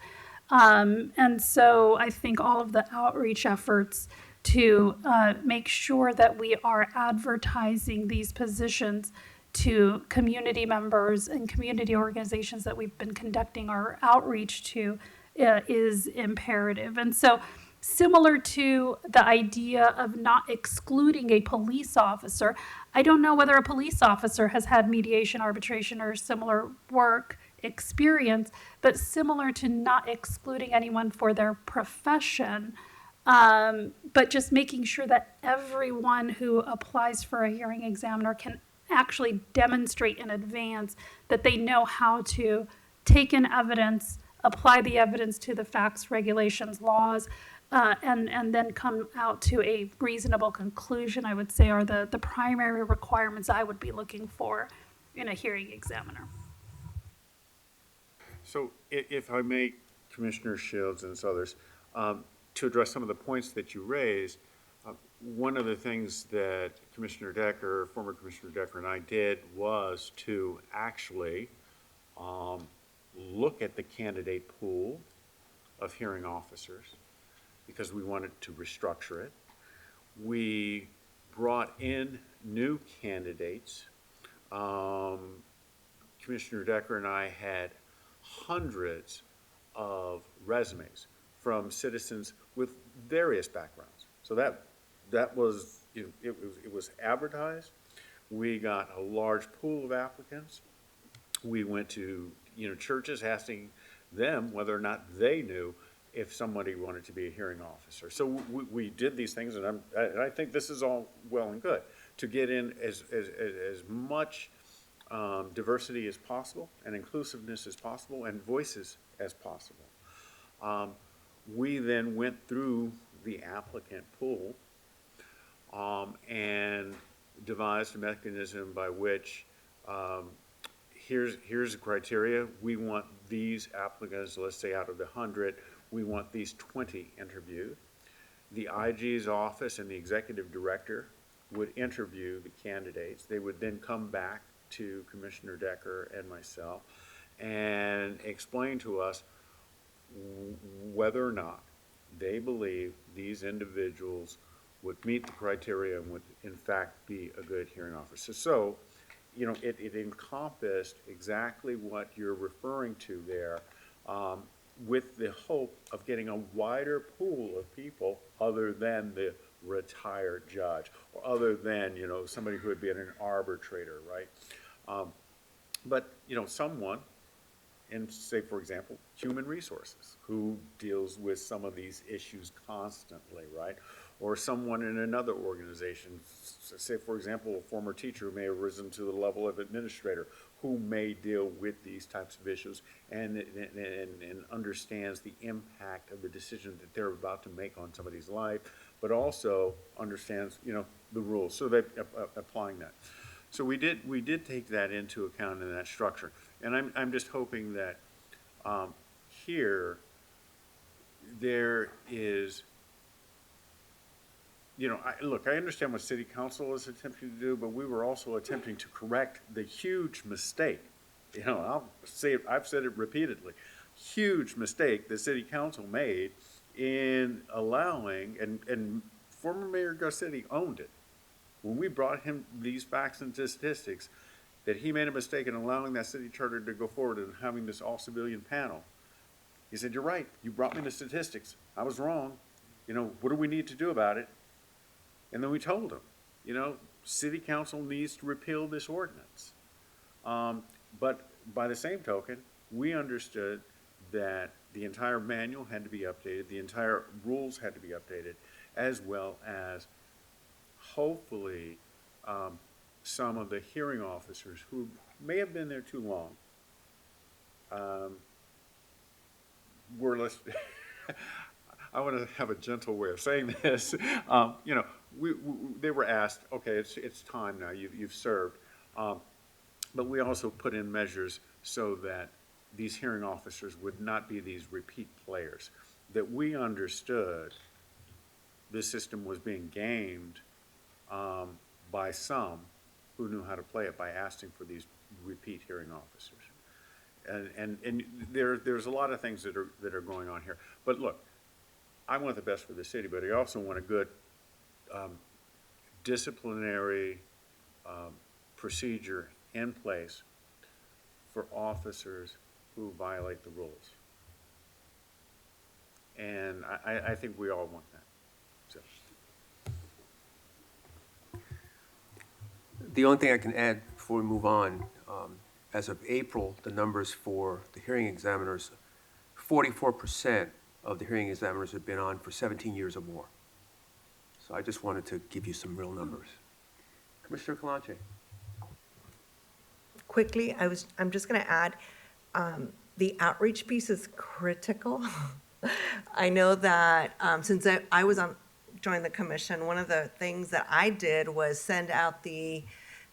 [SPEAKER 23] And so I think all of the outreach efforts to make sure that we are advertising these positions to community members and community organizations that we've been conducting our outreach to is imperative. And so similar to the idea of not excluding a police officer, I don't know whether a police officer has had mediation, arbitration, or similar work experience, but similar to not excluding anyone for their profession, but just making sure that everyone who applies for a hearing examiner can actually demonstrate in advance that they know how to take in evidence, apply the evidence to the facts, regulations, laws, and then come out to a reasonable conclusion, I would say, are the primary requirements I would be looking for in a hearing examiner.
[SPEAKER 10] So if I may, Commissioner Shields and others, to address some of the points that you raised, one of the things that Commissioner Decker, former Commissioner Decker and I did was to actually look at the candidate pool of hearing officers because we wanted to restructure it. We brought in new candidates. Commissioner Decker and I had hundreds of resumes from citizens with various backgrounds. So that was, it was advertised. We got a large pool of applicants. We went to, churches asking them whether or not they knew if somebody wanted to be a hearing officer. So we did these things, and I think this is all well and good, to get in as much diversity as possible and inclusiveness as possible and voices as possible. We then went through the applicant pool and devised a mechanism by which here's the criteria. We want these applicants, let's say out of the 100, we want these 20 interviewed. The IG's office and the executive director would interview the candidates. They would then come back to Commissioner Decker and myself and explain to us whether or not they believe these individuals would meet the criteria and would in fact be a good hearing officer. So, it encompassed exactly what you're referring to there, with the hope of getting a wider pool of people other than the retired judge or other than, somebody who would be an arbitrator, right? But, someone in, say, for example, human resources, who deals with some of these issues constantly, right? Or someone in another organization, say, for example, a former teacher who may have risen to the level of administrator, who may deal with these types of issues and understands the impact of the decision that they're about to make on somebody's life, but also understands, the rules. So they're applying that. So we did take that into account in that structure. And I'm just hoping that here there is, I understand what City Council is attempting to do, but we were also attempting to correct the huge mistake. I've said it repeatedly, huge mistake the City Council made in allowing, and former Mayor Garcetti owned it, when we brought him these facts and statistics, that he made a mistake in allowing that city charter to go forward and having this all-civilian panel. He said, "You're right, you brought me the statistics. I was wrong. What do we need to do about it?" And then we told him, City Council needs to repeal this ordinance. But by the same token, we understood that the entire manual had to be updated, the entire rules had to be updated, as well as hopefully some of the hearing officers who may have been there too long were less. I want to have a gentle way of saying this. They were asked, okay, it's time now. You've served, but we also put in measures so that these hearing officers would not be these repeat players. That we understood this system was being gamed by some who knew how to play it by asking for these repeat hearing officers. And there's a lot of things that are going on here. But look, I want the best for the city, but I also want a good disciplinary procedure in place for officers who violate the rules. And I think we all want that. So.
[SPEAKER 1] The only thing I can add before we move on, as of April, the numbers for the hearing examiners, 44% of the hearing examiners have been on for 17 years or more. So I just wanted to give you some real numbers. Commissioner Kalanche.
[SPEAKER 4] Quickly, I'm just going to add, the outreach piece is critical. I know that since I joined the commission, one of the things that I did was send out the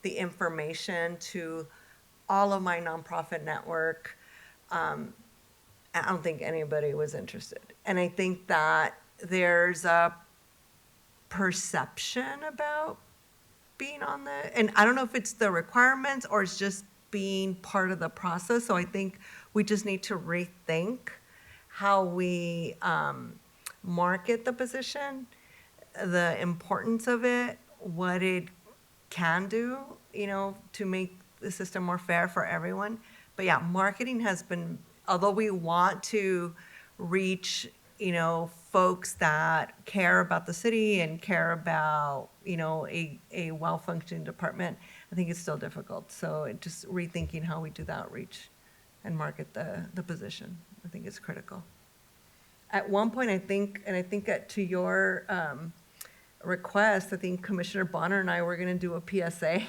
[SPEAKER 4] information to all of my nonprofit network I don't think anybody was interested. And I think that there's a perception about being on the, and I don't know if it's the requirements or it's just being part of the process. So I think we just need to rethink how we market the position, the importance of it, what it can do, you know, to make the system more fair for everyone. But yeah, marketing has been, although we want to reach, you know, folks that care about the city and care about, you know, a well-functioning department, I think it's still difficult. So just rethinking how we do the outreach and market the position, I think is critical. At one point, I think to your request, I think Commissioner Bonner and I were going to do a PSA.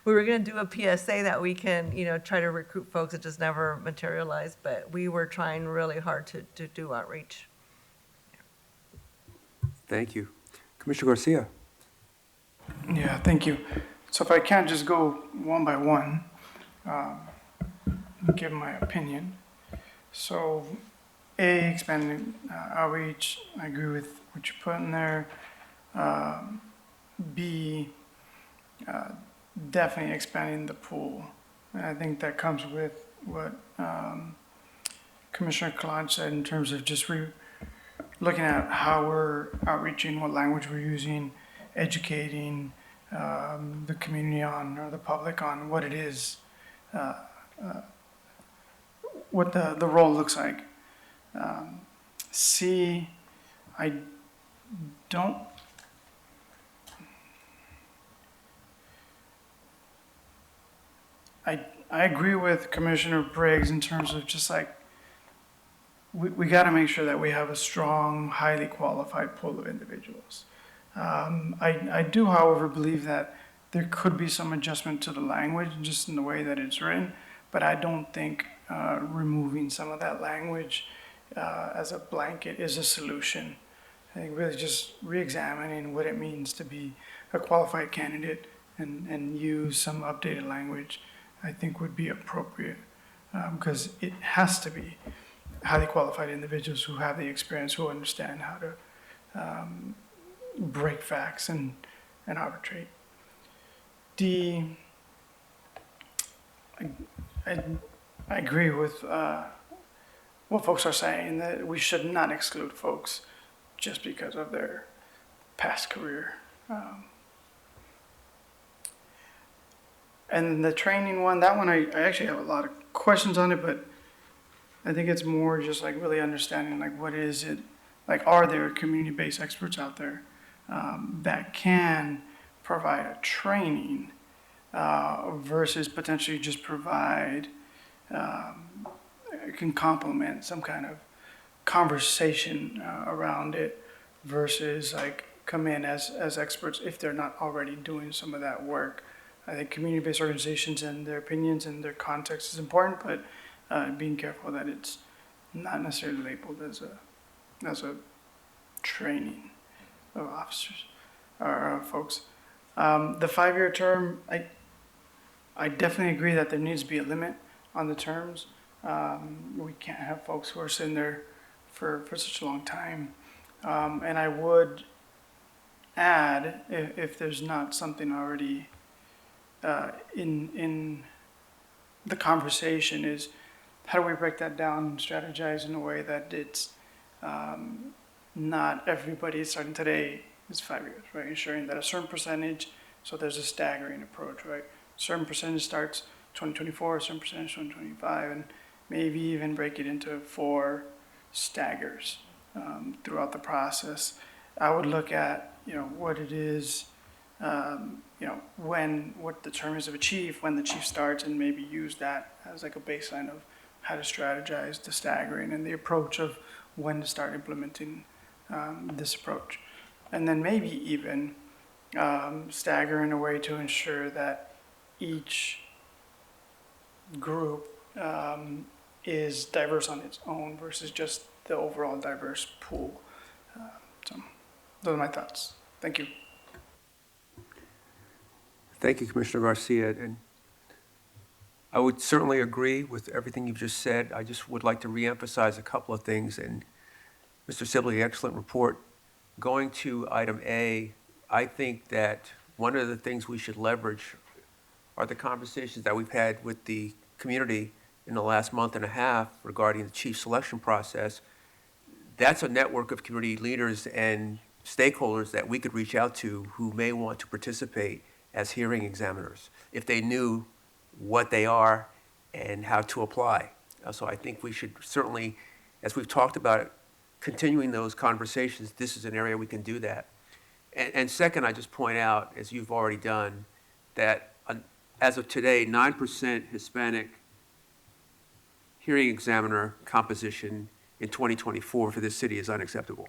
[SPEAKER 4] We were going to do a PSA that we can, you know, try to recruit folks. It just never materialized, but we were trying really hard to do outreach.
[SPEAKER 1] Thank you. Commissioner Garcia.
[SPEAKER 13] Yeah, thank you. So if I can't just go one by one, give my opinion. So, A, expanding outreach, I agree with what you put in there. B, definitely expanding the pool. And I think that comes with what Commissioner Kalanch said in terms of just looking at how we're outreaching, what language we're using, educating the community on, or the public on what it is, what the role looks like. C, I don't, I agree with Commissioner Briggs in terms of just like, we got to make sure that we have a strong, highly qualified pool of individuals. I do, however, believe that there could be some adjustment to the language just in the way that it's written, but I don't think removing some of that language as a blanket is a solution. I think really just re-examining what it means to be a qualified candidate and use some updated language, I think would be appropriate, because it has to be highly qualified individuals who have the experience, who understand how to break facts and arbitrate. D, I agree with what folks are saying, that we should not exclude folks just because of their past career. And the training one, that one I actually have a lot of questions on it, but I think it's more just like really understanding like what is it, like are there community-based experts out there that can provide a training versus potentially just provide, can complement some kind of conversation around it versus like come in as experts if they're not already doing some of that work. I think community-based organizations and their opinions and their context is important, but being careful that it's not necessarily labeled as a training of officers or folks. The 5-year term, I definitely agree that there needs to be a limit on the terms. We can't have folks who are sitting there for such a long time. And I would add, if there's not something already in the conversation, is how do we break that down and strategize in a way that it's not everybody starting today is 5 years, right? Ensuring that a certain percentage, so there's a staggering approach, right? Certain percentage starts 2024, a certain percentage 2025, and maybe even break it into 4 staggers throughout the process. I would look at, what it is, what the term is of a chief, when the chief starts, and maybe use that as like a baseline of how to strategize the staggering and the approach of when to start implementing this approach. And then maybe even stagger in a way to ensure that each group is diverse on its own versus just the overall diverse pool. So those are my thoughts. Thank you.
[SPEAKER 1] Thank you, Commissioner Garcia. And I would certainly agree with everything you've just said. I just would like to reemphasize a couple of things. And Mr. Sibley, excellent report. Going to item A, I think that one of the things we should leverage are the conversations that we've had with the community in the last month and a half regarding the chief selection process. That's a network of community leaders and stakeholders that we could reach out to who may want to participate as hearing examiners if they knew what they are and how to apply. So I think we should certainly, as we've talked about, continuing those conversations, this is an area we can do that. And second, I just point out, as you've already done, that as of today, 9% Hispanic hearing examiner composition in 2024 for this city is unacceptable.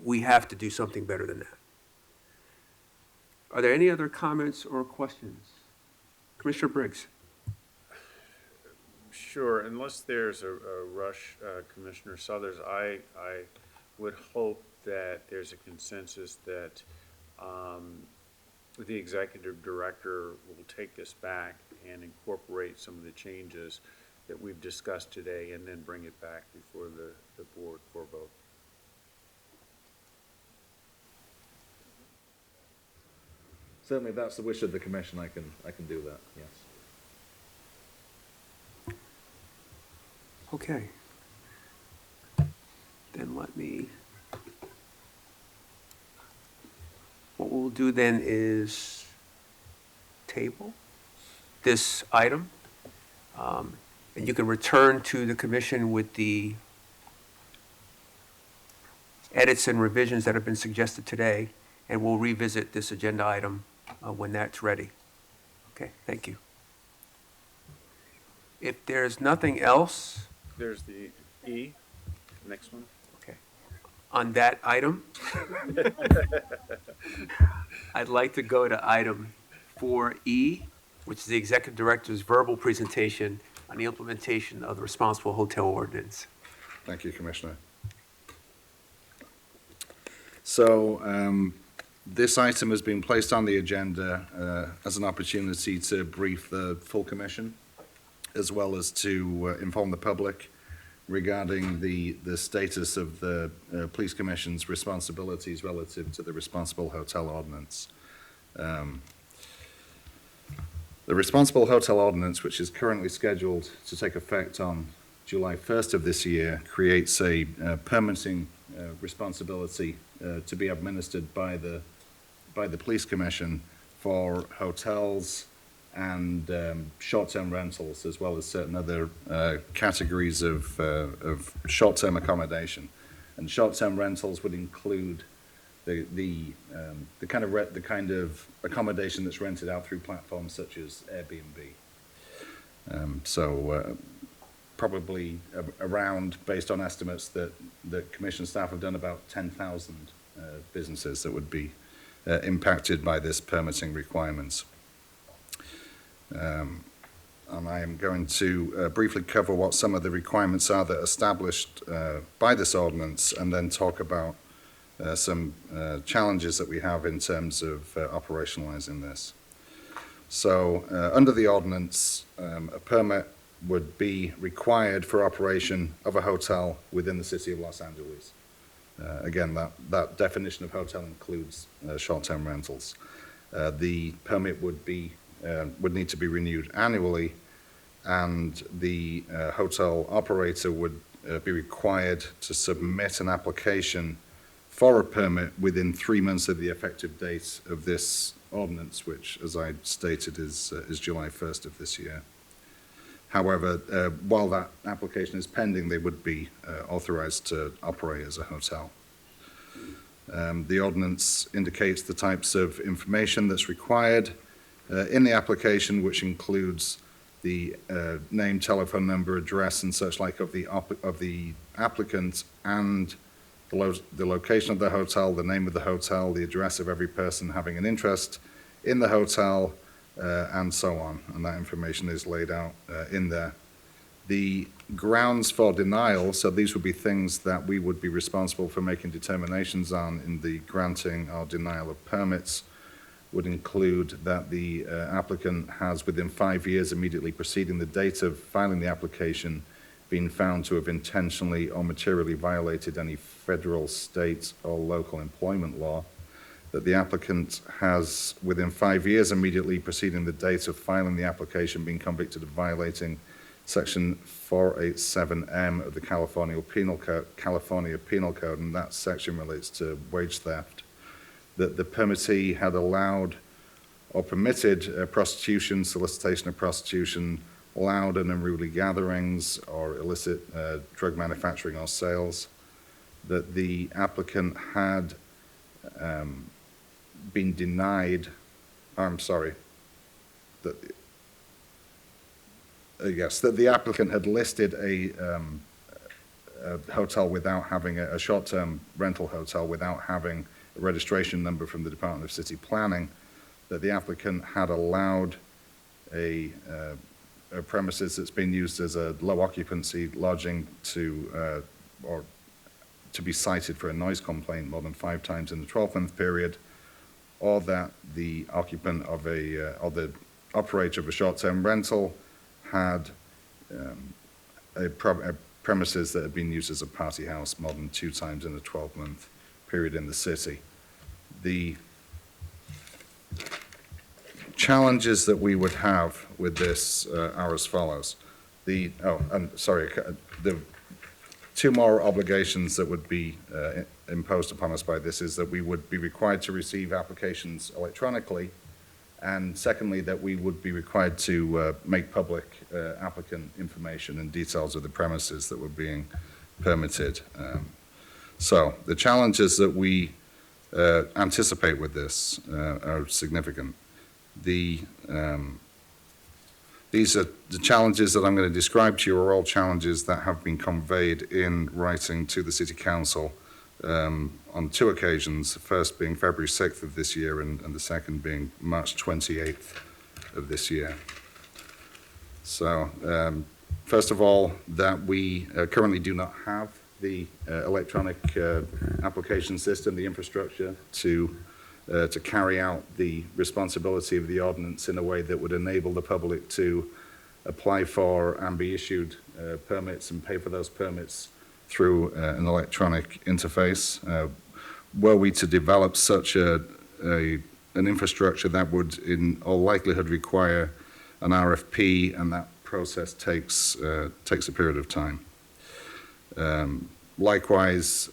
[SPEAKER 1] We have to do something better than that. Are there any other comments or questions? Commissioner Briggs.
[SPEAKER 10] Sure, unless there's a rush, Commissioner Suthers, I would hope that there's a consensus that the executive director will take this back and incorporate some of the changes that we've discussed today and then bring it back before the board for a vote.
[SPEAKER 16] Certainly, if that's the wish of the commission, I can do that, yes.
[SPEAKER 1] Okay. Then what we'll do then is table this item. And you can return to the commission with the edits and revisions that have been suggested today, and we'll revisit this agenda item when that's ready. Okay, thank you. If there's nothing else,
[SPEAKER 10] There's the E, next one.
[SPEAKER 1] okay, on that item, I'd like to go to item 4E, which is the Executive Director's verbal presentation on the implementation of the Responsible Hotel Ordinance.
[SPEAKER 16] Thank you, Commissioner. So this item has been placed on the agenda as an opportunity to brief the full commission, as well as to inform the public regarding the status of the Police Commission's responsibilities relative to the Responsible Hotel Ordinance. The Responsible Hotel Ordinance, which is currently scheduled to take effect on July 1st of this year, creates a permitting responsibility to be administered by the Police Commission for hotels and short-term rentals, as well as certain other categories of short-term accommodation. And short-term rentals would include the kind of accommodation that's rented out through platforms such as Airbnb. Probably around, based on estimates that commission staff have done, about 10,000 businesses that would be impacted by this permitting requirements. And I am going to briefly cover what some of the requirements are that are established by this ordinance, and then talk about some challenges that we have in terms of operationalizing this. So under the ordinance, a permit would be required for operation of a hotel within the city of Los Angeles. Again, that definition of hotel includes short-term rentals. The permit would need to be renewed annually, and the hotel operator would be required to submit an application for a permit within 3 months of the effective date of this ordinance, which, as I stated, is July 1st of this year. However, while that application is pending, they would be authorized to operate as a hotel. The ordinance indicates the types of information that's required in the application, which includes the name, telephone number, address, and such like of the applicant, and the location of the hotel, the name of the hotel, the address of every person having an interest in the hotel, and so on. And that information is laid out in there. The grounds for denial, so these would be things that we would be responsible for making determinations on in the granting or denial of permits, would include that the applicant has, within 5 years immediately preceding the date of filing the application, been found to have intentionally or materially violated any federal, state, or local employment law, that the applicant has, within 5 years immediately preceding the date of filing the application, been convicted of violating Section 487M of the California Penal Code, and that section relates to wage theft, that the permittee had allowed or permitted prostitution, solicitation of prostitution, loud and unruly gatherings, or illicit drug manufacturing or sales, that the applicant had been denied, that the applicant had listed a hotel without having a short-term rental hotel without having a registration number from the Department of City Planning, that the applicant had allowed a premises that's been used as a low occupancy lodging to be cited for a noise complaint more than 5 times in the 12-month period, or that the occupant of or the operator of a short-term rental had a premises that had been used as a party house more than 2 times in a 12-month period in the city. The challenges that we would have with this are as follows. The 2 more obligations that would be imposed upon us by this is that we would be required to receive applications electronically, and secondly, that we would be required to make public applicant information and details of the premises that were being permitted. So the challenges that we anticipate with this are significant. These are the challenges that I'm going to describe to you are all challenges that have been conveyed in writing to the City Council on 2 occasions, the first being February 6th of this year and the second being March 28th of this year. So first of all, that we currently do not have the electronic application system, the infrastructure to carry out the responsibility of the ordinance in a way that would enable the public to apply for and be issued permits and pay for those permits through an electronic interface. Were we to develop such an infrastructure, that would in all likelihood require an RFP, and that process takes a period of time. Likewise,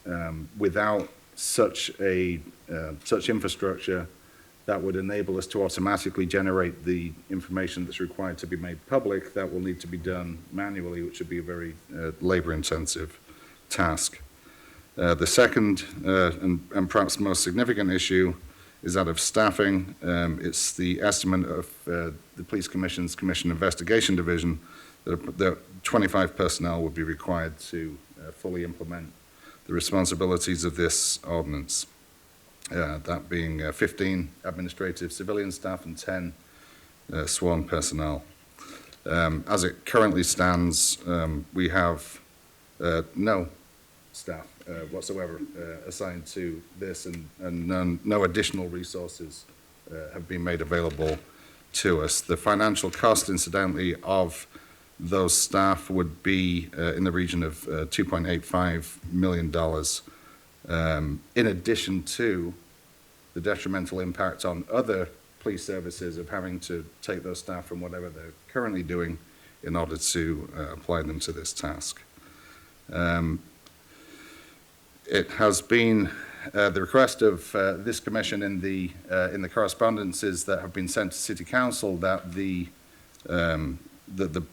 [SPEAKER 16] without such infrastructure, that would enable us to automatically generate the information that's required to be made public. That will need to be done manually, which would be a very labor-intensive task. The second and perhaps most significant issue is that of staffing. It's the estimate of the Police Commission's Commission Investigation Division that 25 personnel would be required to fully implement the responsibilities of this ordinance. That being 15 administrative civilian staff and 10 sworn personnel. As it currently stands, we have no staff whatsoever assigned to this, and no additional resources have been made available to us. The financial cost, incidentally, of those staff would be in the region of $2.85 million, in addition to the detrimental impact on other police services of having to take those staff from whatever they're currently doing in order to apply them to this task. It has been the request of this commission in the correspondences that have been sent to City Council that the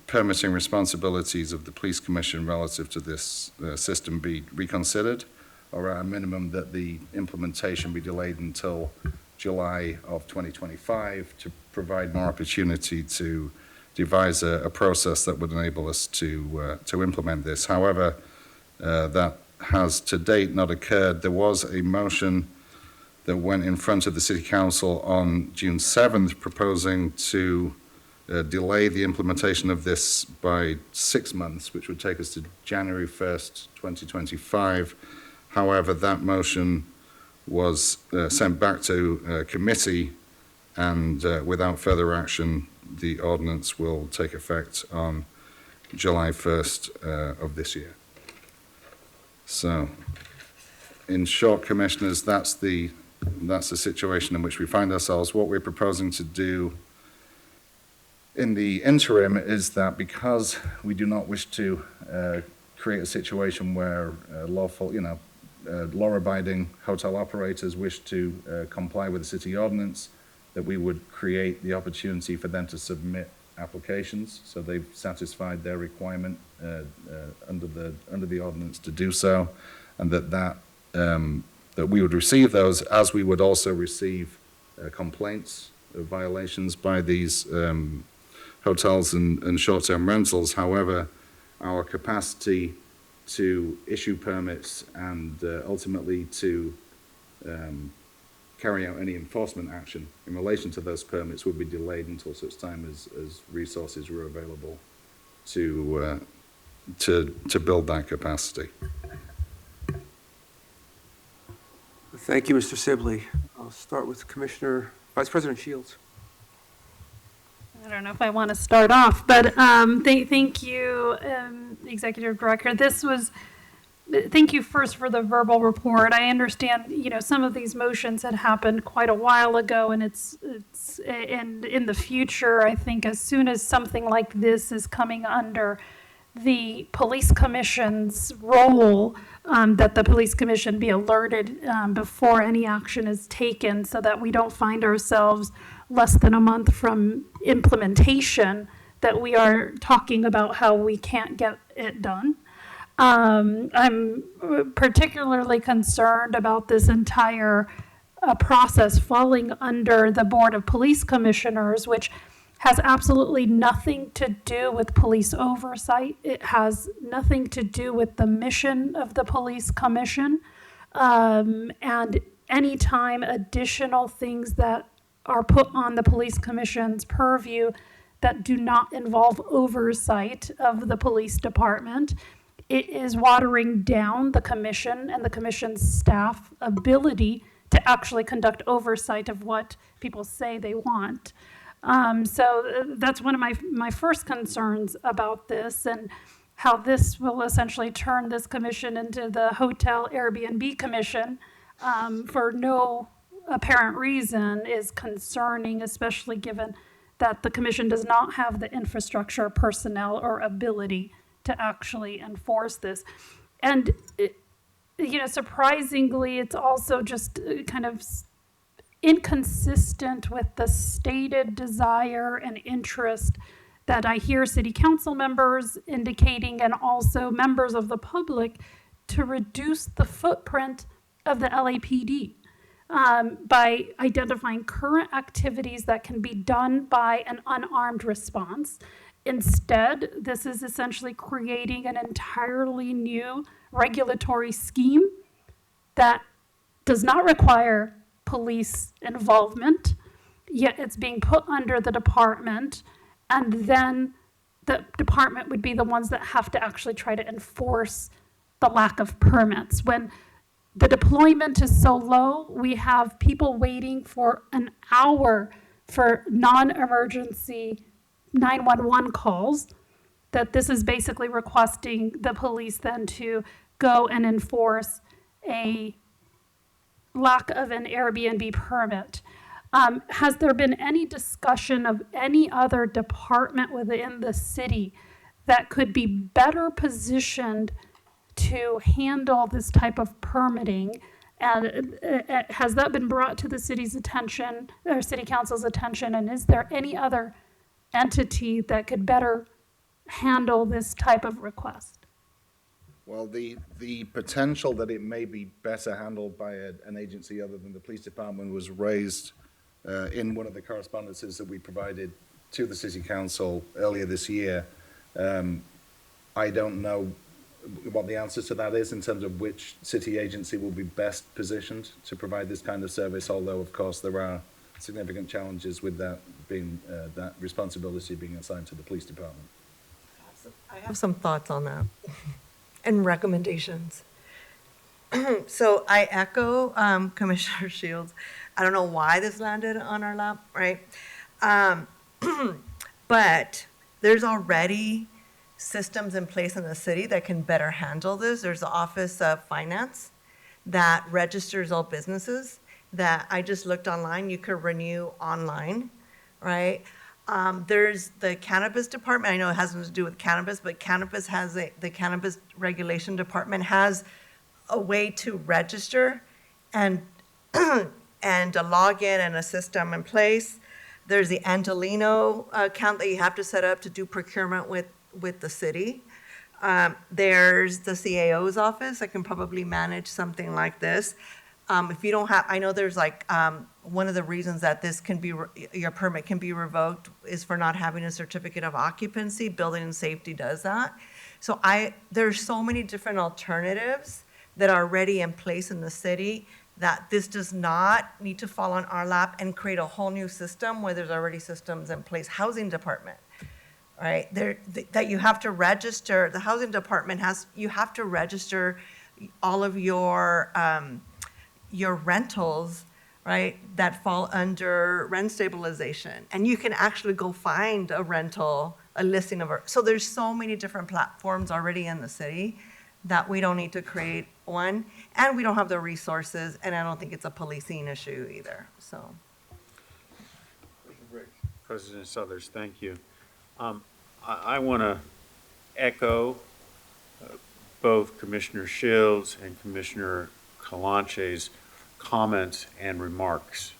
[SPEAKER 16] permitting responsibilities of the Police Commission relative to this system be reconsidered, or at a minimum that the implementation be delayed until July of 2025 to provide more opportunity to devise a process that would enable us to implement this. However, that has to date not occurred. There was a motion that went in front of the City Council on June 7th proposing to delay the implementation of this by 6 months, which would take us to January 1st, 2025. However, that motion was sent back to committee and without further action, the ordinance will take effect on July 1st of this year. So, in short, Commissioners, that's the situation in which we find ourselves. What we're proposing to do in the interim is that because we do not wish to create a situation where law-abiding hotel operators wish to comply with the city ordinance, that we would create the opportunity for them to submit applications, so they've satisfied their requirement under the ordinance to do so, and that we would receive those, as we would also receive complaints of violations by these hotels and short-term rentals. However, our capacity to issue permits and ultimately to carry out any enforcement action in relation to those permits would be delayed until such time as resources were available to build that capacity.
[SPEAKER 1] Thank you, Mr. Sibley. I'll start with Commissioner, Vice President Shields.
[SPEAKER 23] I don't know if I want to start off, but thank you, Executive Director. Thank you first for the verbal report. I understand, some of these motions had happened quite a while ago, and and in the future, I think as soon as something like this is coming under the police commission's role, that the police commission be alerted before any action is taken, so that we don't find ourselves less than a month from implementation that we are talking about how we can't get it done. I'm particularly concerned about this entire process falling under the Board of Police Commissioners, which has absolutely nothing to do with police oversight. It has nothing to do with the mission of the police commission. And anytime additional things that are put on the police commission's purview that do not involve oversight of the police department, it is watering down the commission and the commission's staff ability to actually conduct oversight of what people say they want. So that's one of my first concerns about this, and how this will essentially turn this commission into the hotel Airbnb commission for no apparent reason is concerning, especially given that the commission does not have the infrastructure, personnel, or ability to actually enforce this. And, surprisingly, it's also just kind of inconsistent with the stated desire and interest that I hear city council members indicating, and also members of the public, to reduce the footprint of the LAPD by identifying current activities that can be done by an unarmed response. Instead, this is essentially creating an entirely new regulatory scheme that does not require police involvement, yet it's being put under the department, and then the department would be the ones that have to actually try to enforce the lack of permits. When the deployment is so low, we have people waiting for an hour for non-emergency 911 calls, that this is basically requesting the police then to go and enforce a lack of an Airbnb permit. Has there been any discussion of any other department within the city that could be better positioned to handle this type of permitting? And has that been brought to the city's attention, or city council's attention? And is there any other entity that could better handle this type of request?
[SPEAKER 16] Well, the potential that it may be better handled by an agency other than the police department was raised in one of the correspondences that we provided to the city council earlier this year. I don't know what the answer to that is in terms of which city agency will be best positioned to provide this kind of service, although of course there are significant challenges with that being that responsibility being assigned to the police department.
[SPEAKER 4] I have some thoughts on that and recommendations. So I echo Commissioner Shields. I don't know why this landed on our lap, right? But there's already systems in place in the city that can better handle this. There's the Office of Finance that registers all businesses that I just looked online, you could renew online, right? There's the cannabis department. I know it has nothing to do with cannabis, but cannabis has the cannabis regulation department has a way to register and and a login and a system in place. There's the Antolino account that you have to set up to do procurement with the city. There's the CAO's office that can probably manage something like this. If you don't have, I know there's like, one of the reasons that this can be, your permit can be revoked is for not having a certificate of occupancy. Building and safety does that. So there's so many different alternatives that are already in place in the city that this does not need to fall on our lap and create a whole new system where there's already systems in place. Housing department, right? That you have to register, the housing department you have to register all of your rentals, right, that fall under rent stabilization. And you can actually go find a rental, a listing of so there's so many different platforms already in the city that we don't need to create one, and we don't have the resources, and I don't think it's a policing issue either, so.
[SPEAKER 10] President Suthers, thank you. I want to echo both Commissioner Shields and Commissioner Kalanche's comments and remarks.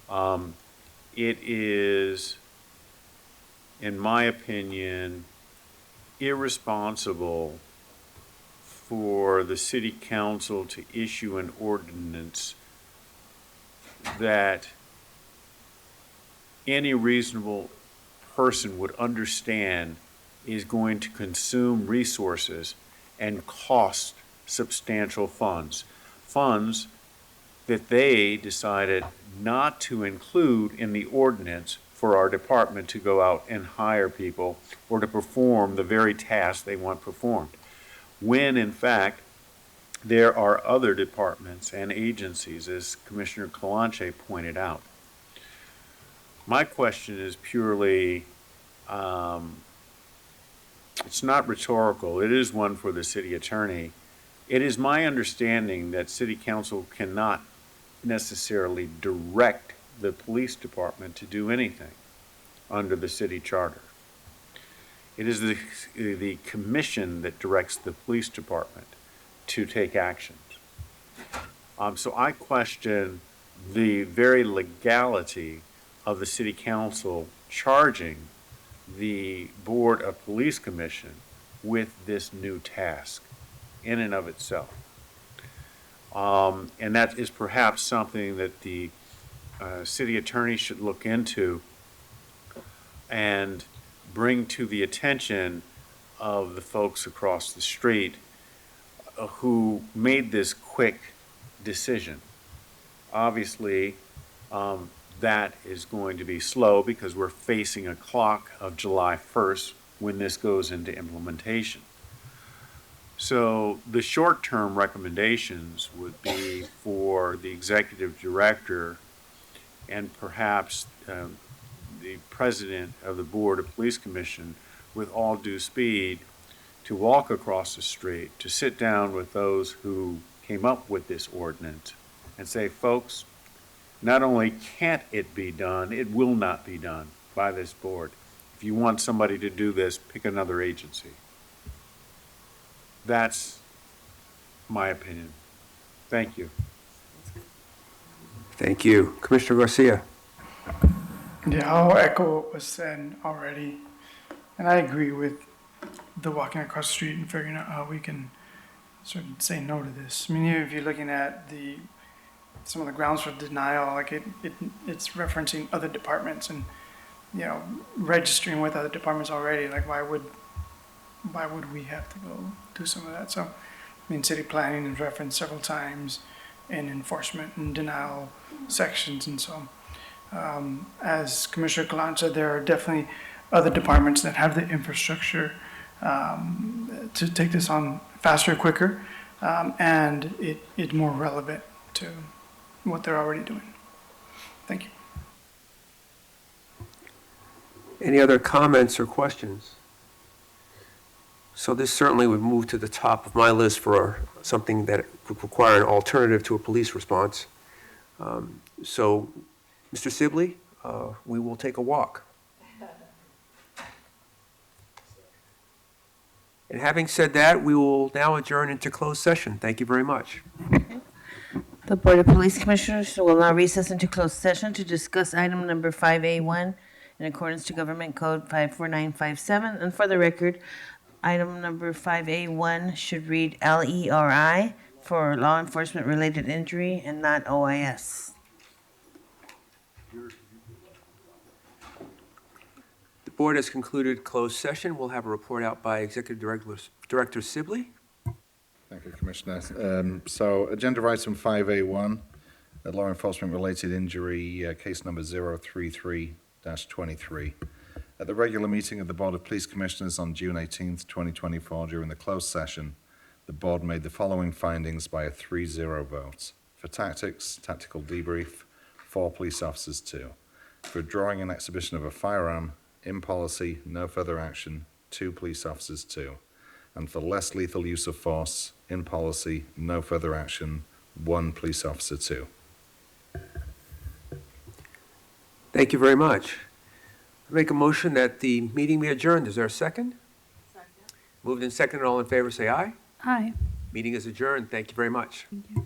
[SPEAKER 10] It is, in my opinion, irresponsible for the city council to issue an ordinance that any reasonable person would understand is going to consume resources and cost substantial funds. Funds that they decided not to include in the ordinance for our department to go out and hire people or to perform the very tasks they want performed. When, in fact, there are other departments and agencies, as Commissioner Kalanche pointed out. My question is purely, it's not rhetorical, it is one for the city attorney. It is my understanding that city council cannot necessarily direct the police department to do anything under the city charter. It is the commission that directs the police department to take actions. So I question the very legality of the city council charging the Board of Police Commission with this new task in and of itself. And that is perhaps something that the city attorney should look into and bring to the attention of the folks across the street who made this quick decision. Obviously, that is going to be slow because we're facing a clock of July 1st when this goes into implementation. So the short-term recommendations would be for the executive director and perhaps the president of the Board of Police Commission, with all due speed, to walk across the street, to sit down with those who came up with this ordinance and say, folks, not only can't it be done, it will not be done by this board. If you want somebody to do this, pick another agency. That's my opinion. Thank you.
[SPEAKER 1] Thank you. Commissioner Garcia.
[SPEAKER 13] Yeah, I'll echo what was said already. And I agree with the walking across the street and figuring out how we can sort of say no to this. I mean, if you're looking at some of the grounds for denial, like it's referencing other departments and, you know, registering with other departments already. Like, why would we have to go do some of that? So, I mean, city planning is referenced several times in enforcement and denial sections, and so as Commissioner Kalan said, there are definitely other departments that have the infrastructure to take this on faster, quicker, and it's more relevant to what they're already doing.
[SPEAKER 12] Thank you.
[SPEAKER 1] Any other comments or questions? So this certainly would move to the top of my list for something that would require an alternative to a police response. So, Mr. Sibley, we will take a walk. And having said that, we will now adjourn into closed session. Thank you very much.
[SPEAKER 2] The Board of Police Commissioners will now recess into closed session to discuss item number 5A1 in accordance to Government Code 54957. And for the record, item number 5A1 should read LERI for law enforcement related injury and not OIS.
[SPEAKER 1] The board has concluded closed session. We'll have a report out by Executive Director Sibley.
[SPEAKER 16] Thank you, Commissioner. So agenda item 5A1, law enforcement related injury, case number 033-23. At the regular meeting of the Board of Police Commissioners on June 18th, 2024, during the closed session, the board made the following findings by a 3-0 vote. For tactics, tactical debrief, 4 police officers, 2. For drawing and exhibition of a firearm, in policy, no further action, 2 police officers, 2. And for less lethal use of force, in policy, no further action, 1 police officer, 2.
[SPEAKER 1] Thank you very much. I make a motion that the meeting be adjourned. Is there a second? Second. Moved and seconded. All in favor, say aye.
[SPEAKER 23] Aye.
[SPEAKER 1] Meeting is adjourned. Thank you very much.
[SPEAKER 23] Thank you.